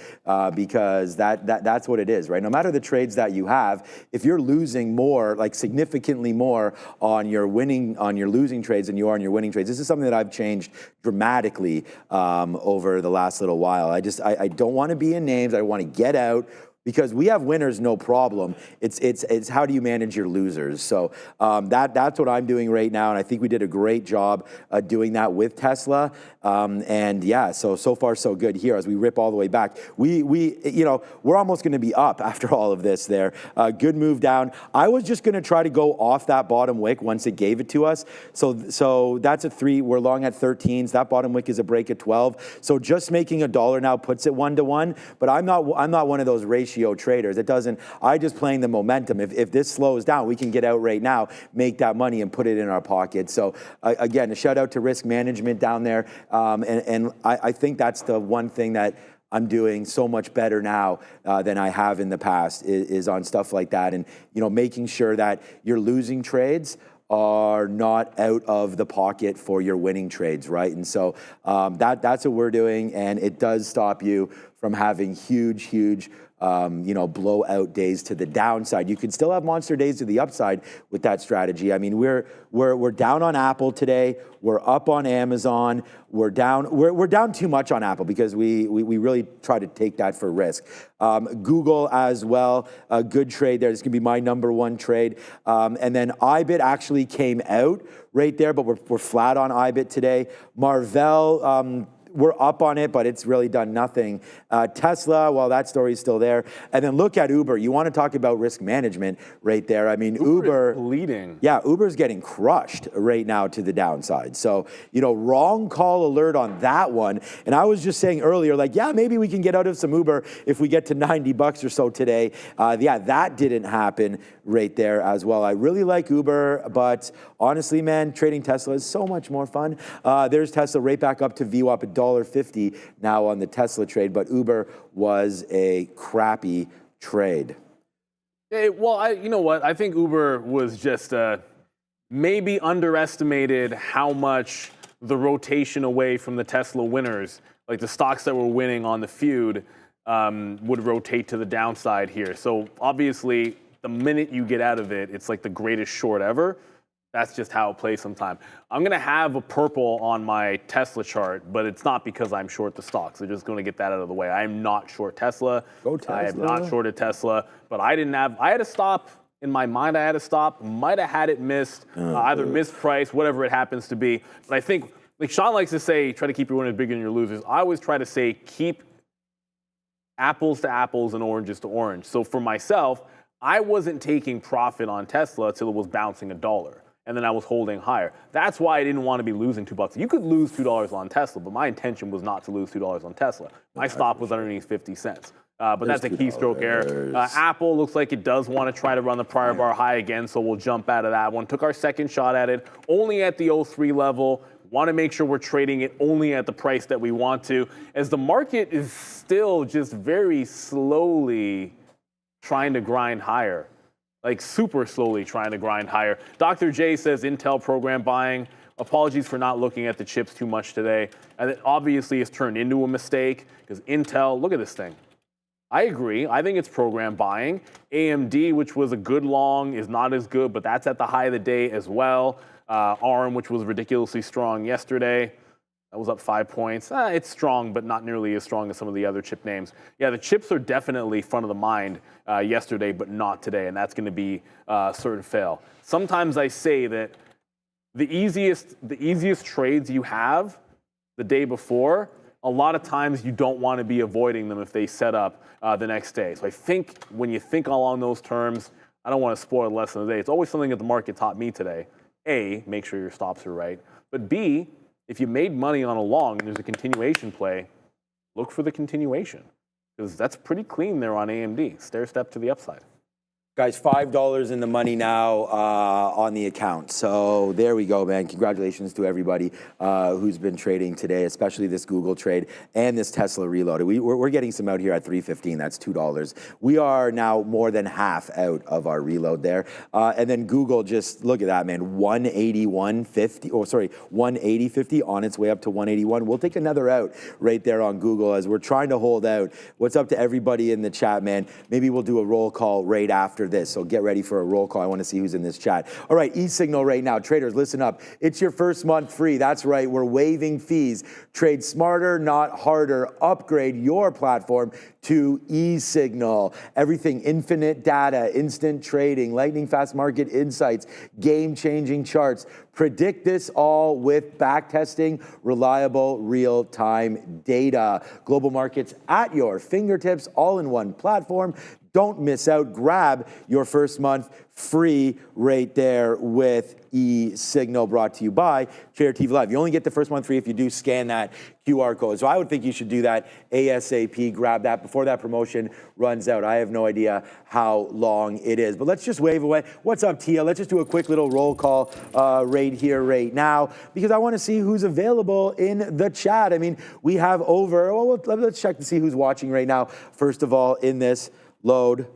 because that's what it is, right? No matter the trades that you have, if you're losing more, like significantly more on your losing trades than you are on your winning trades, this is something that I've changed dramatically over the last little while. I don't want to be in names. I want to get out. Because we have winners, no problem. It's how do you manage your losers? So that's what I'm doing right now, and I think we did a great job doing that with Tesla. And yeah, so far so good here as we rip all the way back. We're almost going to be up after all of this. There, good move down. I was just going to try to go off that bottom wick once it gave it to us. So that's a 3. We're long at 13s. That bottom wick is a break at 12. So just making $1 now puts it 1-to-1. But I'm not one of those ratio traders. It doesn't. I just playing the momentum. If this slows down, we can get out right now, make that money, and put it in our pocket. So again, a shout out to risk management down there. And I think that's the one thing that I'm doing so much better now than I have in the past is on stuff like that, and making sure that your losing trades are not out of the pocket for your winning trades, right? And so that's what we're doing, and it does stop you from having huge blowout days to the downside. You can still have monster days to the upside with that strategy. I mean, we're down on Apple today. We're up on Amazon. We're down too much on Apple because we really try to take that for risk. Google as well, a good trade there. This is gonna be my #1 trade. And then IBIT actually came out right there, but we're flat on IBIT today. Marvell, we're up on it, but it's really done nothing. Tesla, well, that story's still there. And then look at Uber. You want to talk about risk management right there. I mean, Uber is bleeding. Yeah, Uber's getting crushed right now to the downside. So, wrong call alert on that one. And I was just saying earlier, like, yeah, maybe we can get out of some Uber if we get to $90 or so today. Yeah, that didn't happen right there as well. I really like Uber, but honestly, man, trading Tesla is so much more fun. There's Tesla right back up to VWAP at $1.50 now on the Tesla trade, but Uber was a crappy trade. Well, you know what? I think Uber was just maybe underestimated how much the rotation away from the Tesla winners, like the stocks that were winning on the feud, would rotate to the downside here. So obviously, the minute you get out of it, it's like the greatest short ever. That's just how it plays sometimes. I'm going to have a purple on my Tesla chart, but it's not because I'm short the stocks. I'm just going to get that out of the way. I am not short Tesla. Go Tesla. I am not shorted Tesla, but I had a stop. In my mind, I had a stop. Might have had it missed, either mispriced, whatever it happens to be. But I think, like Sean likes to say, try to keep your winners bigger than your losers. I always try to say, keep apples to apples and oranges to orange. So for myself, I wasn't taking profit on Tesla until it was bouncing $1. And then I was holding higher. That's why I didn't want to be losing $2. You could lose $2 on Tesla, but my intention was not to lose $2 on Tesla. My stop was underneath 50 cents. But that's a keystroke error. Apple looks like it does want to try to run the prior bar high again, so we'll jump out of that one. Took our second shot at it, only at the 03 level. Want to make sure we're trading it only at the price that we want to, as the market is still just very slowly trying to grind higher. Like super slowly trying to grind higher. Dr. J says Intel program buying. Apologies for not looking at the chips too much today. And it obviously has turned into a mistake because Intel, look at this thing. I agree. I think it's program buying. AMD, which was a good long, is not as good, but that's at the high of the day as well. ARM, which was ridiculously strong yesterday. That was up 5 points. It's strong, but not nearly as strong as some of the other chip names. Yeah, the chips are definitely front of the mind yesterday, but not today, and that's going to be a certain fail. Sometimes I say that the easiest trades you have the day before, a lot of times you don't want to be avoiding them if they set up the next day. So I think when you think along those terms, I don't want to spoil the lesson of the day. It's always something that the market taught me today. A, make sure your stops are right. But B, if you made money on a long and there's a continuation play, look for the continuation. Because that's pretty clean there on AMD. Stair step to the upside. Guys, $5 in the money now on the account. So there we go, man. Congratulations to everybody who's been trading today, especially this Google trade and this Tesla reloaded. We're getting some out here at $3.15. That's $2. We are now more than half out of our reload there. And then Google, just look at that, man. 181.50. Oh, sorry, 180.50 on its way up to 181. We'll take another out right there on Google as we're trying to hold out. What's up to everybody in the chat, man? Maybe we'll do a roll call right after this. So get ready for a roll call. I want to see who's in this chat. All right, e-signal right now. Traders, listen up. It's your first month free. That's right. We're waiving fees. Trade smarter, not harder. Upgrade your platform to e-signal. Everything infinite data, instant trading, lightning fast market insights, game-changing charts. Predict this all with backtesting, reliable, real-time data. Global markets at your fingertips, all in one platform. Don't miss out. Grab your first month free right there with e-signal, brought to you by tradertv.live. You only get the first month free if you do scan that QR code. So I would think you should do that ASAP. Grab that before that promotion runs out. I have no idea how long it is. But let's just wave away. What's up, Tia? Let's just do a quick little roll call right here, right now, because I want to see who's available in the chat. I mean, we have over, well, let's check to see who's watching right now. First of all, in this, load,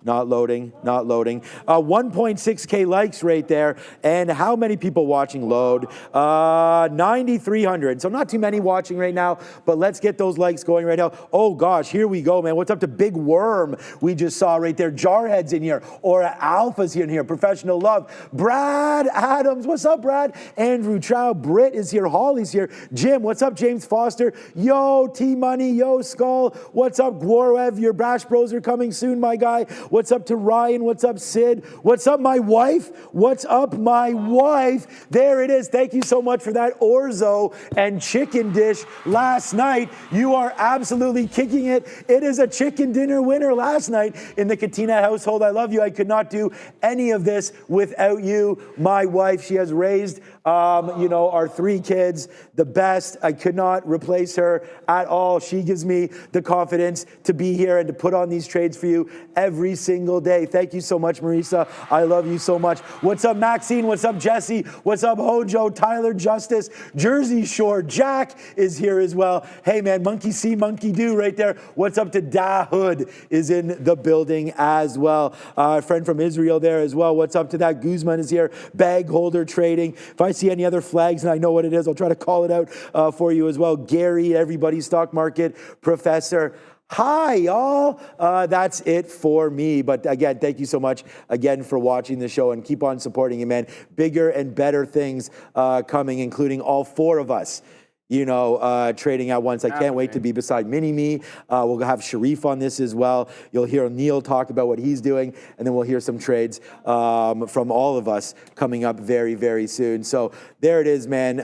not loading. 1.6K likes right there. And how many people watching load? 9,300. So not too many watching right now, but let's get those likes going right now. Oh gosh, here we go, man. What's up to Big Worm? We just saw right there. Jarhead's in here. Aura Alpha's in here. Professional Love. Brad Adams. What's up, Brad? Andrew Chow. Britt is here. Holly's here. Jim, what's up? James Foster. Yo, T-Money. Yo, Skull. What's up, Gwarwev? Your Brash Bros are coming soon, my guy. What's up to Ryan? What's up, Sid? What's up, my wife? What's up, my wife? There it is. Thank you so much for that orzo and chicken dish last night. You are absolutely kicking it. It is a chicken dinner winner last night in the Katina household. I love you. I could not do any of this without you, my wife. She has raised, our 3 kids the best. I could not replace her at all. She gives me the confidence to be here and to put on these trades for you every single day. Thank you so much, Marisa. I love you so much. What's up, Maxine? What's up, Jesse? What's up, Hojo? Tyler, Justice, Jersey Shore. Jack is here as well. Hey, man, Monkey See, Monkey Do right there. What's up to Da Hood is in the building as well. A friend from Israel there as well. What's up to that? Guzman is here. Bag Holder Trading. If I see any other flags and I know what it is, I'll try to call it out for you as well. Gary, everybody's stock market professor. Hi, y'all. That's it for me. But again, thank you so much again for watching the show and keep on supporting it, man. Bigger and better things coming, including all 4 of us, trading at once. I can't wait to be beside Mini-Me. We'll have Sharif on this as well. You'll hear Neil talk about what he's doing, and then we'll hear some trades from all of us coming up very, very soon. So there it is, man.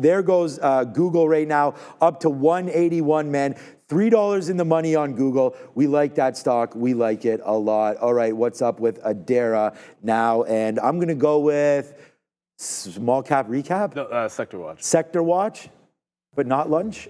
There goes Google right now, up to 181, man. $3 in the money on Google. We like that stock. We like it a lot. All right, what's up with Adara now? And I'm going to go with small cap recap. No, sector watch. Sector watch, but not lunch.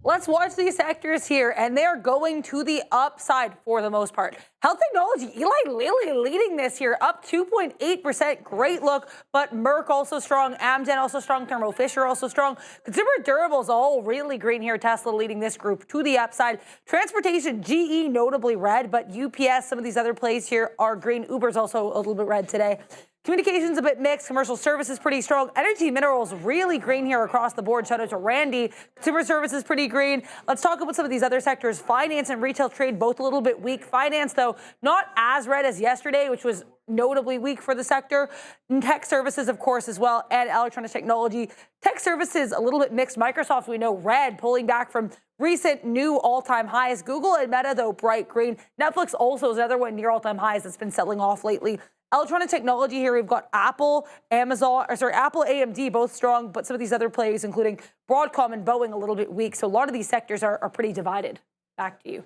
Let's watch these sectors here, and they're going to the upside for the most part. Health technology, Eli Lilly leading this here, up 2.8%. Great look, but Merck also strong, Amgen also strong, Thermo Fisher also strong. Consumer durables all really green here. Tesla leading this group to the upside. Transportation, GE notably red, but UPS, some of these other plays here are green. Uber's also a little bit red today. Communications a bit mixed. Commercial services pretty strong. Energy minerals really green here across the board. Shout out to Randy. Consumer services pretty green. Let's talk about some of these other sectors. Finance and retail trade both a little bit weak. Finance, though, not as red as yesterday, which was notably weak for the sector. And tech services, of course, as well, and electronic technology. Tech services a little bit mixed. Microsoft, we know, red, pulling back from recent new all-time highs. Google and Meta, though, bright green. Netflix also is another one near all-time highs that's been selling off lately. Electronic technology here, we've got Apple, Apple, AMD, both strong, but some of these other plays, including Broadcom and Boeing, a little bit weak. So a lot of these sectors are pretty divided. Back to you.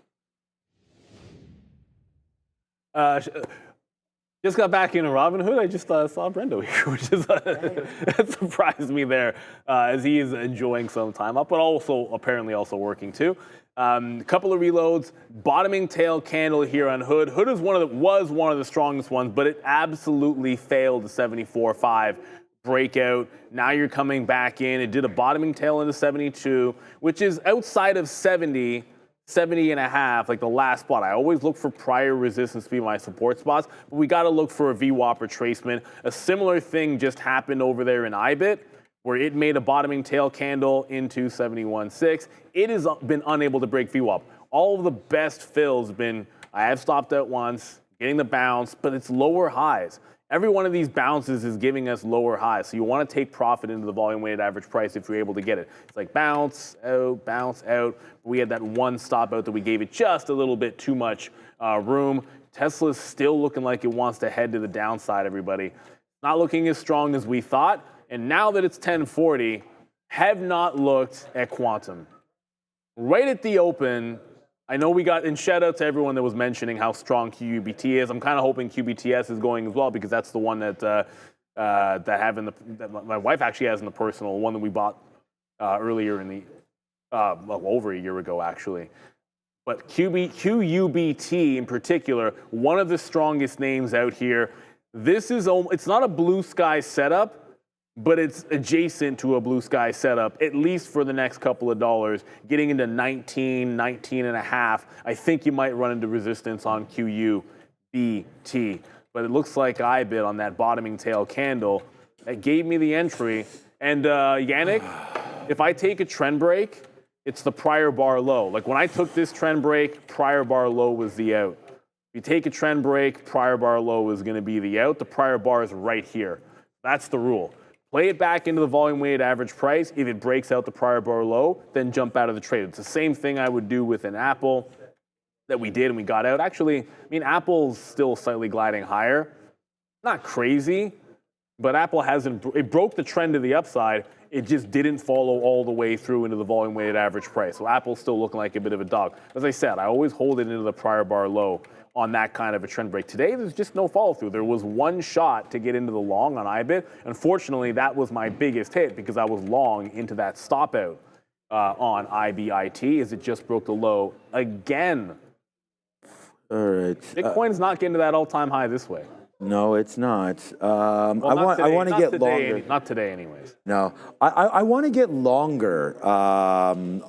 Just got back into Robinhood. I just saw Brendo here, which is that surprised me there, as he is enjoying some time up, but also apparently also working too. A couple of reloads, bottoming tail candle here on Hood. Hood was one of the strongest ones, but it absolutely failed the 74.5 breakout. Now you're coming back in. It did a bottoming tail into 72, which is outside of 70 and a half, like the last spot. I always look for prior resistance to be my support spots, but we got to look for a VWAP retracement. A similar thing just happened over there in IBIT, where it made a bottoming tail candle into 71.6. It has been unable to break VWAP. All of the best fills have been, I have stopped out once, getting the bounce, but it's lower highs. Every one of these bounces is giving us lower highs, so you want to take profit into the volume-weighted average price if you're able to get it. It's like bounce out, bounce out. We had that one stop out that we gave it just a little bit too much room. Tesla's still looking like it wants to head to the downside, everybody. Not looking as strong as we thought, and now that it's 1040, have not looked at Quantum. Right at the open, I know we got, and shout out to everyone that was mentioning how strong QUBT is. I'm kind of hoping QBTS is going as well, because that's the one that my wife actually has in the personal, one that we bought earlier in the, over a year ago actually. But QUBT in particular, one of the strongest names out here. This is, it's not a blue sky setup, but it's adjacent to a blue sky setup, at least for the next couple of dollars. Getting into 19 and a half, I think you might run into resistance on QUBT. But it looks like I bid on that bottoming tail candle. That gave me the entry. And Yannick, if I take a trend break, it's the prior bar low. Like when I took this trend break, prior bar low was the out. If you take a trend break, prior bar low is going to be the out. The prior bar is right here. That's the rule. Play it back into the volume-weighted average price. If it breaks out the prior bar low, then jump out of the trade. It's the same thing I would do with an Apple that we did and we got out. Actually, I mean, Apple's still slightly gliding higher. Not crazy, but Apple hasn't, it broke the trend to the upside. It just didn't follow all the way through into the volume-weighted average price. So Apple's still looking like a bit of a dog. As I said, I always hold it into the prior bar low on that kind of a trend break. Today, there's just no follow-through. There was one shot to get into the long on IBIT. Unfortunately, that was my biggest hit because I was long into that stop out on IBIT as it just broke the low again. All right. Bitcoin's not getting to that all-time high this way. No, it's not. Well, I want to get today, longer. Not today, anyways. No, I want to get longer on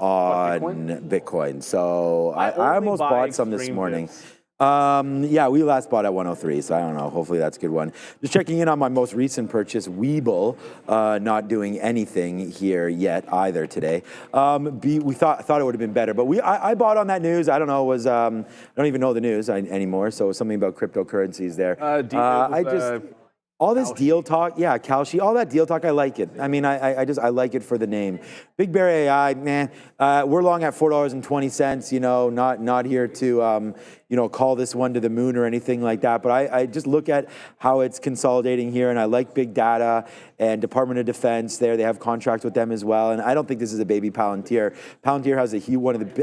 Bitcoin. So I almost bought some this morning. Yeah, we last bought at 103, so I don't know. Hopefully that's a good one. Just checking in on my most recent purchase, Webull, not doing anything here yet either today. We thought it would have been better, but I bought on that news. I don't know, I don't even know the news anymore. So something about cryptocurrencies there. All this deal talk, yeah, Kalshi, all that deal talk, I like it. I mean, I like it for the name. Big Bear AI, man, we're long at $4.20, you know, not here to, you know, call this one to the moon or anything like that. But I just look at how it's consolidating here, and I like big data and Department of Defense there. They have contracts with them as well. And I don't think this is a baby Palantir. Palantir has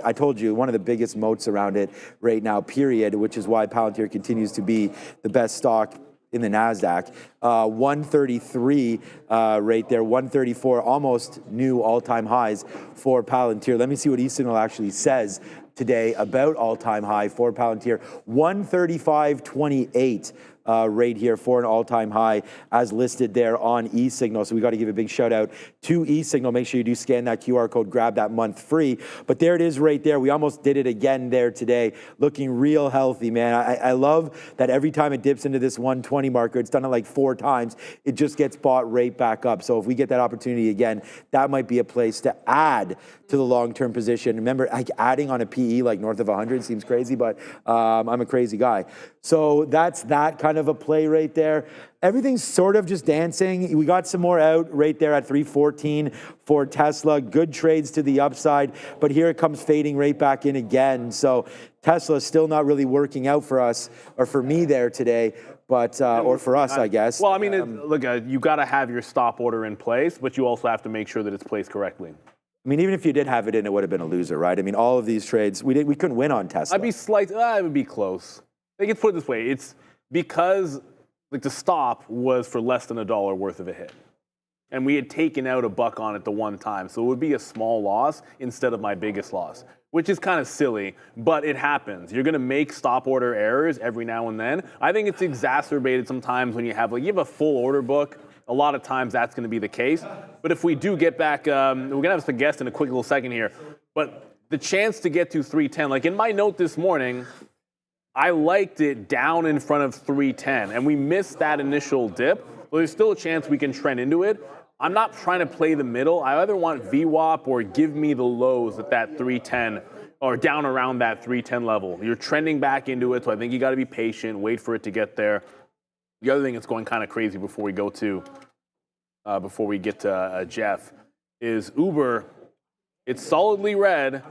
I told you, one of the biggest moats around it right now, period, which is why Palantir continues to be the best stock in the Nasdaq. 133 right there, 134, almost new all-time highs for Palantir. Let me see what eSignal actually says today about all-time high for Palantir. 135.28 right here for an all-time high as listed there on eSignal. So we got to give a big shout out to eSignal. Make sure you do scan that QR code, grab that month free. But there it is right there. We almost did it again there today. Looking real healthy, man. I love that every time it dips into this 120 marker, it's done it like 4 times, it just gets bought right back up. So if we get that opportunity again, that might be a place to add to the long-term position. Remember, like adding on a PE like north of 100 seems crazy, but I'm a crazy guy. So that's that kind of a play right there. Everything's sort of just dancing. We got some more out right there at 314 for Tesla. Good trades to the upside, but here it comes fading right back in again. So Tesla's still not really working out for us, or for me there today, but or for us, I guess. Well, I mean, look, you got to have your stop order in place, but you also have to make sure that it's placed correctly. I mean, even if you did have it in, it would have been a loser, right? I mean, all of these trades, we couldn't win on Tesla. It would be close. I think it's put it this way. It's because like the stop was for less than $1 worth of a hit. And we had taken out $1 on it the one time. So it would be a small loss instead of my biggest loss, which is kind of silly, but it happens. You're going to make stop order errors every now and then. I think it's exacerbated sometimes when you have a full order book. A lot of times that's going to be the case. But if we do get back, we're going to have some guests in a quick little second here. But the chance to get to 310, like in my note this morning, I liked it down in front of 310, and we missed that initial dip. But there's still a chance we can trend into it. I'm not trying to play the middle. I either want VWAP or give me the lows at that 310 or down around that 310 level. You're trending back into it, so I think you got to be patient, wait for it to get there. The other thing that's going kind of crazy before we get to Jeff is Uber. It's solidly red,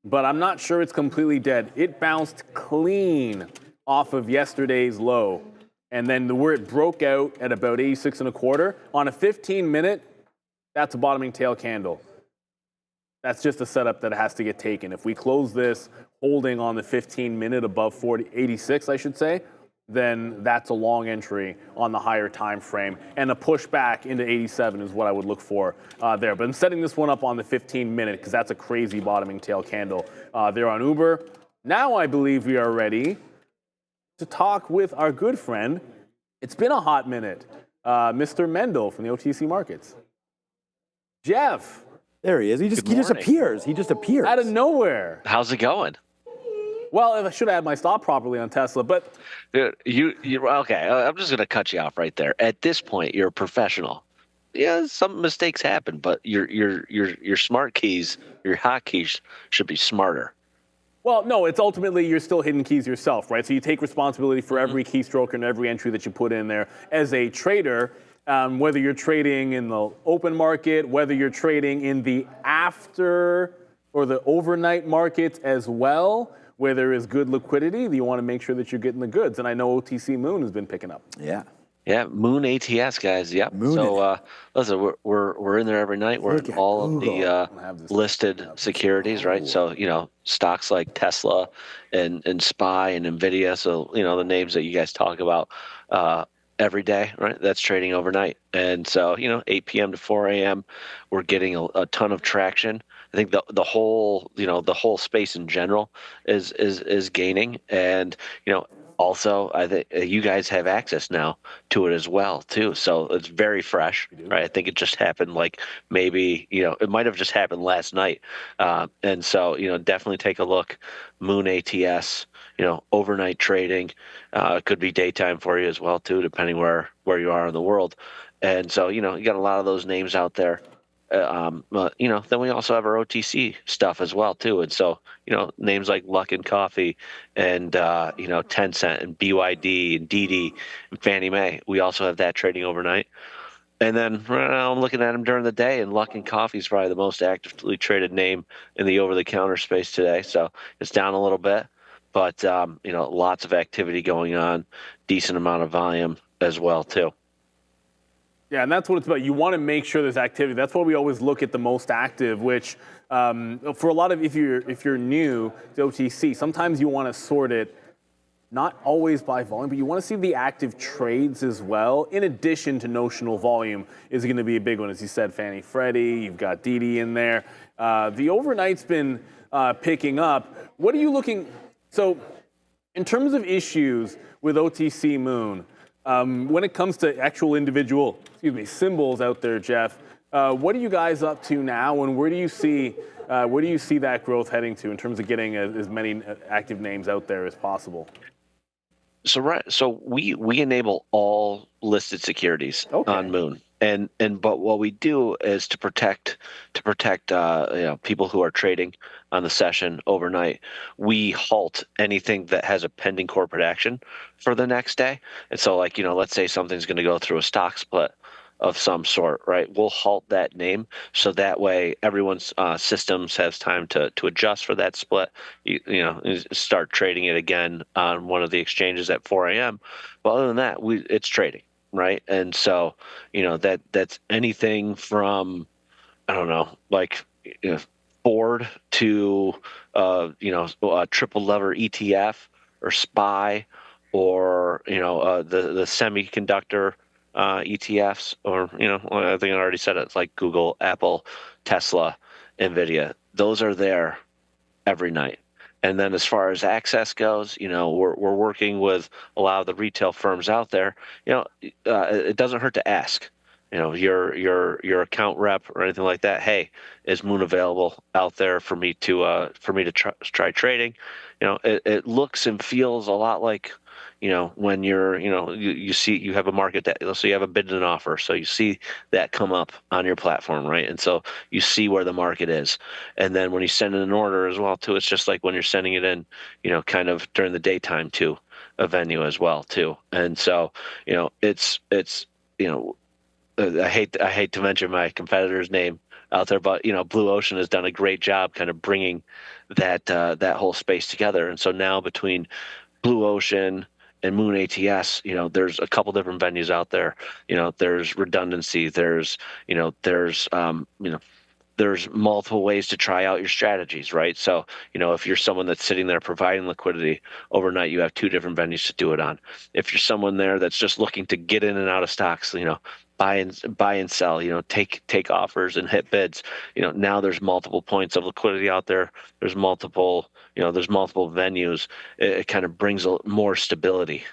but I'm not sure it's completely dead. It bounced clean off of yesterday's low. And then where it broke out at about 86.25 on a 15-minute, that's a bottoming tail candle. That's just a setup that has to get taken. If we close this holding on the 15-minute above 86, I should say, then that's a long entry on the higher time frame. And a pushback into 87 is what I would look for there. But I'm setting this one up on the 15-minute because that's a crazy bottoming tail candle there on Uber. Now I believe we are ready to talk with our good friend. It's been a hot minute, Mr. Mendel from the OTC Markets. Jeff. There he is. He just appears. He just appears. Out of nowhere. How's it going? Well, I should have had my stop properly on Tesla, but... You okay, I'm just going to cut you off right there. At this point, you're a professional. Yeah, some mistakes happen, but your smart keys, your hotkeys should be smarter. Well, no, it's ultimately you're still hidden keys yourself, right? So you take responsibility for every keystroke and every entry that you put in there. As a trader, whether you're trading in the open market, whether you're trading in the after or the overnight markets as well, where there is good liquidity, you want to make sure that you're getting the goods. And I know OTC Moon has been picking up. Yeah. Yeah, Moon ATS guys. Yep. Moon so listen, we're in there every night. We're in all of the listed securities, right? So stocks like Tesla and SPY and Nvidia. So the names that you guys talk about every day, right? That's trading overnight. And so 8 p.m. to 4 a.m. we're getting a ton of traction. I think the whole space in general is gaining, and also I think you guys have access now to it as well too. So it's very fresh, right? I think it just happened maybe it might have just happened last night, and so definitely take a look. Moon ATS, overnight trading, could be daytime for you as well too, depending where you are in the world, and so you got a lot of those names out there. Then we also have our OTC stuff as well too, and so names like Luckin Coffee and Tencent and BYD and DD and Fannie Mae. We also have that trading overnight, and then right now I'm looking at them during the day, and Luckin Coffee is probably the most actively traded name in the over-the-counter space today. So it's down a little bit, but lots of activity going on, decent amount of volume as well too. Yeah, and that's what it's about. You want to make sure there's activity. That's why we always look at the most active, which for a lot of, if you're new to OTC, sometimes you want to sort it not always by volume, but you want to see the active trades as well. In addition to notional volume is going to be a big one. As you said, Fannie Freddie, you've got DD in there. The overnight's been picking up. What are you looking, so in terms of issues with OTC Moon, when it comes to actual individual, symbols out there, Jeff, what are you guys up to now, and where do you see that growth heading to in terms of getting as many active names out there as possible? So we enable all listed securities on Moon, but what we do is to protect people who are trading on the session overnight. We halt anything that has a pending corporate action for the next day. And so let's say something's going to go through a stock split of some sort, right? We'll halt that name so that way everyone's systems has time to adjust for that split. Start trading it again on one of the exchanges at 4 a.m. But other than that, it's trading, right? And so that's anything from Ford to a triple lever ETF or SPY or the semiconductor ETFs, or I think I already said it. It's like Google, Apple, Tesla, Nvidia. Those are there every night. And then as far as access goes, we're working with a lot of the retail firms out there. It doesn't hurt to ask. Your account rep or anything like that. Hey, is Moon available out there for me to try trading? It looks and feels a lot like when you see you have a market that, so you have a bid and an offer, so you see that come up on your platform, right? And so you see where the market is, and then when you send in an order as well too, it's just like when you're sending it in, kind of during the daytime to a venue as well too. And so it's I hate to mention my competitor's name out there, but Blue Ocean has done a great job kind of bringing that whole space together. And so now between Blue Ocean and Moon ATS, there's a couple different venues out there. There's redundancy. There's multiple ways to try out your strategies, right? So, if you're someone that's sitting there providing liquidity overnight, you have two different venues to do it on. If you're someone there that's just looking to get in and out of stocks, buy and sell, take offers and hit bids, now there's multiple points of liquidity out there. There's multiple venues. It kind of brings more stability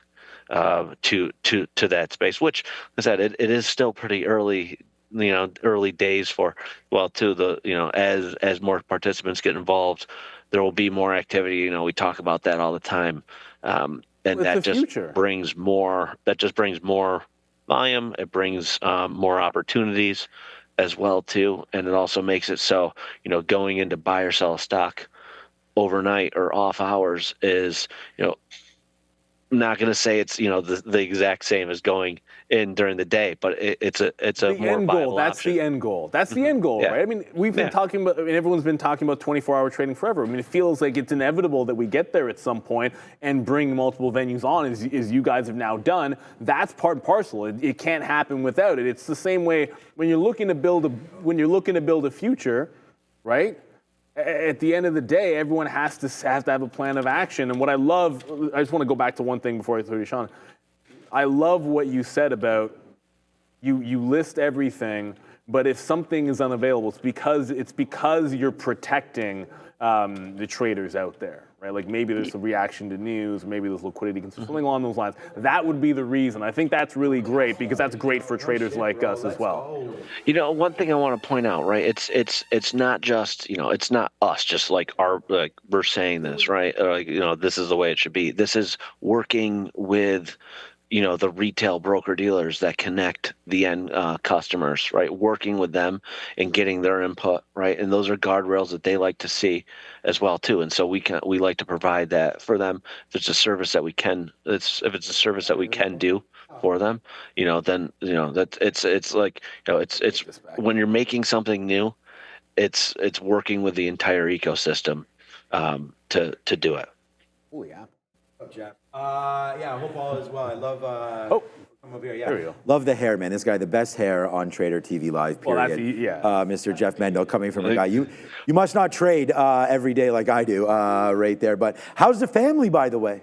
to that space, which, as I said, it is still pretty early, early days for, as more participants get involved, there will be more activity. We talk about that all the time. And that just brings more volume. It brings more opportunities as well too. And it also makes it so, going into buy or sell a stock overnight or off hours is, I'm not going to say it's the exact same as going in during the day, but it's a more viable option. The end goal. That's the end goal, Yeah. right? I mean, we've been talking about, everyone's been talking about 24-hour trading forever. I mean, it feels like it's inevitable that we get there at some point and bring multiple venues on, as you guys have now done. That's part and parcel. It can't happen without it. It's the same way when you're looking to build a future, right? At the end of the day, everyone has to have a plan of action. And what I love, I just want to go back to one thing before I throw to Sean. I love what you said about you list everything, but if something is unavailable, it's because you're protecting the traders out there, right? Like maybe there's a reaction to news, maybe there's liquidity concerns, something along those lines. That would be the reason. I think that's really great because that's great for traders like us as well. One thing I want to point out, right? It's not just it's not us, just like we're saying this, right? This is the way it should be. This is working with the retail broker dealers that connect the end customers, right? Working with them and getting their input, right? And those are guardrails that they like to see as well too. And so we like to provide that for them. If it's a service that we can, do for them, then that it's like it's when you're making something new, it's working with the entire ecosystem to do it. Oh yeah. Oh, Jeff. I hope all is well. I love. Come over here. Yeah. There we go. Love the hair, man. This guy, the best hair on Trader TV Live. Period. Well, Mr. Jeff Mendel, coming from a guy you must not trade every day like I do, right there. But how's the family, by the way?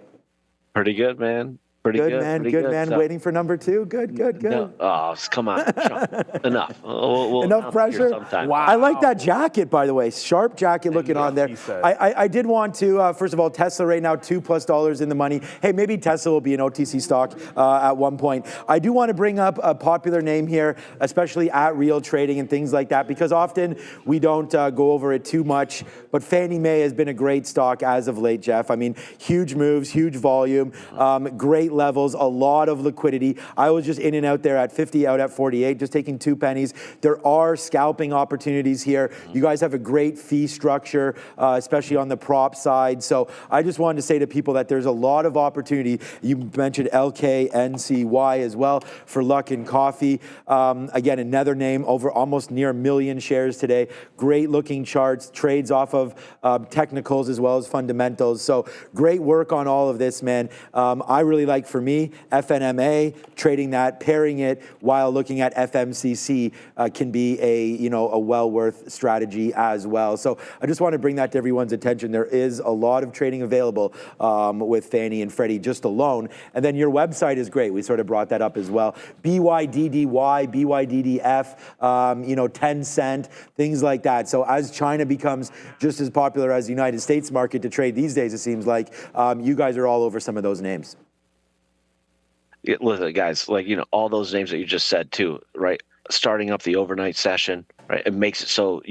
Pretty good, man. Pretty good, man. Good, man. So, waiting for number 2. Good. No, come on. Enough. We'll Enough pressure. Wow. I like that jacket, by the way. Sharp jacket looking on there. I did want to, first of all, Tesla right now, $2+ in the money. Hey, maybe Tesla will be an OTC stock at one point. I do want to bring up a popular name here, especially at Real Trading and things like that, because often we don't go over it too much. But Fannie Mae has been a great stock as of late, Jeff. I mean, huge moves, huge volume, great levels, a lot of liquidity. I was just in and out there at 50, out at 48, just taking 2 pennies. There are scalping opportunities here. You guys have a great fee structure, especially on the prop side. So I just wanted to say to people that there's a lot of opportunity. You mentioned LKNCY as well for Luck and Coffee. Again, another name, over almost near 1 million shares today. Great looking charts, trades off of technicals as well as fundamentals. So great work on all of this, man. I really like like for me, FNMA, trading that, pairing it while looking at FMCC can be a well worth strategy as well. So I just want to bring that to everyone's attention. There is a lot of trading available with Fannie and Freddie just alone. And then your website is great. We sort of brought that up as well. BYDDY, BYDDF, 10 cent, things like that. So as China becomes just as popular as the United States market to trade these days, it seems like you guys are all over some of those names. Yeah, listen, guys, all those names that you just said too, right? Starting up the overnight session, right? It makes it so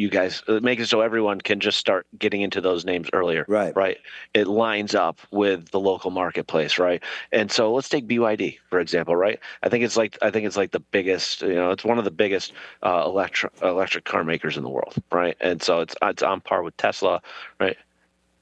everyone can just start getting into those names earlier, right? It lines up with the local marketplace, right? And so let's take BYD for example, right? I think it's like the biggest, it's one of the biggest electric car makers in the world, right? And so it's on par with Tesla, right?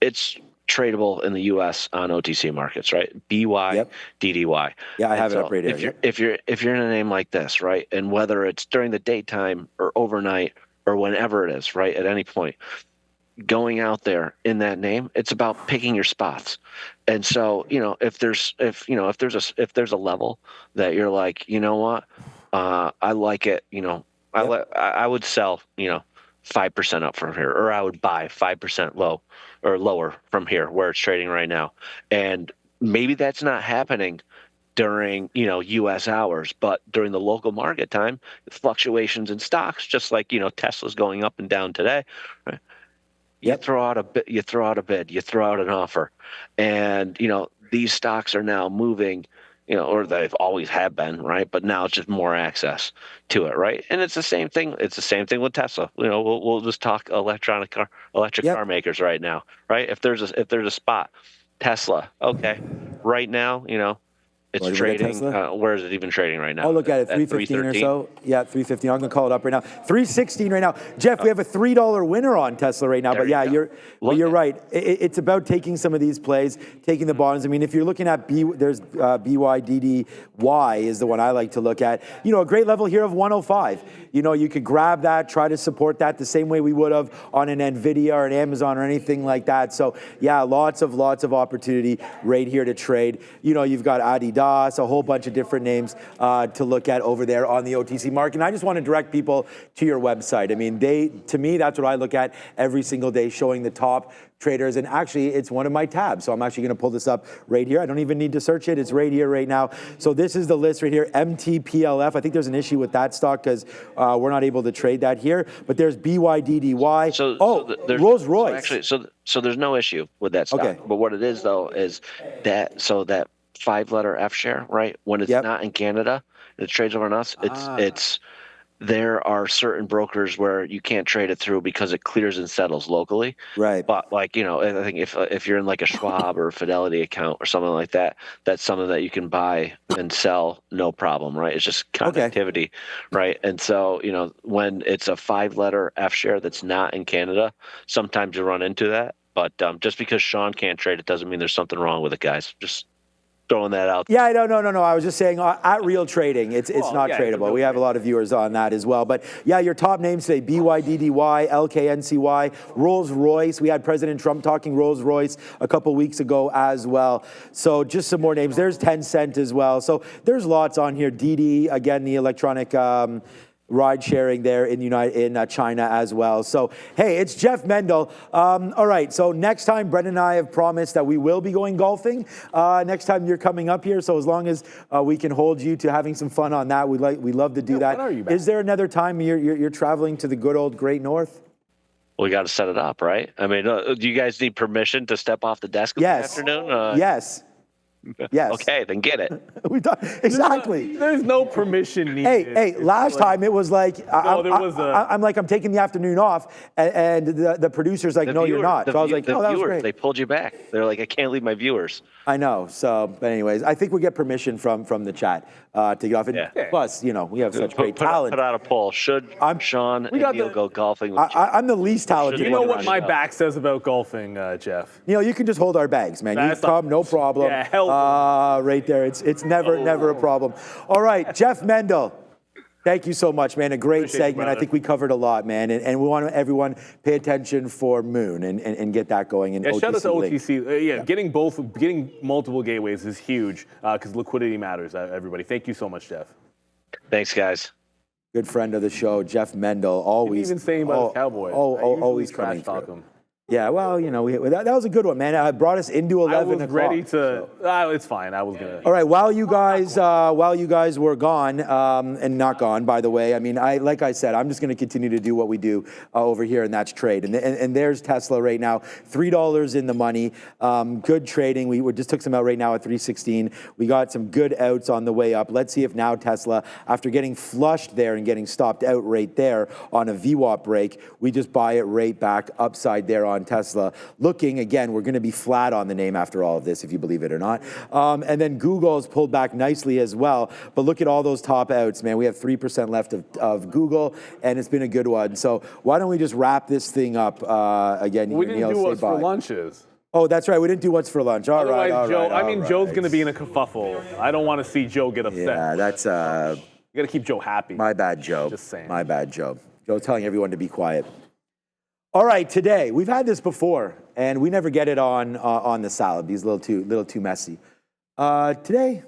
It's tradable in the U.S. on OTC markets, right? BYDDY. Yeah, I have it up right here. If you're in a name like this, right, and whether it's during the daytime or overnight or whenever it is, right, at any point, going out there in that name, it's about picking your spots. And so, if there's a level that you're like, you know what, I like it, I would sell, 5% up from here, or I would buy 5% low or lower from here where it's trading right now. And maybe that's not happening during, U.S. hours, but during the local market time, fluctuations in stocks, just like, Tesla's going up and down today, right? You throw out a bid, you throw out an offer, and, these stocks are now moving, or they've always have been, right? But now it's just more access to it, right? And it's the same thing. It's the same thing with Tesla. We'll just talk electric car makers right now, right? If there's a spot, Tesla, okay, right now, it's trading. Where is it even trading right now? I'll look at it, 315 or so. Yeah, 315. I'm going to call it up right now. 316 right now. Jeff, we have a $3 winner on Tesla right now. But yeah, you're right. It's about taking some of these plays, taking the bottoms. I mean, if you're looking at there's BYDDY is the one I like to look at. A great level here of 105. You could grab that, try to support that the same way we would have on an Nvidia or an Amazon or anything like that. So yeah, lots of opportunity right here to trade. You've got Adidas, a whole bunch of different names to look at over there on the OTC market. And I just want to direct people to your website. I mean, to me, that's what I look at every single day, showing the top traders. And actually, it's one of my tabs. So I'm actually going to pull this up right here. I don't even need to search it. It's right here right now. So this is the list right here, MTPLF. I think there's an issue with that stock because we're not able to trade that here. But there's BYDDY. Rolls Royce. So there's no issue with that stock. Okay. But what it is, though, is that 5-letter F share, right? When it's not in Canada and it trades over on us, there are certain brokers where you can't trade it through because it clears and settles locally. Right. But I think if you're in like a Schwab or a Fidelity account or something like that, that's something that you can buy and sell, no problem, right? It's just connectivity, right? And so, when it's a 5-letter F share that's not in Canada, sometimes you run into that. But just because Sean can't trade it doesn't mean there's something wrong with it, guys. Just throwing that out. Yeah, no. I was just saying at Real Trading, it's not tradable. We have a lot of viewers on that as well. But yeah, your top names today, BYDDY, LKNCY, Rolls Royce. We had President Trump talking Rolls Royce a couple weeks ago as well. So just some more names. There's 10 cent as well. So there's lots on here. Didi, again, the electronic ride sharing there in China as well. So, hey, it's Jeff Mendel. All right, so next time, Brendan and I have promised that we will be going golfing next time you're coming up here. So as long as we can hold you to having some fun on that, we'd love to do that. When are you back? Is there another time you're traveling to the good old Great North? We got to set it up, right? I mean, do you guys need permission to step off the desk in the afternoon? Yes. Yes. Okay, then get it. Exactly. There's no permission needed. Hey, last time it was like, I'm taking the afternoon off, and the producer's like, no, you're not. So I was like, oh, that was great. They pulled you back. They're like, I can't leave my viewers. I know. So, but anyways, I think we get permission from the chat to get off. And plus, we have such great talent. Put out a poll. Should Sean and Neil go golfing with I'm the least talented. You know what my back says about golfing, Jeff? Neil, you can just hold our bags, man. You come, no problem. Yeah, hell. Right there. It's never a problem. All right, Jeff Mendel. Thank you so much, man. A great Appreciate you, segment. I brother. think we covered a lot, man. And we want everyone pay attention for Moon and get that going. And Yeah, shout out to Link. OTC. Getting multiple gateways is huge because liquidity matters, everybody. Thank you so much, Jeff. Thanks, guys. Good friend of the show, Jeff Mendel, always. Didn't even say about the Cowboys. Always coming trash talk through. them. Yeah, well, you know, that was a good one, man. It brought us into 11 I was o'clock. ready to. It's fine. I was gonna. All right, while you guys were gone, and not gone, by the way, I mean, like I said, I'm just going to continue to do what we do over here, and that's trade. And there's Tesla right now, $3 in the money. Good trading. We just took some out right now at 316. We got some good outs on the way up. Let's see if now Tesla, after getting flushed there and getting stopped out right there on a VWAP break, we just buy it right back upside there on Tesla. Looking, again, we're going to be flat on the name after all of this, if you believe it or not. And then Google has pulled back nicely as well. But look at all those top outs, man. We have 3% left of Google, and it's been a good one. So why don't we just wrap this thing up again? We didn't do what's for lunches. Oh, that's right. We didn't do what's for lunch. All right. Joe's going to be in a kerfuffle. I don't want to see Joe get upset. Yeah, that's... You got to keep Joe happy. My bad, Joe. Just saying. My bad, Joe. Joe's telling everyone to be quiet. All right, today, we've had this before, and we never get it on the salad. These little too messy. Today,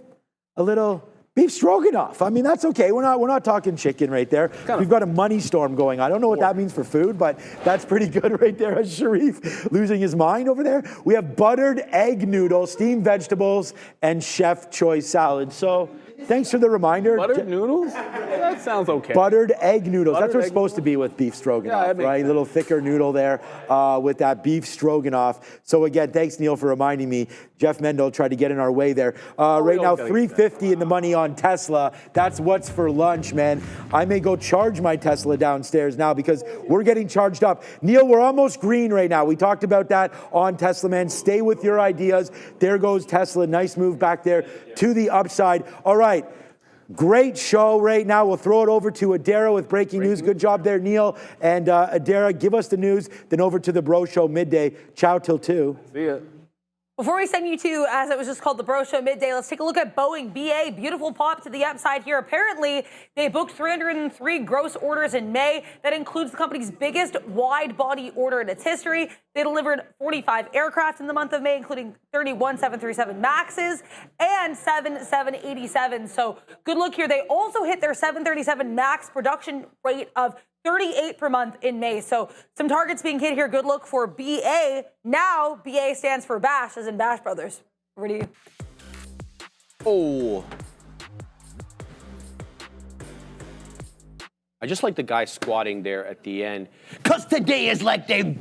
a little beef stroganoff. I mean, that's okay. We're not talking chicken right there. We've got a money storm going on. I don't know what that means for food, but that's pretty good right there. As Sharif losing his mind over there. We have buttered egg noodles, steamed vegetables, and chef choice salad. So thanks for the reminder. Buttered noodles? That sounds okay. Buttered egg noodles. That's what it's supposed to be with beef stroganoff, Yeah, right? A little thicker noodle there with that beef stroganoff. So again, thanks, Neil, for reminding me. Jeff Mendel tried to get in our way there. Right now, $350 in the money on Tesla. That's what's for lunch, man. I may go charge my Tesla downstairs now because we're getting charged up. Neil, we're almost green right now. We talked about that on Tesla, man. Stay with your ideas. There goes Tesla. Nice move back there to the upside. All right. Great show right now. We'll throw it over to Adara with breaking news. Good job there, Neil. And Adara, give us the news, then over to the Bro Show Midday. Ciao till 2. See ya. Before we send you to, as it was just called, the Bro Show Midday, let's take a look at Boeing. BA, beautiful pop to the upside here. Apparently, they booked 303 gross orders in May. That includes the company's biggest wide-body order in its history. They delivered 45 aircraft in the month of May, including 31 737 MAXs and 7 787s. So good look here. They also hit their 737 MAX production rate of 38 per month in May. So some targets being hit here. Good look for BA. Now BA stands for Bash, as in Bash Brothers. Over to you. Oh. I just like the guy squatting there at the end. 'Cause today is like they